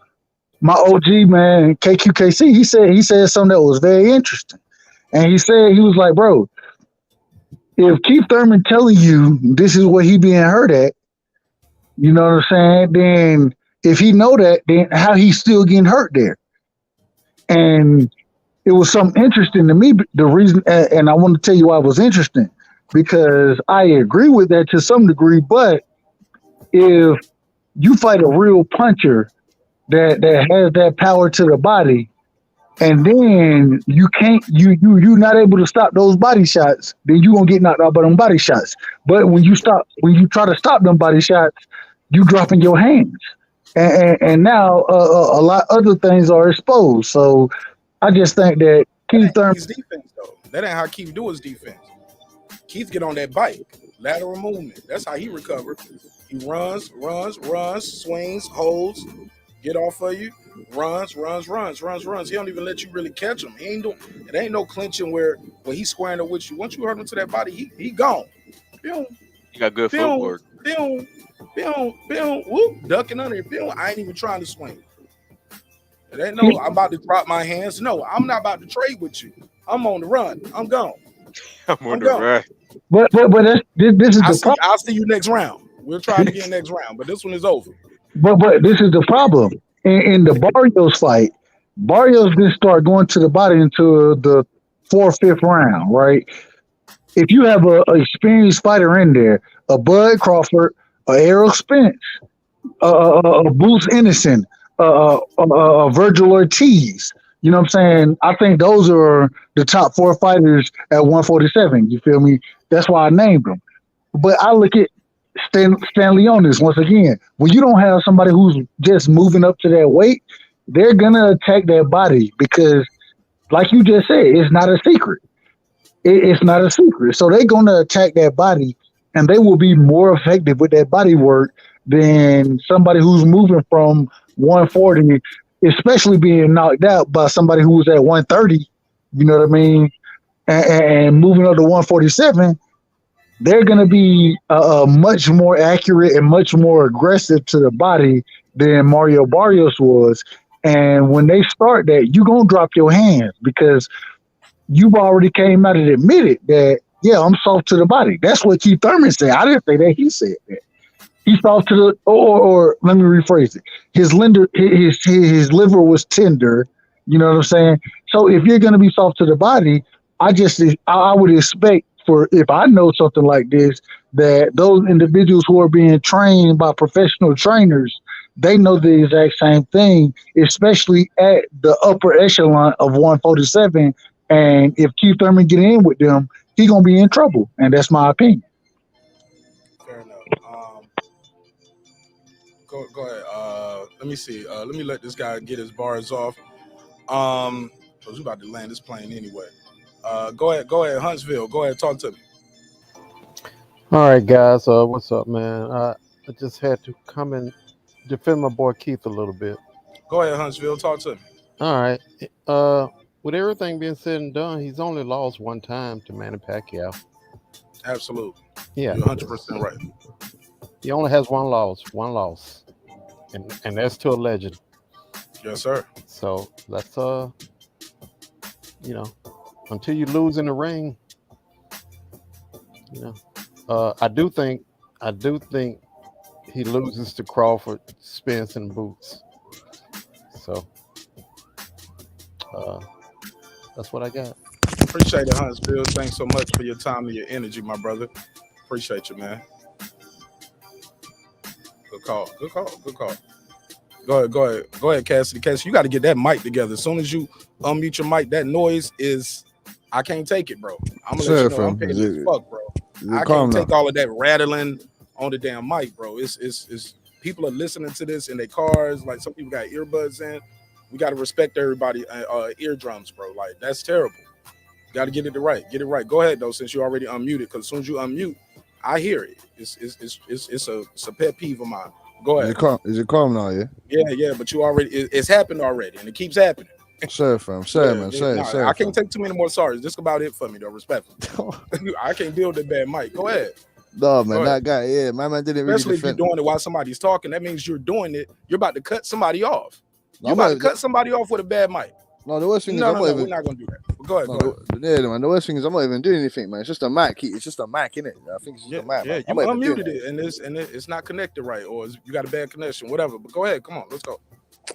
my OG man, KQKC, he said something that was very interesting, and he was like, bro, if Keith Thurman telling you this is what he being hurt at, you know what I'm saying? Then if he know that, then how he still getting hurt there? And it was something interesting to me. The reason, and I want to tell you why it was interesting, because I agree with that to some degree. But if you fight a real puncher that has that power to the body, and then you're not able to stop those body shots, then you're gonna get knocked out by them body shots. But when you try to stop them body shots, you dropping your hands, and now a lot other things are exposed. So I just think that Keith Thurman. Keith's defense though. That ain't how Keith do his defense. Keith get on that bike, lateral movement. That's how he recovered. He runs, swings, holds, get off of you, runs. He don't even let you really catch him. He ain't doing. It ain't no clinching where he's squaring up with you. Once you hurt him to that body, he gone. He got good footwork. Whoop, ducking under it. I ain't even trying to swing. It ain't no, I'm about to drop my hands. No, I'm not about to trade with you. I'm on the run. I'm gone. I'm on the run. But this is the problem. I'll see you next round. We'll try it again next round, but this one is over. But this is the problem. In the Barrios fight, Barrios didn't start going to the body until the 4th, 5th round, right? If you have a experienced fighter in there, a Bud Crawford, a Errol Spence, a Bruce Innocent, a Virgil Ortiz, you know what I'm saying? I think those are the top 4 fighters at 147. You feel me? That's why I named them. But I look at Stan Leonis once again. When you don't have somebody who's just moving up to that weight, they're gonna attack that body because, like you just said, it's not a secret. It's not a secret. So they're gonna attack that body, and they will be more effective with that body work than somebody who's moving from 140, especially being knocked out by somebody who was at 130. You know what I mean? And moving up to 147. They're going to be much more accurate and much more aggressive to the body than Mario Barrios was. And when they start that, you're going to drop your hands because you've already came out and admitted that, yeah, I'm soft to the body. That's what Keith Thurman said. I didn't say that. He said that. He's soft to the, or let me rephrase it. His liver was tender. You know what I'm saying? So if you're going to be soft to the body, I would expect, for if I know something like this, that those individuals who are being trained by professional trainers, they know the exact same thing, especially at the upper echelon of 147. And if Keith Thurman get in with them, he's gonna be in trouble, and that's my opinion. Fair enough. Go ahead. Let me see. Let me let this guy get his bars off. Cause we about to land this plane anyway. Go ahead, Huntsville. Go ahead, talk to me. All right, guys. What's up, man? I just had to come and defend my boy Keith a little bit. Go ahead, Huntsville. Talk to me. All right. With everything being said and done, he's only lost one time to Manny Pacquiao. Absolutely. Yeah. You're 100% right. He only has one loss. And that's to a legend. Yes, sir. So let's until you lose in the ring, I do think he loses to Crawford, Spence, and Boots. So that's what I got. Appreciate it, Huntsville. Thanks so much for your time and your energy, my brother. Appreciate you, man. Good call. Go ahead, Cassidy. Cassidy, you got to get that mic together. As soon as you unmute your mic, that noise is, I can't take it, bro. I'm gonna let you know I'm petty as fuck, bro. I can't take all of that rattling on the damn mic, bro. It's people are listening to this in their cars. Like some people got earbuds in. We got to respect everybody eardrums, bro. Like that's terrible. Got to get it right. Get it right. Go ahead though, since you already unmuted. Because as soon as you unmute, I hear it. It's a pet peeve of mine. Go ahead. Is it calm now? Yeah. Yeah. But you already it's happened already, and it keeps happening. Sorry, fam. Sorry, man. Sorry. I can't take too many more sorries. This about it for me though. Respectfully. I can't deal with that bad mic. Go ahead. No, man, that guy, yeah, my man didn't Especially really if you're defend. doing it while somebody's talking, that means you're doing it. You're about to cut somebody off. No, You're about to cut somebody off with a bad mic. No, the worst thing is we're not gonna do that. But go ahead. Yeah, man. The worst thing is I'm not even doing anything, man. It's just a mic. It's just a mic, innit? I think it's just a mic. Yeah, man. you unmuted it, and it's not connected right, or you got a bad connection, whatever. But go ahead, come on, let's go.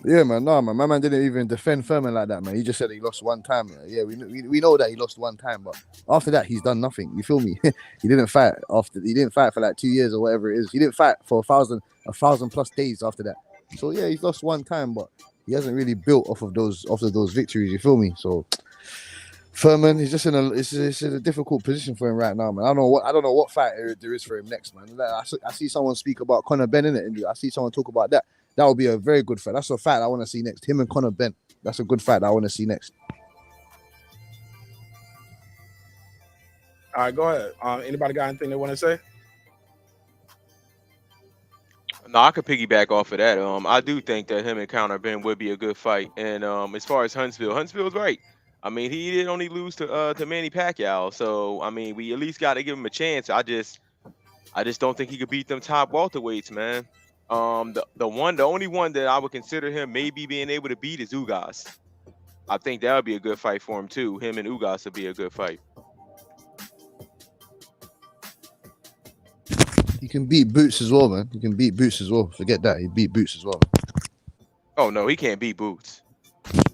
Yeah, man. No, man. My man didn't even defend Thurman like that, man. He just said he lost one time. Yeah, we know that he lost one time, but after that, he's done nothing. You feel me? He didn't fight for like 2 years or whatever it is. He didn't fight for 1,000 plus days after that. So yeah, he's lost one time, but he hasn't really built off of those victories. You feel me? So Thurman, he's just in a difficult position for him right now, man. I don't know what fight there is for him next, man. I see someone speak about Conor Benn in it. I see someone talk about that. That would be a very good fight. That's a fight I want to see next. Him and Conor Benn. That's a good fight that I want to see next. All right, go ahead. Anybody got anything they want to say? No, I could piggyback off of that. I do think that him and Conor Benn would be a good fight. And as far as Huntsville's right. I mean, he did only lose to Manny Pacquiao. So I mean, we at least got to give him a chance. I just don't think he could beat them top welterweights, man. The only one that I would consider him maybe being able to beat is Ugas. I think that would be a good fight for him too. Him and Ugas would be a good fight. He can beat Boots as well, man. He can beat Boots as well. Forget that. He beat Boots as well. Oh no, he can't beat Boots.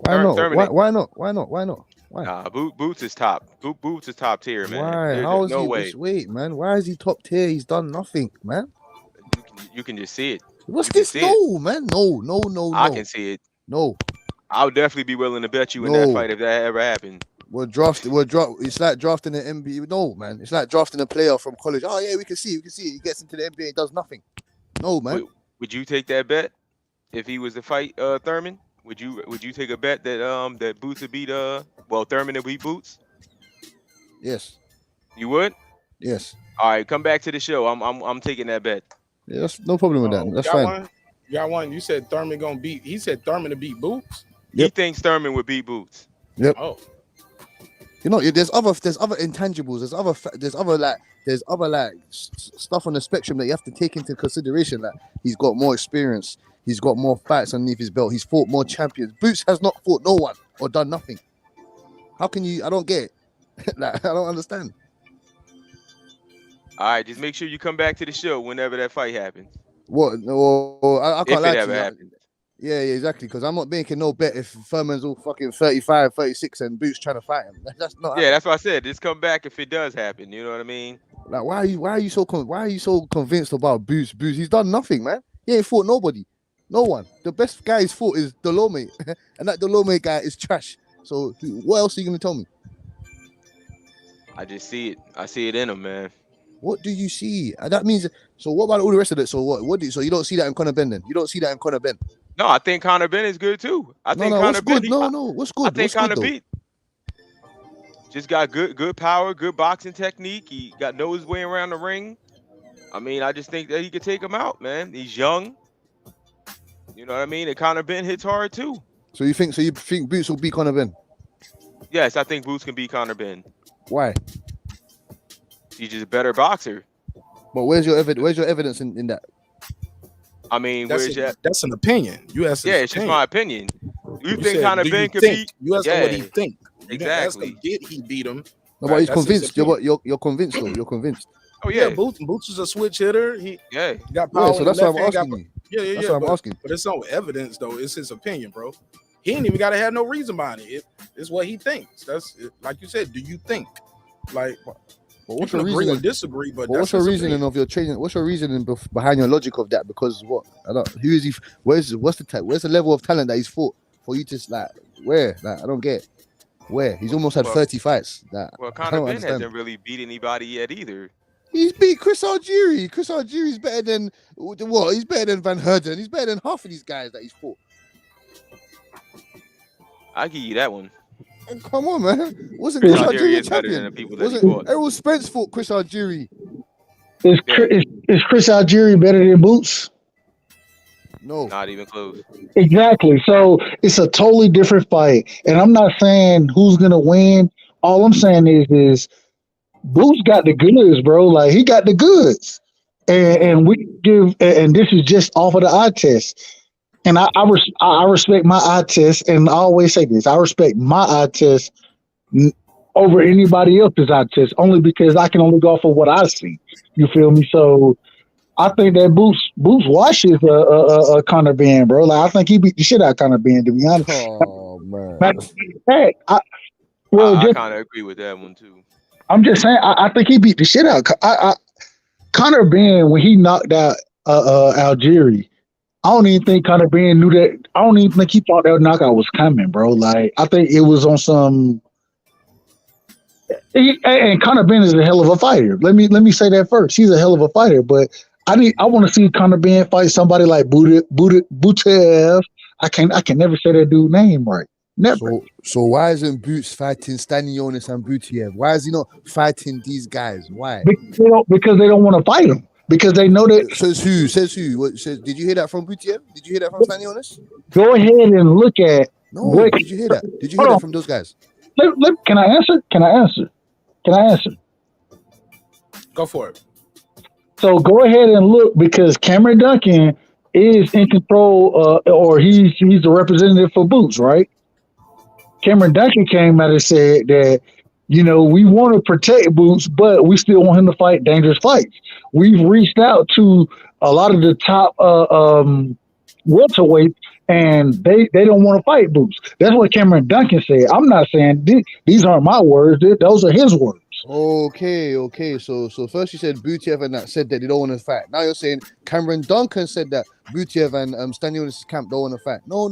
Why not? Why not? Why? Nah, Boots is top. Boots is top tier, man. Why? How is he? Wait, man. Why is he top tier? He's done nothing, man. You can just see it. What's this? No, man. No. I can see it. No. I would definitely be willing to bet you in that fight if that ever happened. It's like drafting an NBA. No, man. It's like drafting a player from college. Oh yeah, we can see it. He gets into the NBA, does nothing. No, man. Would you take that bet if he was to fight Thurman? Would you take a bet that that Boots would beat Thurman would beat Boots? Yes. You would? Yes. All right, come back to the show. I'm taking that bet. Yeah, that's no problem with that. That's fine. You got one. You said Thurman gonna beat. He said Thurman to beat Boots. Yep. He thinks Thurman would beat Boots. Yep. Oh. You know, there's other intangibles. There's other stuff on the spectrum that you have to take into consideration. Like he's got more experience. He's got more fights underneath his belt. He's fought more champions. Boots has not fought no one or done nothing. How can you? I don't get it. Like, I don't understand. All right, just make sure you come back to the show whenever that fight happens. What? No, I can't lie to you. Happens. Yeah, exactly. Because I'm not making no bet if Thurman's all fucking 35, 36 and Boots trying to fight him. That's not. Yeah, that's what I said. Just come back if it does happen. You know what I mean? Like, why are you so convinced about Boots? He's done nothing, man. He ain't fought nobody, no one. The best guy he's fought is Delome, and that Delome guy is trash. So what else are you gonna tell me? I just see it. I see it in him, man. What do you see? That means. So what about all the rest of it? So what? So you don't see that in Conor Benn then? You don't see that in Conor Benn? No, I think Conor Benn is good too. I think Conor Benn. What's good? I think Conor beat. Just got good power, good boxing technique. He knows his way around the ring. I mean, I just think that he could take him out, man. He's young. You know what I mean? And Conor Benn hits hard too. So you think Boots will beat Conor Benn? Yes, I think Boots can beat Conor Benn. Why? He's just a better boxer. But where's your evidence in that? I mean, that's an opinion. You asked. Yeah, it's just my opinion. You think Conor Benn could beat? You asked him what he think. Exactly. Did he beat him? No, but he's convinced. You're convinced though. You're convinced. Oh yeah. Boots is a switch hitter. He got Yeah, power. so that's what I'm asking you. Yeah. That's what I'm asking. But it's no evidence though. It's his opinion, bro. He ain't even got to have no reason behind it. It's what he thinks. That's like you said. Do you think? Like, what's you your can agree reasoning? or disagree, but What's your reasoning of your training? What's your reasoning behind your logic of that? Because what? I don't. Who is he? Where's the level of talent that he's fought for you to like? Where? Like, I don't get it. Where? He's almost had 30 fights. Well, Conor Benn hasn't really beat anybody yet either. He's beat Chris Algieri. Chris Algieri's better than what? He's better than Van Herden. He's better than half of these guys that he's fought. I give you that one. Come on, man. Wasn't Chris Algieri is better than the champion? people that he Wasn't fought. Errol Spence fought Chris Algieri? Is Chris Algieri better than Boots? No, not even close. Exactly. So it's a totally different fight, and I'm not saying who's gonna win. All I'm saying is Boots got the goods, bro. Like he got the goods, and we give. And this is just off of the eye test. And I respect my eye test, and I always say this: I respect my eye test over anybody else's eye test, only because I can only go off of what I see. You feel me? So I think that Boots washes a Conor Benn, bro. Like I think he beat the shit out of Conor Benn, to be honest. Oh man. I kind of agree with that one too. I'm just saying, I think he beat the shit out. Conor Benn, when he knocked out Algieri, I don't even think Conor Benn knew that. I don't even think he thought that knockout was coming, bro. Like I think it was on some. And Conor Benn is a hell of a fighter. Let me say that first. He's a hell of a fighter, but I want to see Conor Benn fight somebody like Butev. I can never say that dude's name right. Never. So why isn't Boots fighting Stanionis and Butiev? Why is he not fighting these guys? Why? Because they don't want to fight him. Because they know that. Says who? Says who? What says? Did you hear that from Butiev? Did you hear that from Stanionis? Go ahead and look at. No. Did you hear that? Did you hear that from those guys? Can I answer? Can I answer? Go for it. So go ahead and look, because Cameron Duncan is in control, or he's the representative for Boots, right? Cameron Duncan came out and said that, we want to protect Boots, but we still want him to fight dangerous fights. We've reached out to a lot of the top welterweights, and they don't want to fight Boots. That's what Cameron Duncan said. I'm not saying these aren't my words. Those are his words. Okay. So first you said Butiev and that said that they don't want to fight. Now you're saying Cameron Duncan said that Butiev and Stanionis' camp don't want to fight. No.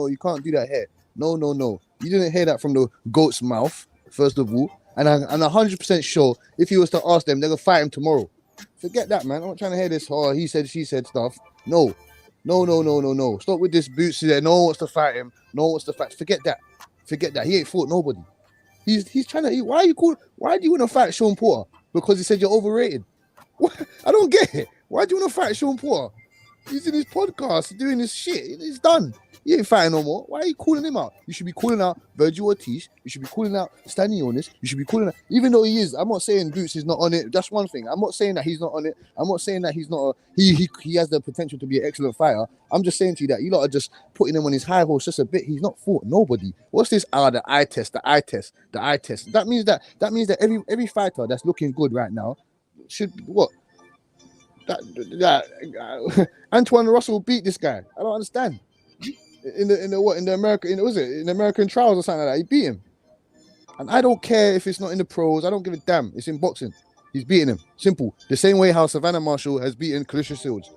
You can't do that here. No. You didn't hear that from the goat's mouth, first of all. And I'm 100% sure if you was to ask them, they're going to fight him tomorrow. Forget that, man. I'm not trying to hear this, he said, she said stuff. No. Stop with this Boots there. No one wants to fight him. No one wants to fight. Forget that. He ain't fought nobody. He's trying to. Why do you want to fight Sean Porter? Because he said you're overrated. What? I don't get it. Why do you want to fight Sean Porter? He's in his podcast doing his shit. He's done. He ain't fighting no more. Why are you calling him out? You should be calling out Virgil Ortiz. You should be calling out Stanionis. You should be calling out, even though he is. I'm not saying Boots is not on it. That's one thing. I'm not saying that he's not on it. I'm not saying that he's not. He has the potential to be an excellent fighter. I'm just saying to you that you lot are just putting him on his high horse just a bit. He's not fought nobody. What's this? The eye test. That means that every fighter that's looking good right now should what? That Antoine Russell beat this guy. I don't understand. In the American trials or something like that, he beat him. And I don't care if it's not in the pros. I don't give a damn. It's in boxing. He's beating him. Simple. The same way how Savannah Marshall has beaten Clarissa Shields.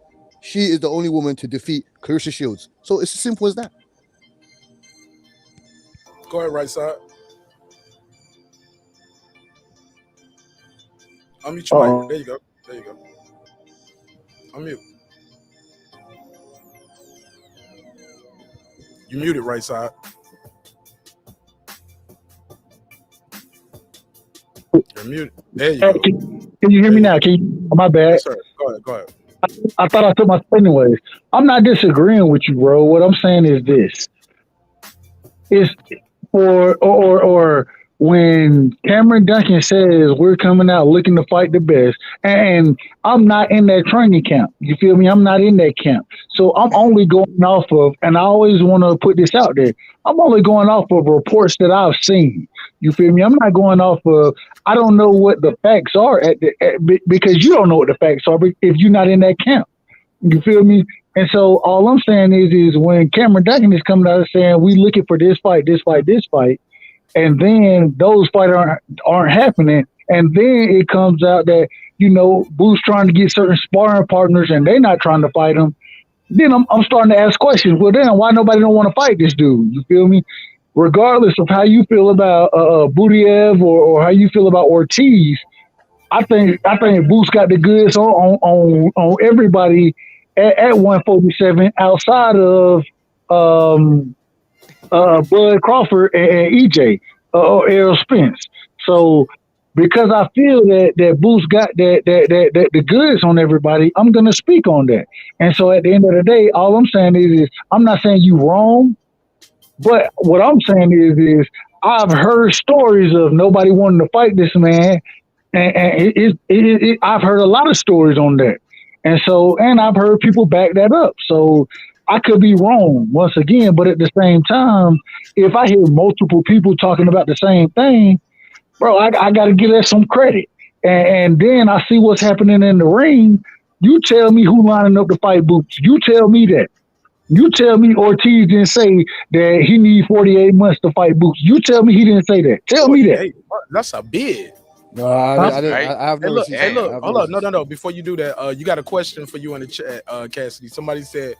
She is the only woman to defeat Clarissa Shields. So it's as simple as that. Go ahead, right side. Unmute your mic. There you go. Unmute. You muted, right side. You're muted. There you go. Can you hear me now? My bad. Yes, sir. Go ahead. I thought I took my anyways. I'm not disagreeing with you, bro. What I'm saying is this. It's or when Cameron Duncan says we're coming out looking to fight the best, and I'm not in that training camp. You feel me? I'm not in that camp. So I'm only going off of, and I always want to put this out there, I'm only going off of reports that I've seen. You feel me? I'm not going off of, I don't know what the facts are because you don't know what the facts are if you're not in that camp. You feel me? And so all I'm saying is when Cameron Duncan is coming out and saying we looking for this fight, and then those fights aren't happening, and then it comes out that Boots trying to get certain sparring partners and they're not trying to fight him. Then I'm starting to ask questions. Well, then why nobody don't want to fight this dude? You feel me? Regardless of how you feel about Butiev or how you feel about Ortiz, I think Boots got the goods on everybody at 147 outside of Bud Crawford and EJ or Errol Spence. So because I feel that Boots got that the goods on everybody, I'm gonna speak on that. And so at the end of the day, all I'm saying is I'm not saying you wrong, but what I'm saying is I've heard stories of nobody wanting to fight this man, and I've heard a lot of stories on that, and I've heard people back that up. So I could be wrong once again, but at the same time, if I hear multiple people talking about the same thing, bro, I got to give that some credit. And then I see what's happening in the ring. You tell me who lining up to fight Boots. You tell me that. You tell me Ortiz didn't say that he need 48 months to fight Boots. You tell me he didn't say that. Tell me that. Hey, that's a bid. No, I have no receipts. Hey, look, hold up. No. Before you do that, you got a question for you in the chat, Cassidy. Somebody said,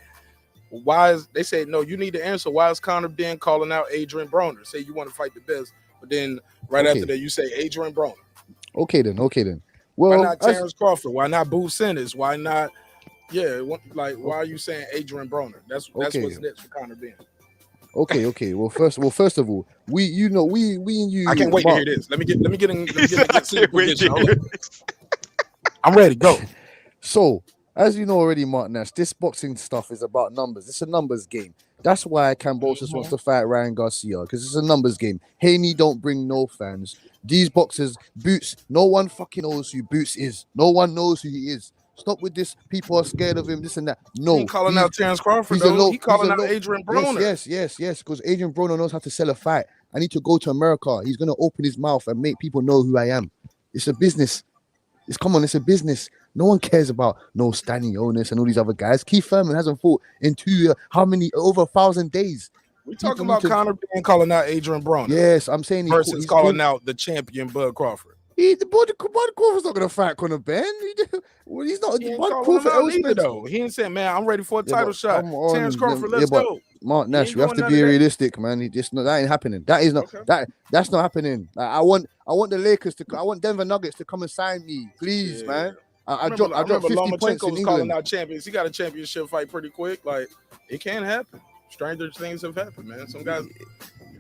they said, no, you need to answer. Why is Conor Ben calling out Adrian Broner? Say you want to fight the best, but then after that, you say Adrian Broner. Okay then. Well, why not Terrence Crawford? Why not Boo Sanders? Why not? Yeah, why are you saying Adrian Broner? That's what's next for Conor Ben. Okay. Well, first of all, we and you. I can't wait to hear this. Let me get in position. I'm ready. Go. So, as you know already, marqnash, this boxing stuff is about numbers. It's a numbers game. That's why Kambosos wants to fight Ryan Garcia, because it's a numbers game. Haney don't bring no fans. These boxers, Boots, no one fucking knows who Boots is. No one knows who he is. Stop with this. People are scared of him, this and that. No. He calling out Terrence Crawford, though. He calling out Adrian Broner. Yes, because Adrian Broner knows how to sell a fight. I need to go to America. He's going to open his mouth and make people know who I am. It's a business. It's a business. No one cares about no Stanley Onis and all these other guys. Keith Thurman hasn't fought in over 1,000 days. We talking about Conor Ben calling out Adrian Broner. Yes, I'm saying he's calling out the champion Bud Crawford. Bud Crawford's not gonna fight Conor Ben. He's not. Bud Crawford either, though. He ain't saying, man, I'm ready for a title shot. Terrence Crawford, let's go. marqnash, we have to be realistic, man. That ain't happening. That is not that's not happening. I want the Lakers to. I want Denver Nuggets to come and sign me, please, man. I dropped 50 points in England. Calling out champions. He got a championship fight pretty quick. Like, it can happen. Stranger things have happened, man. Some guys,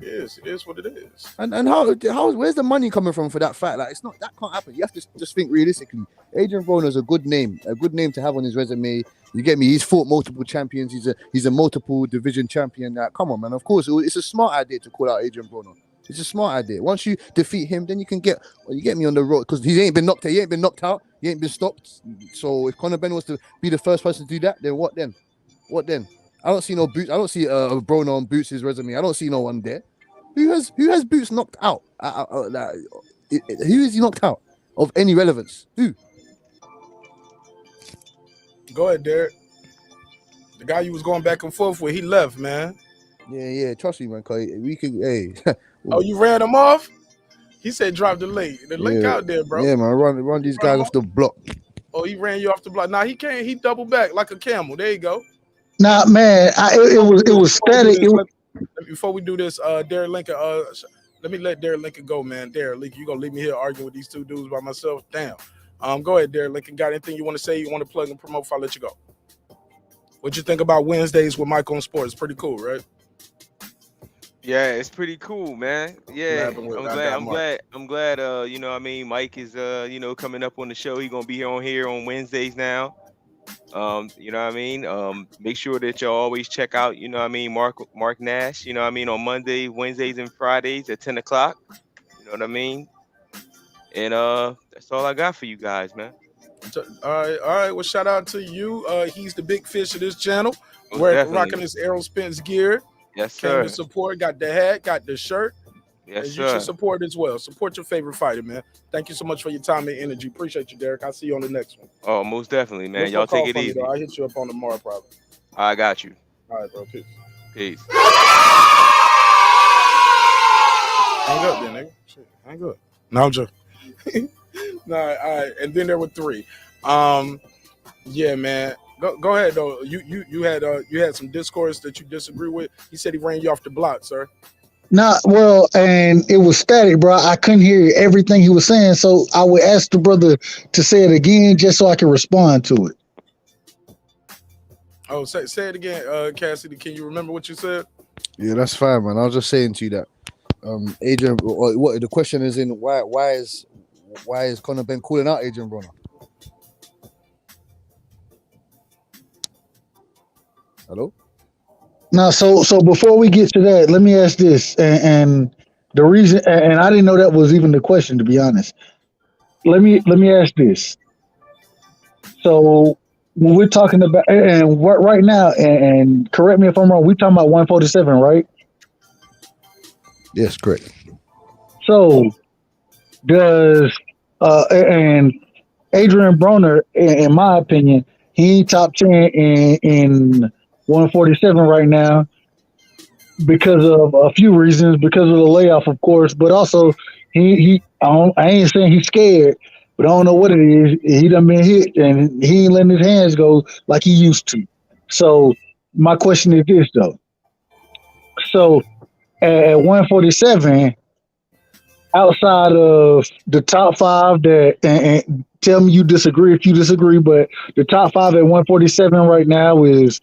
it is what it is. And where's the money coming from for that fight? Like, it's not, that can't happen. You have to just think realistically. Adrian Broner is a good name to have on his resume. You get me? He's fought multiple champions. He's a multiple division champion. Come on, man. Of course, it's a smart idea to call out Adrian Broner. It's a smart idea. Once you defeat him, then you can get me on the road, because he ain't been knocked out. He ain't been knocked out. He ain't been stopped. So if Conor Ben was to be the first person to do that, then what then? What then? I don't see no Boots. I don't see Broner on Boots' resume. I don't see no one there. Who has Boots knocked out? Who is he knocked out of any relevance? Who? Go ahead, Derek. The guy you was going back and forth with, he left, man. Yeah. Trust me, man. We could. Hey. Oh, you ran him off? He said drop the link. The link out there, bro. Yeah, man. Run these guys off the block. Oh, he ran you off the block. Nah, he can't. He doubled back like a camel. There you go. Nah, man. It was static. Before we do this, Derek Lincoln. Let me let Derek Lincoln go, man. Derek Lincoln, you gonna leave me here arguing with these two dudes by myself? Damn. Go ahead, Derek Lincoln. Got anything you want to say? You want to plug and promote before I let you go? What you think about Wednesdays with Mike on Sports? Pretty cool, right? Yeah, it's pretty cool, man. Yeah, I'm glad. You know, I mean, Mike is coming up on the show. He's gonna be here on Wednesdays now. You know what I mean? Make sure that y'all always check out, you know what I mean, marqnash, you know what I mean, on Mondays, Wednesdays, and Fridays at 10 o'clock. You know what I mean? And that's all I got for you guys, man. All right. Well, shout out to you. He's the big fish of this channel. We're rocking his Errol Spence gear. Yes, sir. Came to support, got the hat, got the shirt. Yes, sir. You should support as well. Support your favorite fighter, man. Thank you so much for your time and energy. Appreciate you, Derek. I'll see you on the next one. Oh, most definitely, man. Y'all take it easy. I'll hit you up on the Marq probably. I got you. All right, bro. Peace. Peace. Hang up then, nigga. Shit, hang up. No, I'm joking. Nah, all right. And then there were three. Yeah, man. Go ahead though. You had some discourse that you disagree with. He said he ran you off the block, sir. Nah, well, and it was static, bro. I couldn't hear everything he was saying, so I would ask the brother to say it again just so I can respond to it. Oh, say it again, Cassidy. Can you remember what you said? Yeah, that's fine, man. I was just saying to you that Adrian. What the question is in why is Conor Ben calling out Adrian Broner? Hello. Now, so before we get to that, let me ask this, and the reason, and I didn't know that was even the question, to be honest. Let me ask this. So when we're talking about, and right now, and correct me if I'm wrong, we're talking about 147, right? Yes, correct. So does and Adrian Broner, in my opinion, he ain't top 10 in 147 right now because of a few reasons, because of the layoff, of course, but also I ain't saying he's scared, but I don't know what it is. He done been hit and he ain't letting his hands go like he used to. So my question is this though. So at 147, outside of the top five and tell me you disagree if you disagree, but the top five at 147 right now is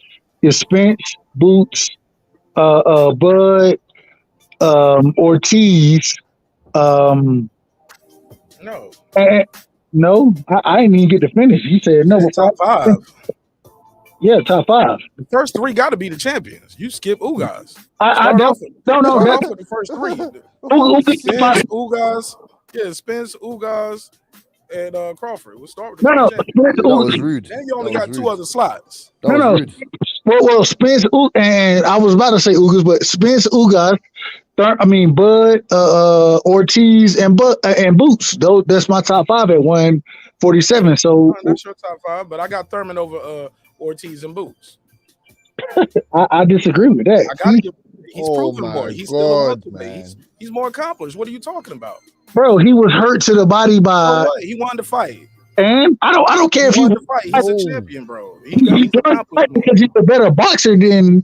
Spence, Boots, Bud, Ortiz. No. No, I didn't even get to finish. He said no. Top five. Yeah, top five. The first three got to be the champions. You skip Ugas. I don't. No. Start off with the first three. Spence, Ugas. Yeah, Spence, Ugas, and Crawford. We'll start with the champions. That was rude. Then you only got two other slots. Rude. Well, Spence, and I was about to say Ugas, but Spence, Ugas, Bud, Ortiz, and Boots. That's my top five at 147. So that's your top five, but I got Thurman over Ortiz and Boots. I disagree with that. He's proven more. He's still a welterweight. He's more accomplished. What are you talking about, bro? He was hurt to the body by. He wanted to fight. And I don't care if he wanted to fight. He's a champion, bro. He's accomplished because he's a better boxer than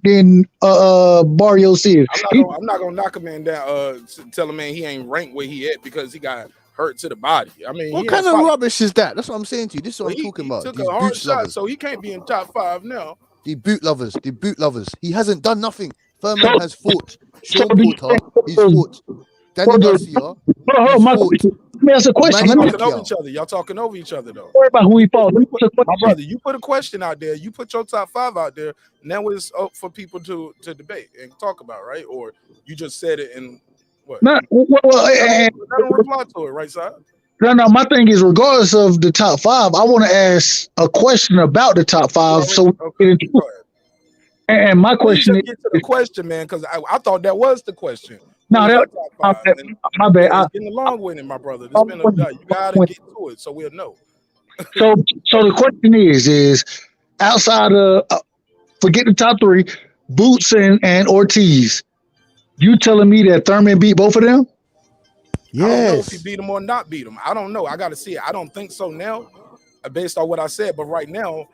Barrios is. I'm not gonna knock a man down. Tell a man he ain't ranked where he at because he got hurt to the body. I mean, what kind of rubbish is that? That's what I'm saying to you. This is what I'm talking about. He took a hard shot, so he can't be in top five now. The boot lovers. He hasn't done nothing. Thurman has fought. Sean Porter, he's fought. Daniel Garcia, let me ask a question. Y'all talking over each other though. Don't worry about who he fought. My brother, you put a question out there. You put your top five out there. Now it's up for people to debate and talk about, right? Or you just said it and what? Let them reply to it, right side. No. My thing is, regardless of the top five, I want to ask a question about the top five. And my question is, get to the question, man, because I thought that was the question. No, my bad. I'm getting along with it, my brother. You gotta get to it so we'll know. So the question is outside of forget the top three, Boots and Ortiz. You telling me that Thurman beat both of them? Yes. I don't know if he beat him or not beat him. I don't know. I got to see it. I don't think so now, based on what I said. But right now,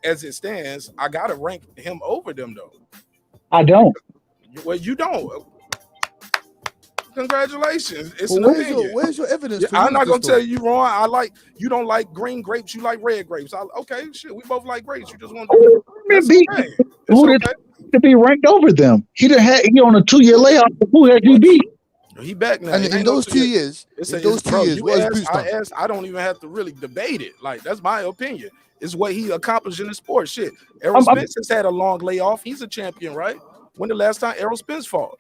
as it stands, I got to rank him over them, though. I don't. Well, you don't. Congratulations. It's an opinion. Where's your evidence? I'm not going to tell you wrong. You don't like green grapes. You like red grapes. Okay, shit. We both like grapes. You just want to be ranked over them. He on a 2-year layoff. Who had you beat? He back now. And in those 2 years, I don't even have to really debate it. Like, that's my opinion. It's what he accomplished in the sport. Shit. Errol Spence has had a long layoff. He's a champion, right? When the last time Errol Spence fought?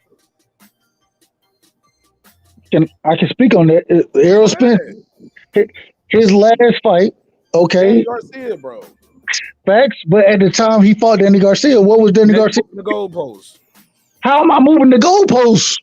I can speak on that. Errol Spence, his last fight, okay. Danny Garcia, bro. Facts, but at the time he fought Danny Garcia, what was Danny Garcia? The goalpost. How am I moving the goalposts?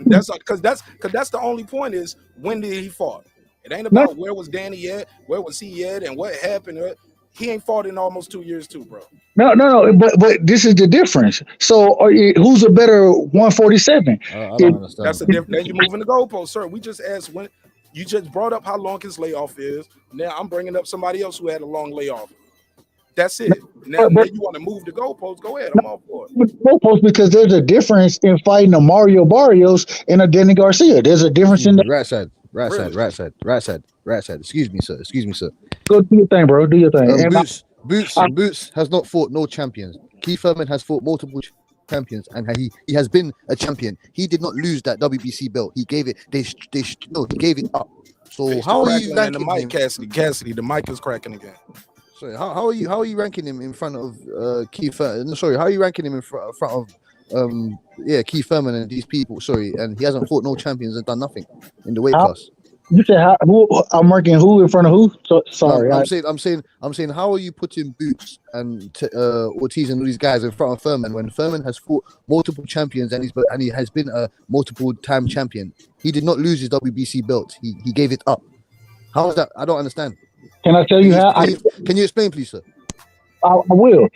That's because that's the only point is when did he fought? It ain't about where was Danny at, where was he at, and what happened. He ain't fought in almost 2 years too, bro. No. But this is the difference. So who's a better 147? I don't understand. That's the difference. Then you're moving the goalpost, sir. We just asked when. You just brought up how long his layoff is. Now I'm bringing up somebody else who had a long layoff. That's it. Now you want to move the goalpost? Go ahead. I'm all for it. Goalpost because there's a difference in fighting a Mario Barrios and a Danny Garcia. There's a difference in the right side. Excuse me, sir. Go do your thing, bro. Do your thing. Boots has not fought no champions. Keith Thurman has fought multiple champions, and he has been a champion. He did not lose that WBC belt. He gave it. He gave it up. So how are you ranking the mic, him? Cassidy, the mic is cracking again. Sorry, how are you ranking him in front of Keith Thurman? Sorry, how are you ranking him in front of Keith Thurman and these people? Sorry, and he hasn't fought no champions and done nothing in the weight class. You said I'm ranking who in front of who? So, sorry, I'm saying, how are you putting Boots and Ortiz and all these guys in front of Thurman when Thurman has fought multiple champions and he has been a multiple time champion? He did not lose his WBC belt. He gave it up. How is that? I don't understand. Can I tell you how? Can you explain, please, sir? I will.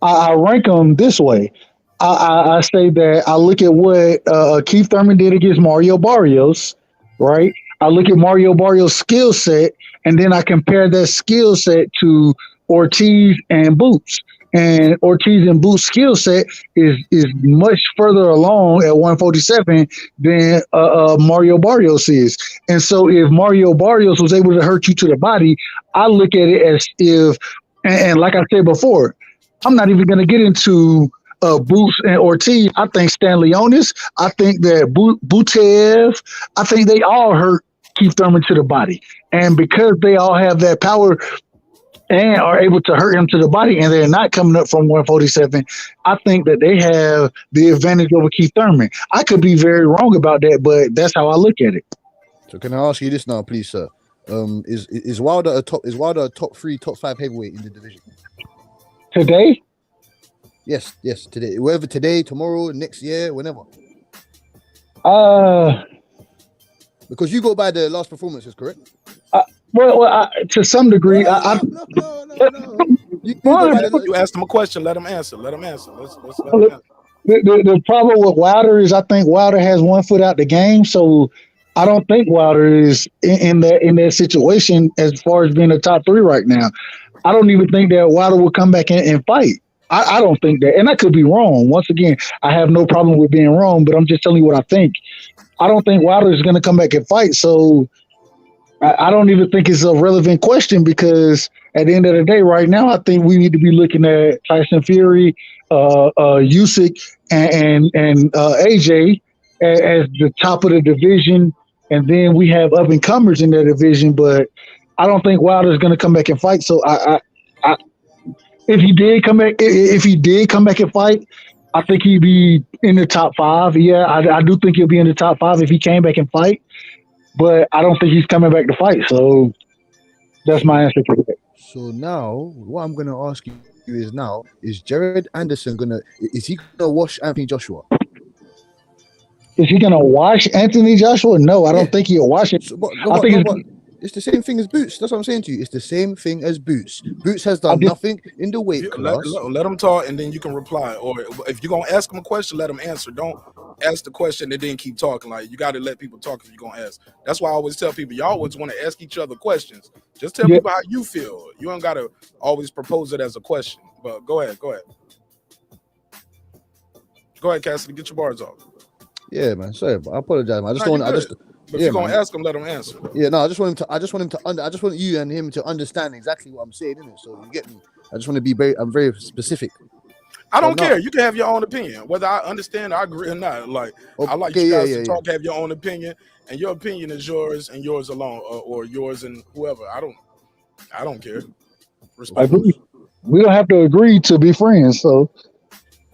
I rank them this way. I say that I look at what Keith Thurman did against Mario Barrios, right? I look at Mario Barrios' skill set, and then I compare that skill set to Ortiz and Boots. And Ortiz and Boots' skill set is much further along at 147 than Mario Barrios is. And so if Mario Barrios was able to hurt you to the body, I look at it as if, and like I said before, I'm not even going to get into Boots and Ortiz. I think Stanlionis, I think that Butev, I think they all hurt Keith Thurman to the body. And because they all have that power and are able to hurt him to the body, and they're not coming up from 147, I think that they have the advantage over Keith Thurman. I could be very wrong about that, but that's how I look at it. So can I ask you this now, please, sir? Is Wilder a top 3, top 5 heavyweight in the division? Today? Yes, today. Whether today, tomorrow, next year, whenever. Because you go by the last performances, correct? Well, to some degree, You asked him a question. Let him answer. Let's let him answer. The problem with Wilder is I think Wilder has one foot out the game, so I don't think Wilder is in that situation as far as being a top 3 right now. I don't even think that Wilder will come back and fight. I don't think that, and I could be wrong. Once again, I have no problem with being wrong, but I'm just telling you what I think. I don't think Wilder is going to come back and fight, so I don't even think it's a relevant question because at the end of the day, right now, I think we need to be looking at Tyson Fury, Usyk, and AJ as the top of the division, and then we have up and comers in that division. But I don't think Wilder is going to come back and fight. So if he did come back and fight, I think he'd be in the top 5. Yeah, I do think he'll be in the top 5 if he came back and fight. But I don't think he's coming back to fight. So that's my answer to that. So now, what I'm going to ask you is Jared Anderson is he going to wash Anthony Joshua? Is he going to wash Anthony Joshua? No, I don't think he'll wash it. It's the same thing as Boots. That's what I'm saying to you. It's the same thing as Boots. Boots has done nothing in the weight class. Let him talk, and then you can reply. Or if you're gonna ask him a question, let him answer. Don't ask the question and then keep talking. Like, you got to let people talk if you're gonna ask. That's why I always tell people, y'all always want to ask each other questions. Just tell people how you feel. You don't gotta always propose it as a question. But go ahead. Go ahead, Cassidy. Get your bars off. Yeah, man. Sorry, I apologize. Man. But if you're gonna ask him, let him answer. Yeah, no, I just want you and him to understand exactly what I'm saying, innit? So you get me. I just want to be I'm very specific. I don't care. You can have your own opinion, whether I understand, I agree or not. Like, I like you guys to talk, have your own opinion, and your opinion is yours and yours alone, or yours and whoever. I don't care. We don't have to agree to be friends. So.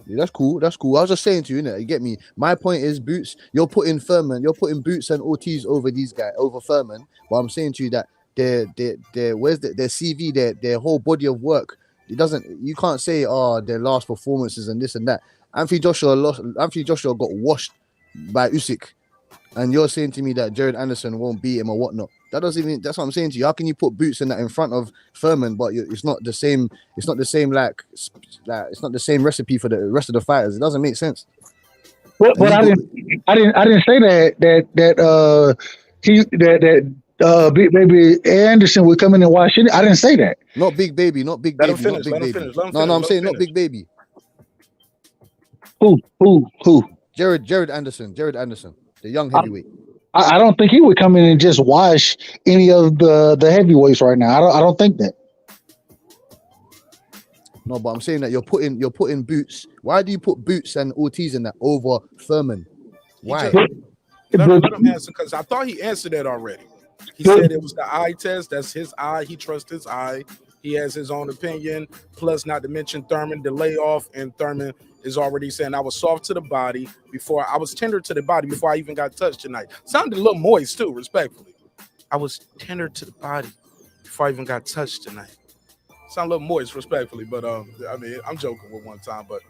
Yeah, that's cool. I was just saying to you, innit? You get me. My point is, Boots. You're putting Boots and Ortiz over these guys, over Thurman. But I'm saying to you that their CV, their whole body of work. You can't say their last performances and this and that. Anthony Joshua got washed by Usyk, and you're saying to me that Jared Anderson won't beat him or whatnot. That's what I'm saying to you. How can you put Boots in that in front of Thurman, but it's not the same? It's not the same it's not the same recipe for the rest of the fighters. It doesn't make sense. But I didn't say that Big Baby Anderson would come in and watch it. I didn't say that. Not Big Baby. No, I'm saying not Big Baby. Who? Jared Anderson, the young heavyweight. I don't think he would come in and just wash any of the heavyweights right now. I don't think that. No, but I'm saying that you're putting Boots. Why do you put Boots and Ortiz in that over Thurman? Why? Let him answer, because I thought he answered that already. He said it was the eye test. That's his eye. He trusts his eye. He has his own opinion. Plus, not to mention Thurman, the layoff, and Thurman is already saying I was soft to the body before I was tender to the body before I even got touched tonight. Sounded a little moist too, respectfully. I was tender to the body before I even got touched tonight. Sound a little moist, respectfully, but I mean, I'm joking with one time, but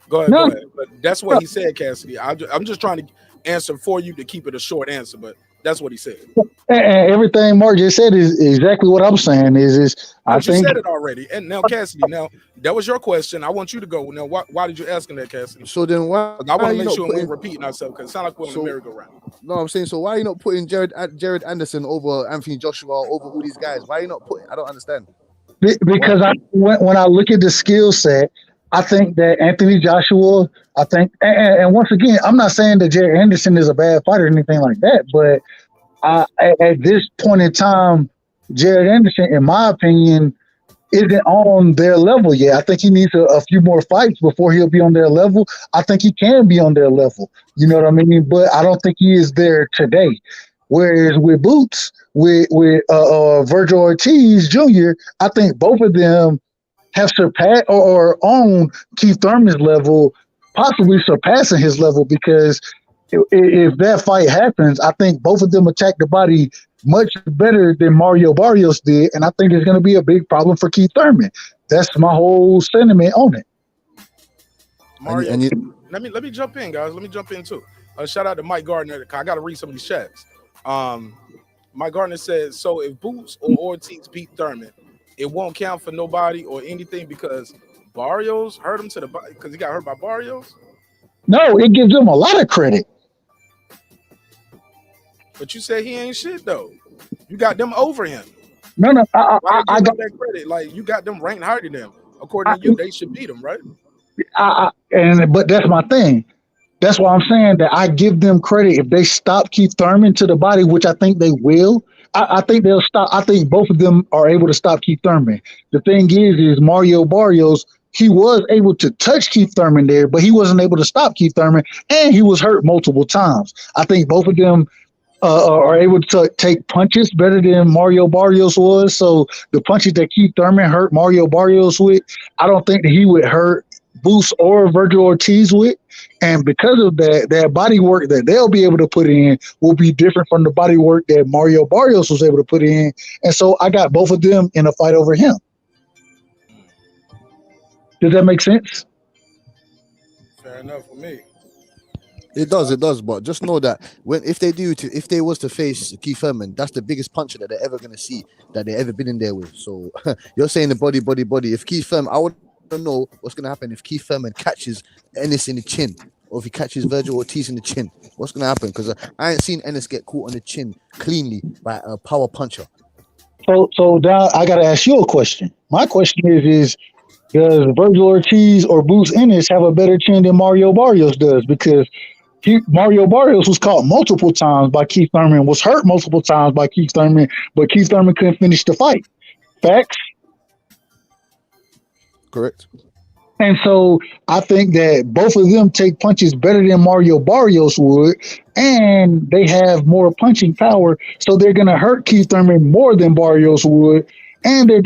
go ahead. But that's what he said, Cassidy. I'm just trying to answer for you to keep it a short answer, but that's what he said. And everything Mark just said is exactly what I'm saying. I But you think said it already. And now, Cassidy, that was your question. I want you to go. Now, why did you ask him that, Cassidy? So then why? I want to make sure we're repeating ourselves because it sounds like we're on a merry-go-round. No, I'm saying, so why are you not putting Jared Anderson over Anthony Joshua, over all these guys? Why are you not putting? I don't understand. because when I look at the skill set, I think that Anthony Joshua, and once again, I'm not saying that Jared Anderson is a bad fighter or anything like that, but at this point in time, Jared Anderson, in my opinion, isn't on their level yet. I think he needs a few more fights before he'll be on their level. I think he can be on their level. You know what I mean? But I don't think he is there today. Whereas with Boots, with Virgil Ortiz Jr., I think both of them have surpassed or on Keith Thurman's level, possibly surpassing his level, because if that fight happens, I think both of them attack the body much better than Mario Barrios did, and I think it's going to be a big problem for Keith Thurman. That's my whole sentiment on it. Mario, let me jump in, guys. Let me jump in too. Shout out to Mike Gardner. I got to read some of these chats. Mike Gardner said, so if Boots or Ortiz beat Thurman, it won't count for nobody or anything because Barrios hurt him to the body because he got hurt by Barrios? No, it gives him a lot of credit. But you said he ain't shit though. You got them over him. No, I got that credit. Like you got them ranked higher than them. According to you, they should beat him, right? But that's my thing. That's why I'm saying that I give them credit if they stop Keith Thurman to the body, which I think they will. I think they'll stop. I think both of them are able to stop Keith Thurman. The thing is Mario Barrios, he was able to touch Keith Thurman there, but he wasn't able to stop Keith Thurman, and he was hurt multiple times. I think both of them are able to take punches better than Mario Barrios was. So the punches that Keith Thurman hurt Mario Barrios with, I don't think that he would hurt Boost or Virgil Ortiz with. And because of that, that body work that they'll be able to put in will be different from the body work that Mario Barrios was able to put in. And so I got both of them in a fight over him. Does that make sense? Fair enough for me. It does, but just know that if they was to face Keith Thurman, that's the biggest puncher that they're ever gonna see, that they've ever been in there with. So you're saying the body. If Keith Thurman, I would know what's gonna happen if Keith Thurman catches Ennis in the chin, or if he catches Virgil Ortiz in the chin. What's gonna happen? Because I ain't seen Ennis get caught on the chin cleanly by a power puncher. So now I gotta ask you a question. My question is does Virgil Ortiz or Boots Ennis have a better chin than Mario Barrios does? Because Mario Barrios was caught multiple times by Keith Thurman, was hurt multiple times by Keith Thurman, but Keith Thurman couldn't finish the fight. Facts? Correct. And so I think that both of them take punches better than Mario Barrios would, and they have more punching power, so they're going to hurt Keith Thurman more than Barrios would, and they're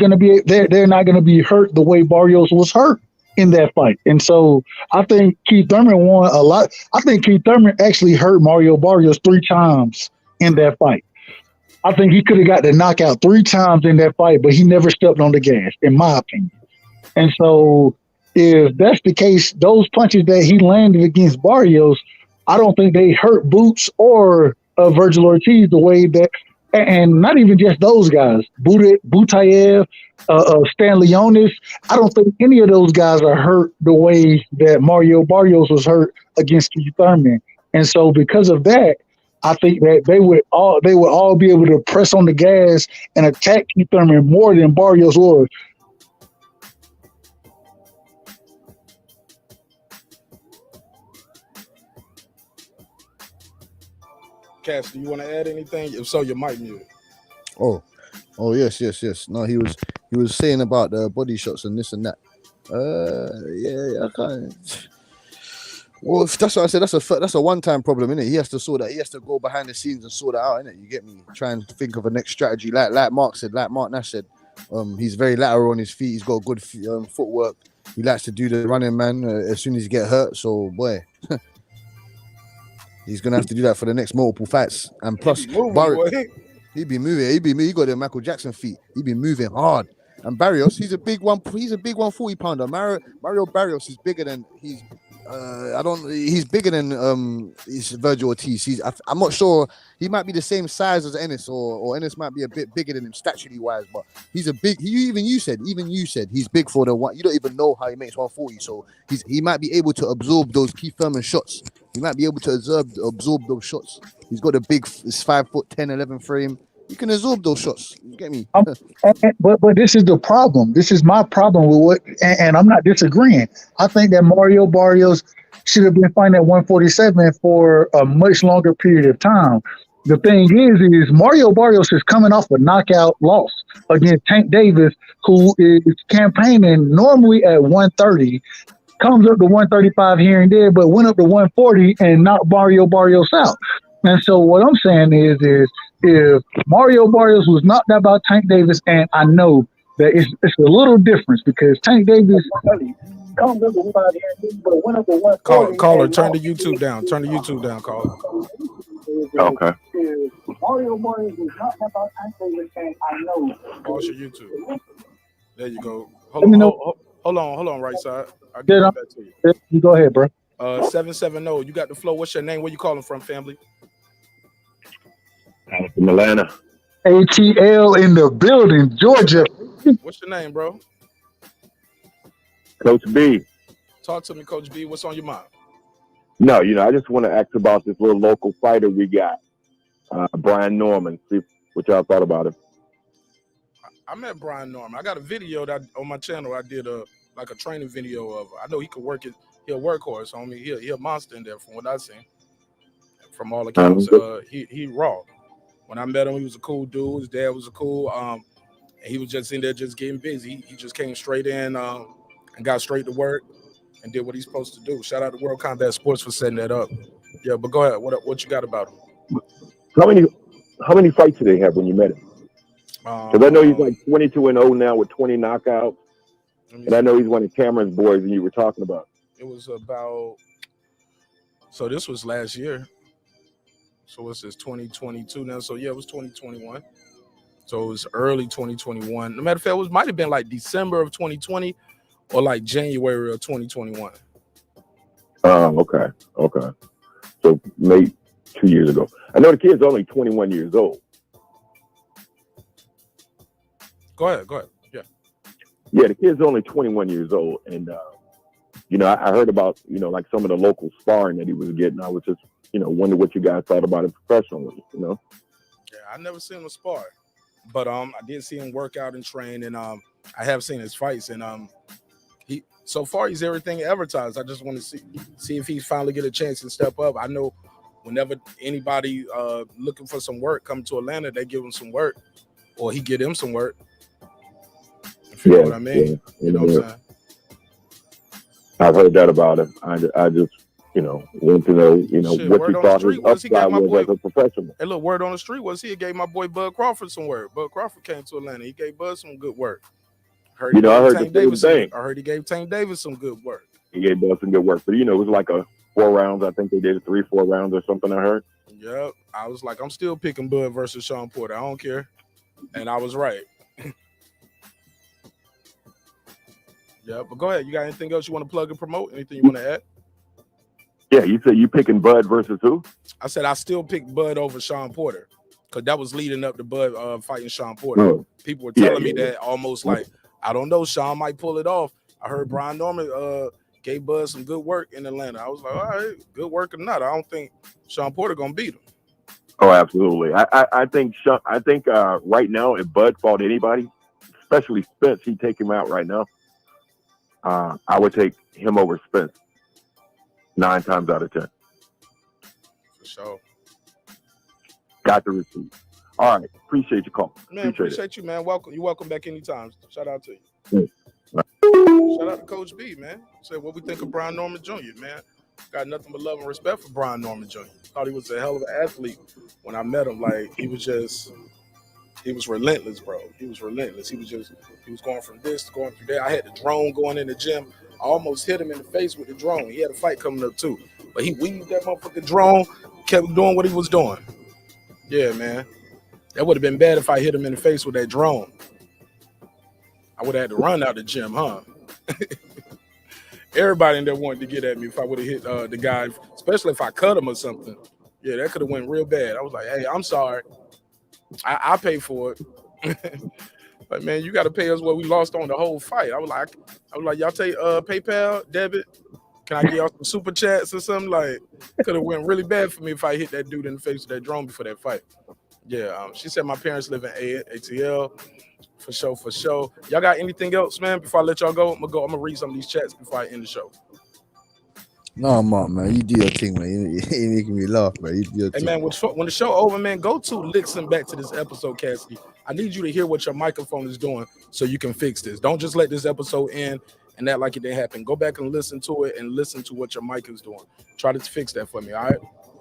not going to be hurt the way Barrios was hurt in that fight. And so I think Keith Thurman won a lot. I think Keith Thurman actually hurt Mario Barrios 3 times in that fight. I think he could have got the knockout 3 times in that fight, but he never stepped on the gas, in my opinion. And so if that's the case, those punches that he landed against Barrios, I don't think they hurt Boots or Virgil Ortiz the way that, and not even just those guys, Butayev, Stan Leonis, I don't think any of those guys are hurt the way that Mario Barrios was hurt against Keith Thurman. And so because of that, I think that they would all be able to press on the gas and attack Keith Thurman more than Barrios was. Cass, do you want to add anything? If so, your mic muted. Oh, yes. No, he was saying about the body shots and this and that. Yeah, I can't. Well, that's what I said. That's a one-time problem, innit? He has to sort that. He has to go behind the scenes and sort that out, innit? You get me? Try and think of a next strategy, like Marq said, like marqnash said. He's very lateral on his feet. He's got good footwork. He likes to do the running, man. As soon as he get hurt, so boy, he's gonna have to do that for the next multiple fights. And plus, he be moving. He got the Michael Jackson feet. He be moving hard. And Barrios, he's a big 140 pounder. Mario Barrios is bigger than he's bigger than he's Virgil Ortiz. I'm not sure. He might be the same size as Ennis, or Ennis might be a bit bigger than him staturally wise, but he's a big. Even you said he's big for the one. You don't even know how he makes 140, so he might be able to absorb those Keith Thurman shots. He might be able to absorb those shots. He's got a big 5'10", 11 frame. You can absorb those shots. You get me? But this is the problem. This is my problem with what, and I'm not disagreeing. I think that Mario Barrios should have been fighting at 147 for a much longer period of time. The thing is Mario Barrios is coming off a knockout loss against Tank Davis, who is campaigning normally at 130, comes up to 135 here and there, but went up to 140 and knocked Mario Barrios out. And so what I'm saying is if Mario Barrios was knocked out by Tank Davis, and I know that it's a little difference because Tank Davis comes up to 140, but went up to 140. Caller, turn the YouTube down. Turn the YouTube down, caller. Okay. If Mario Barrios was knocked out by Tank Davis, and I know. Pause your YouTube. There you go. Hold on, right side. I'll get back to you. You go ahead, bro. 770. You got the flow. What's your name? Where you calling from, family? From Atlanta. ATL in the building, Georgia. What's your name, bro? Coach B. Talk to me, Coach B. What's on your mind? No, I just want to ask about this little local fighter we got, Brian Norman. See what y'all thought about him. I met Brian Norman. I got a video that on my channel. I did a training video of. I know he could work it. He'll workhorse on me. He'll monster in there from what I've seen. From all accounts, he raw. When I met him, he was a cool dude. His dad was a cool. And he was just in there, just getting busy. He just came straight in and got straight to work and did what he's supposed to do. Shout out to World Combat Sports for setting that up. Yeah, but go ahead. What you got about him? How many fights did they have when you met him? Because I know he's like 22-0 now with 20 knockouts, and I know he's one of Cameron's boys, and you were talking about. It was about. So this was last year. So what's this, 2022 now? So yeah, it was 2021. So it was early 2021. No matter of fact, it might have been like December of 2020 or like January of 2021. Okay. So maybe 2 years ago. I know the kid's only 21 years old. Go ahead. Yeah. Yeah, the kid's only 21 years old. And, I heard about, like some of the local sparring that he was getting. I was just, wonder what you guys thought about it professionally, Yeah, I never seen him spar. But I did see him work out and train, and I have seen his fights, and he so far he's everything advertised. I just want to see if he finally get a chance to step up. I know whenever anybody looking for some work come to Atlanta, they give him some work, or he get him some work. If you know what I mean, yeah, you know what I'm saying. I've heard that about him. I just want to know, what you thought his upside was as a professional. Hey, look, word on the street was he gave my boy Bud Crawford some work. Bud Crawford came to Atlanta. He gave Bud some good work. I heard he gave Tank Davis some good work. He gave Bud some good work. But, it was like 4 rounds. I think they did 3-4 rounds or something, I heard. Yep. I was like, I'm still picking Bud versus Sean Porter. I don't care. And I was right. Yeah, but go ahead. You got anything else you want to plug and promote? Anything you want to add? Yeah, you said you picking Bud versus who? I said I still pick Bud over Sean Porter because that was leading up to Bud fighting Sean Porter. People were telling me that almost like, I don't know, Sean might pull it off. I heard Brian Norman gave Bud some good work in Atlanta. I was like, all right, good work or not. I don't think Sean Porter gonna beat him. Oh, absolutely. I think right now, if Bud fought anybody, especially Spence, he'd take him out right now. I would take him over Spence 9 times out of 10. For sure. Got the receipt. All right. Appreciate your call. Man, appreciate you, man. Welcome. You're welcome back anytime. Shout out to you. Yeah. Shout out to Coach B, man. Said what we think of Brian Norman Jr., man. Got nothing but love and respect for Brian Norman Jr. Thought he was a hell of an athlete when I met him. Like, he was relentless, bro. He was relentless. He was going from this to going through that. I had the drone going in the gym. I almost hit him in the face with the drone. He had a fight coming up too. But he weaved that motherfucking drone, kept doing what he was doing. Yeah, man. That would have been bad if I hit him in the face with that drone. I would have had to run out the gym, huh? Everybody in there wanted to get at me if I would have hit the guy, especially if I cut him or something. Yeah, that could have went real bad. I was like, hey, I'm sorry. I pay for it. Like, man, you got to pay us what we lost on the whole fight. I was like, y'all take PayPal, debit? Can I get y'all some super chats or something? Like, could have went really bad for me if I hit that dude in the face with that drone before that fight. Yeah, she said my parents live in ATL. For sure. Y'all got anything else, man? Before I let y'all go, I'm gonna read some of these chats before I end the show. No, Mark, man, you do your thing, man. You making me laugh, man. You do your thing. Hey, man, when the show over, man, go to listen back to this episode, Cassidy. I need you to hear what your microphone is doing so you can fix this. Don't just let this episode end and act like it didn't happen. Go back and listen to it and listen to what your mic is doing. Try to fix that for me, all right?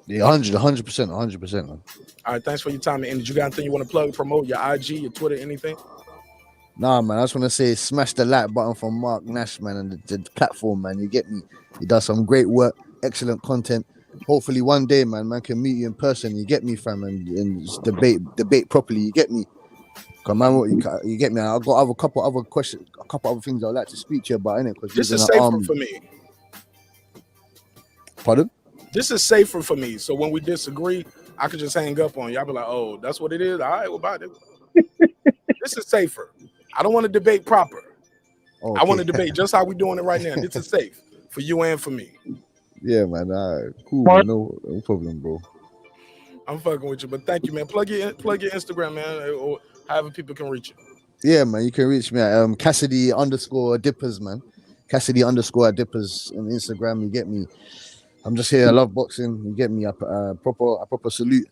Yeah, 100%, man. All right, thanks for your time and energy. You got anything you want to plug, promote, your IG, your Twitter, anything? Nah, man, I just want to say smash the like button for marqnash, man, and the platform, man. You get me? He does some great work, excellent content. Hopefully one day, man can meet you in person. You get me, fam, and just debate properly. You get me? Come on, you get me? I've got a couple other questions, a couple other things I'd like to speak to you about, innit? Because this is safer for me. Pardon? This is safer for me. So when we disagree, I could just hang up on you. I'll be like, oh, that's what it is? All right, well, bye. This is safer. I don't want to debate proper. Okay. I want to debate just how we're doing it right now. This is safe for you and for me. Yeah, man. Cool, man. No problem, bro. I'm fucking with you, but thank you, man. Plug your Instagram, man, or however people can reach you. Yeah, man. You can reach me at Cassidy_Dippers, man. Cassidy_Dippers on Instagram. You get me? I'm just here. I love boxing. You get me? A proper salute.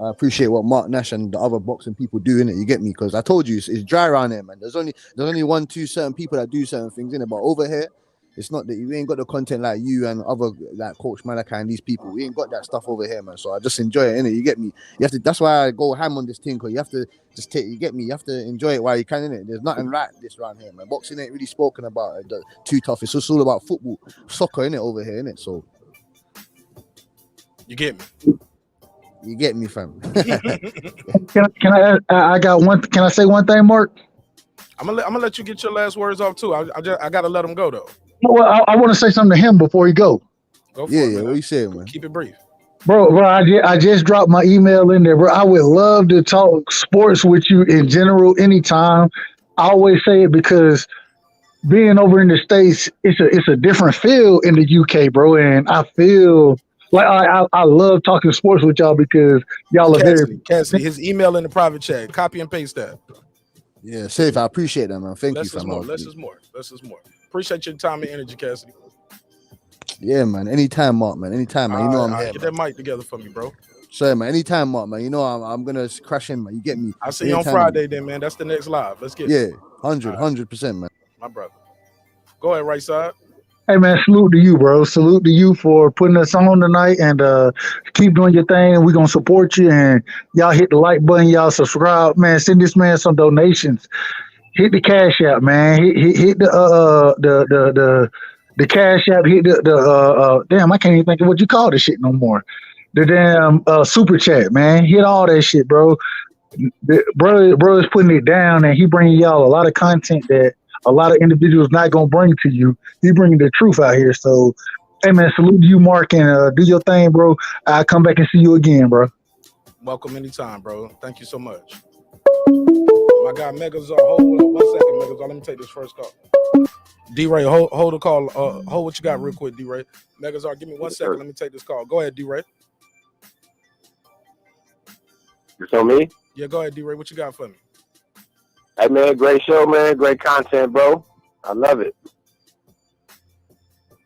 I appreciate what Marqnash and the other boxing people do in it. You get me? Because I told you it's dry around here, man. There's only 1-2 certain people that do certain things in it. But over here, it's not that we ain't got the content like you and other like Coach Malachi and these people. We ain't got that stuff over here, man. So I just enjoy it, innit? You get me? You have to. That's why I go ham on this thing, because you have to just take. You get me? You have to enjoy it while you can, innit? There's nothing like this around here, man. Boxing ain't really spoken about too tough. It's just all about football, soccer, innit? Over here, innit? So you get me? You get me, fam. Can I? I got one. Can I say one thing, Mark? I'm gonna let you get your last words off too. I gotta let him go though. Well, I want to say something to him before he go. Go for it, man. What you saying, man? Keep it brief, bro. I just dropped my email in there, bro. I would love to talk sports with you in general anytime. I always say it because being over in the States, it's a different feel in the UK, bro, and I feel. Like I love talking sports with y'all because y'all are Cassidy, his email in the private chat. Copy and paste that. Yeah, safe. I appreciate that, man. Thank you, fam. Less is more. Appreciate your time and energy, Cassidy. Yeah, man. Anytime, Mark, man. Anytime, man. You know I'm here. Get that mic together for me, bro. Sorry, man. Anytime, Mark, man. You know I'm gonna crash in, man. You get me? I'll see you on Friday, then, man. That's the next live. Let's get it. 100%, man. My brother. Go ahead, right side. Hey, man, salute to you, bro. Salute to you for putting us on tonight, and keep doing your thing. We're going to support you, and y'all hit the like button. Y'all subscribe. Man, send this man some donations. Hit the Cash App, man. Hit the Cash App. Hit the damn, I can't even think of what you call this shit no more. The damn Super Chat, man. Hit all that shit, bro. Bro is putting it down, and he bringing y'all a lot of content that a lot of individuals not gonna bring to you. He bringing the truth out here. So, hey man, salute to you, Mark, and do your thing, bro. I'll come back and see you again, bro. Welcome anytime, bro. Thank you so much. My guy Megazar, hold on 1 second, Megazar. Let me take this first call. D-Ray, hold the call. Hold what you got real quick, D-Ray. Megazar, give me 1 second. Let me take this call. Go ahead, D-Ray. It's on me? Yeah, go ahead, D-Ray. What you got for me? Hey, man, great show, man. Great content, bro. I love it.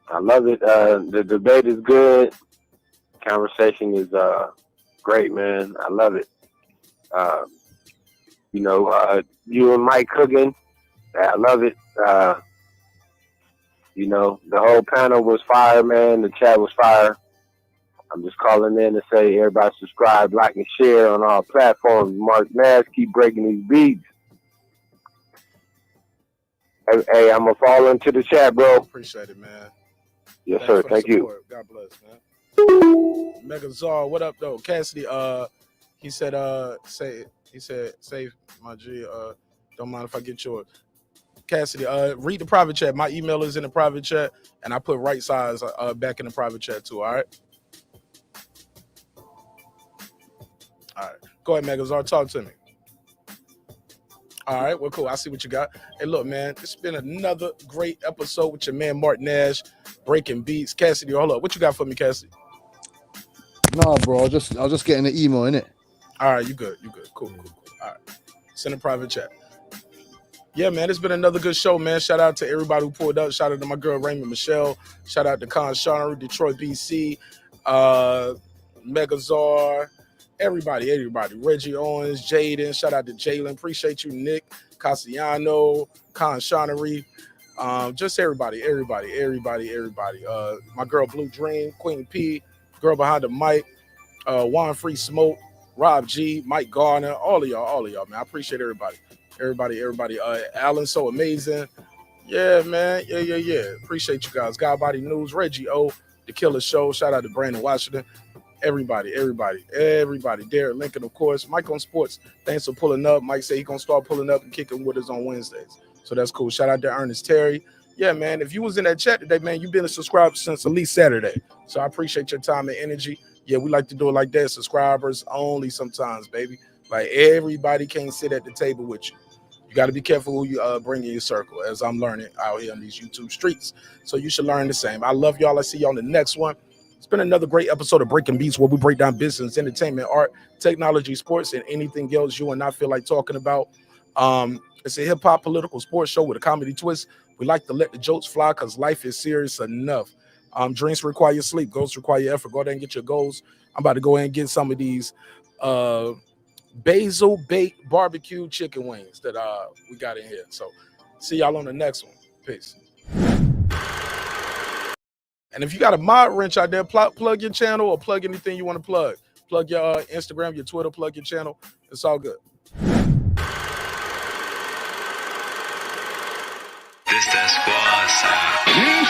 The debate is good. Conversation is great, man. I love it. You and Mike cooking. I love it. You know, the whole panel was fire, man. The chat was fire. I'm just calling in to say everybody subscribe, like, and share on our platforms. marqnash, keep breaking these beats. Hey, I'm going to fall into the chat, bro. Appreciate it, man. Yes, Thanks sir. for the Thank you. support. God bless, man. Megazar, what up, though? Cassidy, he said, save my G. Don't mind if I get yours. Cassidy, read the private chat. My email is in the private chat, and I put right size back in the private chat too. All right. All right. Go ahead, Megazar. Talk to me. All right. Well, cool. I see what you got. Hey, look, man. It's been another great episode with your man Marq Nash, breaking beats. Cassidy, hold up. What you got for me, Cassidy? No, bro. I was just getting an email, innit? All right. You good. Cool. All right. Send a private chat. Yeah, man, it's been another good show, man. Shout out to everybody who pulled up. Shout out to my girl Raymond Michelle. Shout out to Con Shonnery, Detroit, BC, Megazar, everybody. Reggie Owens, Jaden. Shout out to Jalen. Appreciate you, Nick, Cassiano, Con Shonnery. Just everybody. My girl Blue Dream, Queen P, girl behind the mic, Juan Free Smoke, Rob G, Mike Garner, all of y'all, man. I appreciate everybody. Alan, so amazing. Yeah, man. Yeah. Appreciate you guys. God Body News, Reggie O, The Killer Show. Shout out to Brandon Washington. Everybody. Derek Lincoln, of course. Mike on Sports. Thanks for pulling up. Mike said he's going to start pulling up and kicking with us on Wednesdays. So that's cool. Shout out to Ernest Terry. Yeah, man. If you was in that chat today, man, you've been a subscriber since at least Saturday. So I appreciate your time and energy. Yeah, we like to do it like that. Subscribers only sometimes, baby. Like everybody can't sit at the table with you. You got to be careful who you bring in your circle, as I'm learning out here on these YouTube streets. So you should learn the same. I love y'all. I see y'all on the next one. It's been another great episode of Breaking Beats, where we break down business, entertainment, art, technology, sports, and anything else you and I feel like talking about. It's a hip-hop political sports show with a comedy twist. We like to let the jokes fly because life is serious enough. Dreams require sleep. Goals require effort. Go there and get your goals. I'm about to go ahead and get some of these basil baked barbecue chicken wings that we got in here. So see y'all on the next one. Peace. And if you got a mod wrench out there, plug your channel or plug anything you want to plug. Plug your Instagram, your Twitter, plug your channel. It's all good. This that squad side.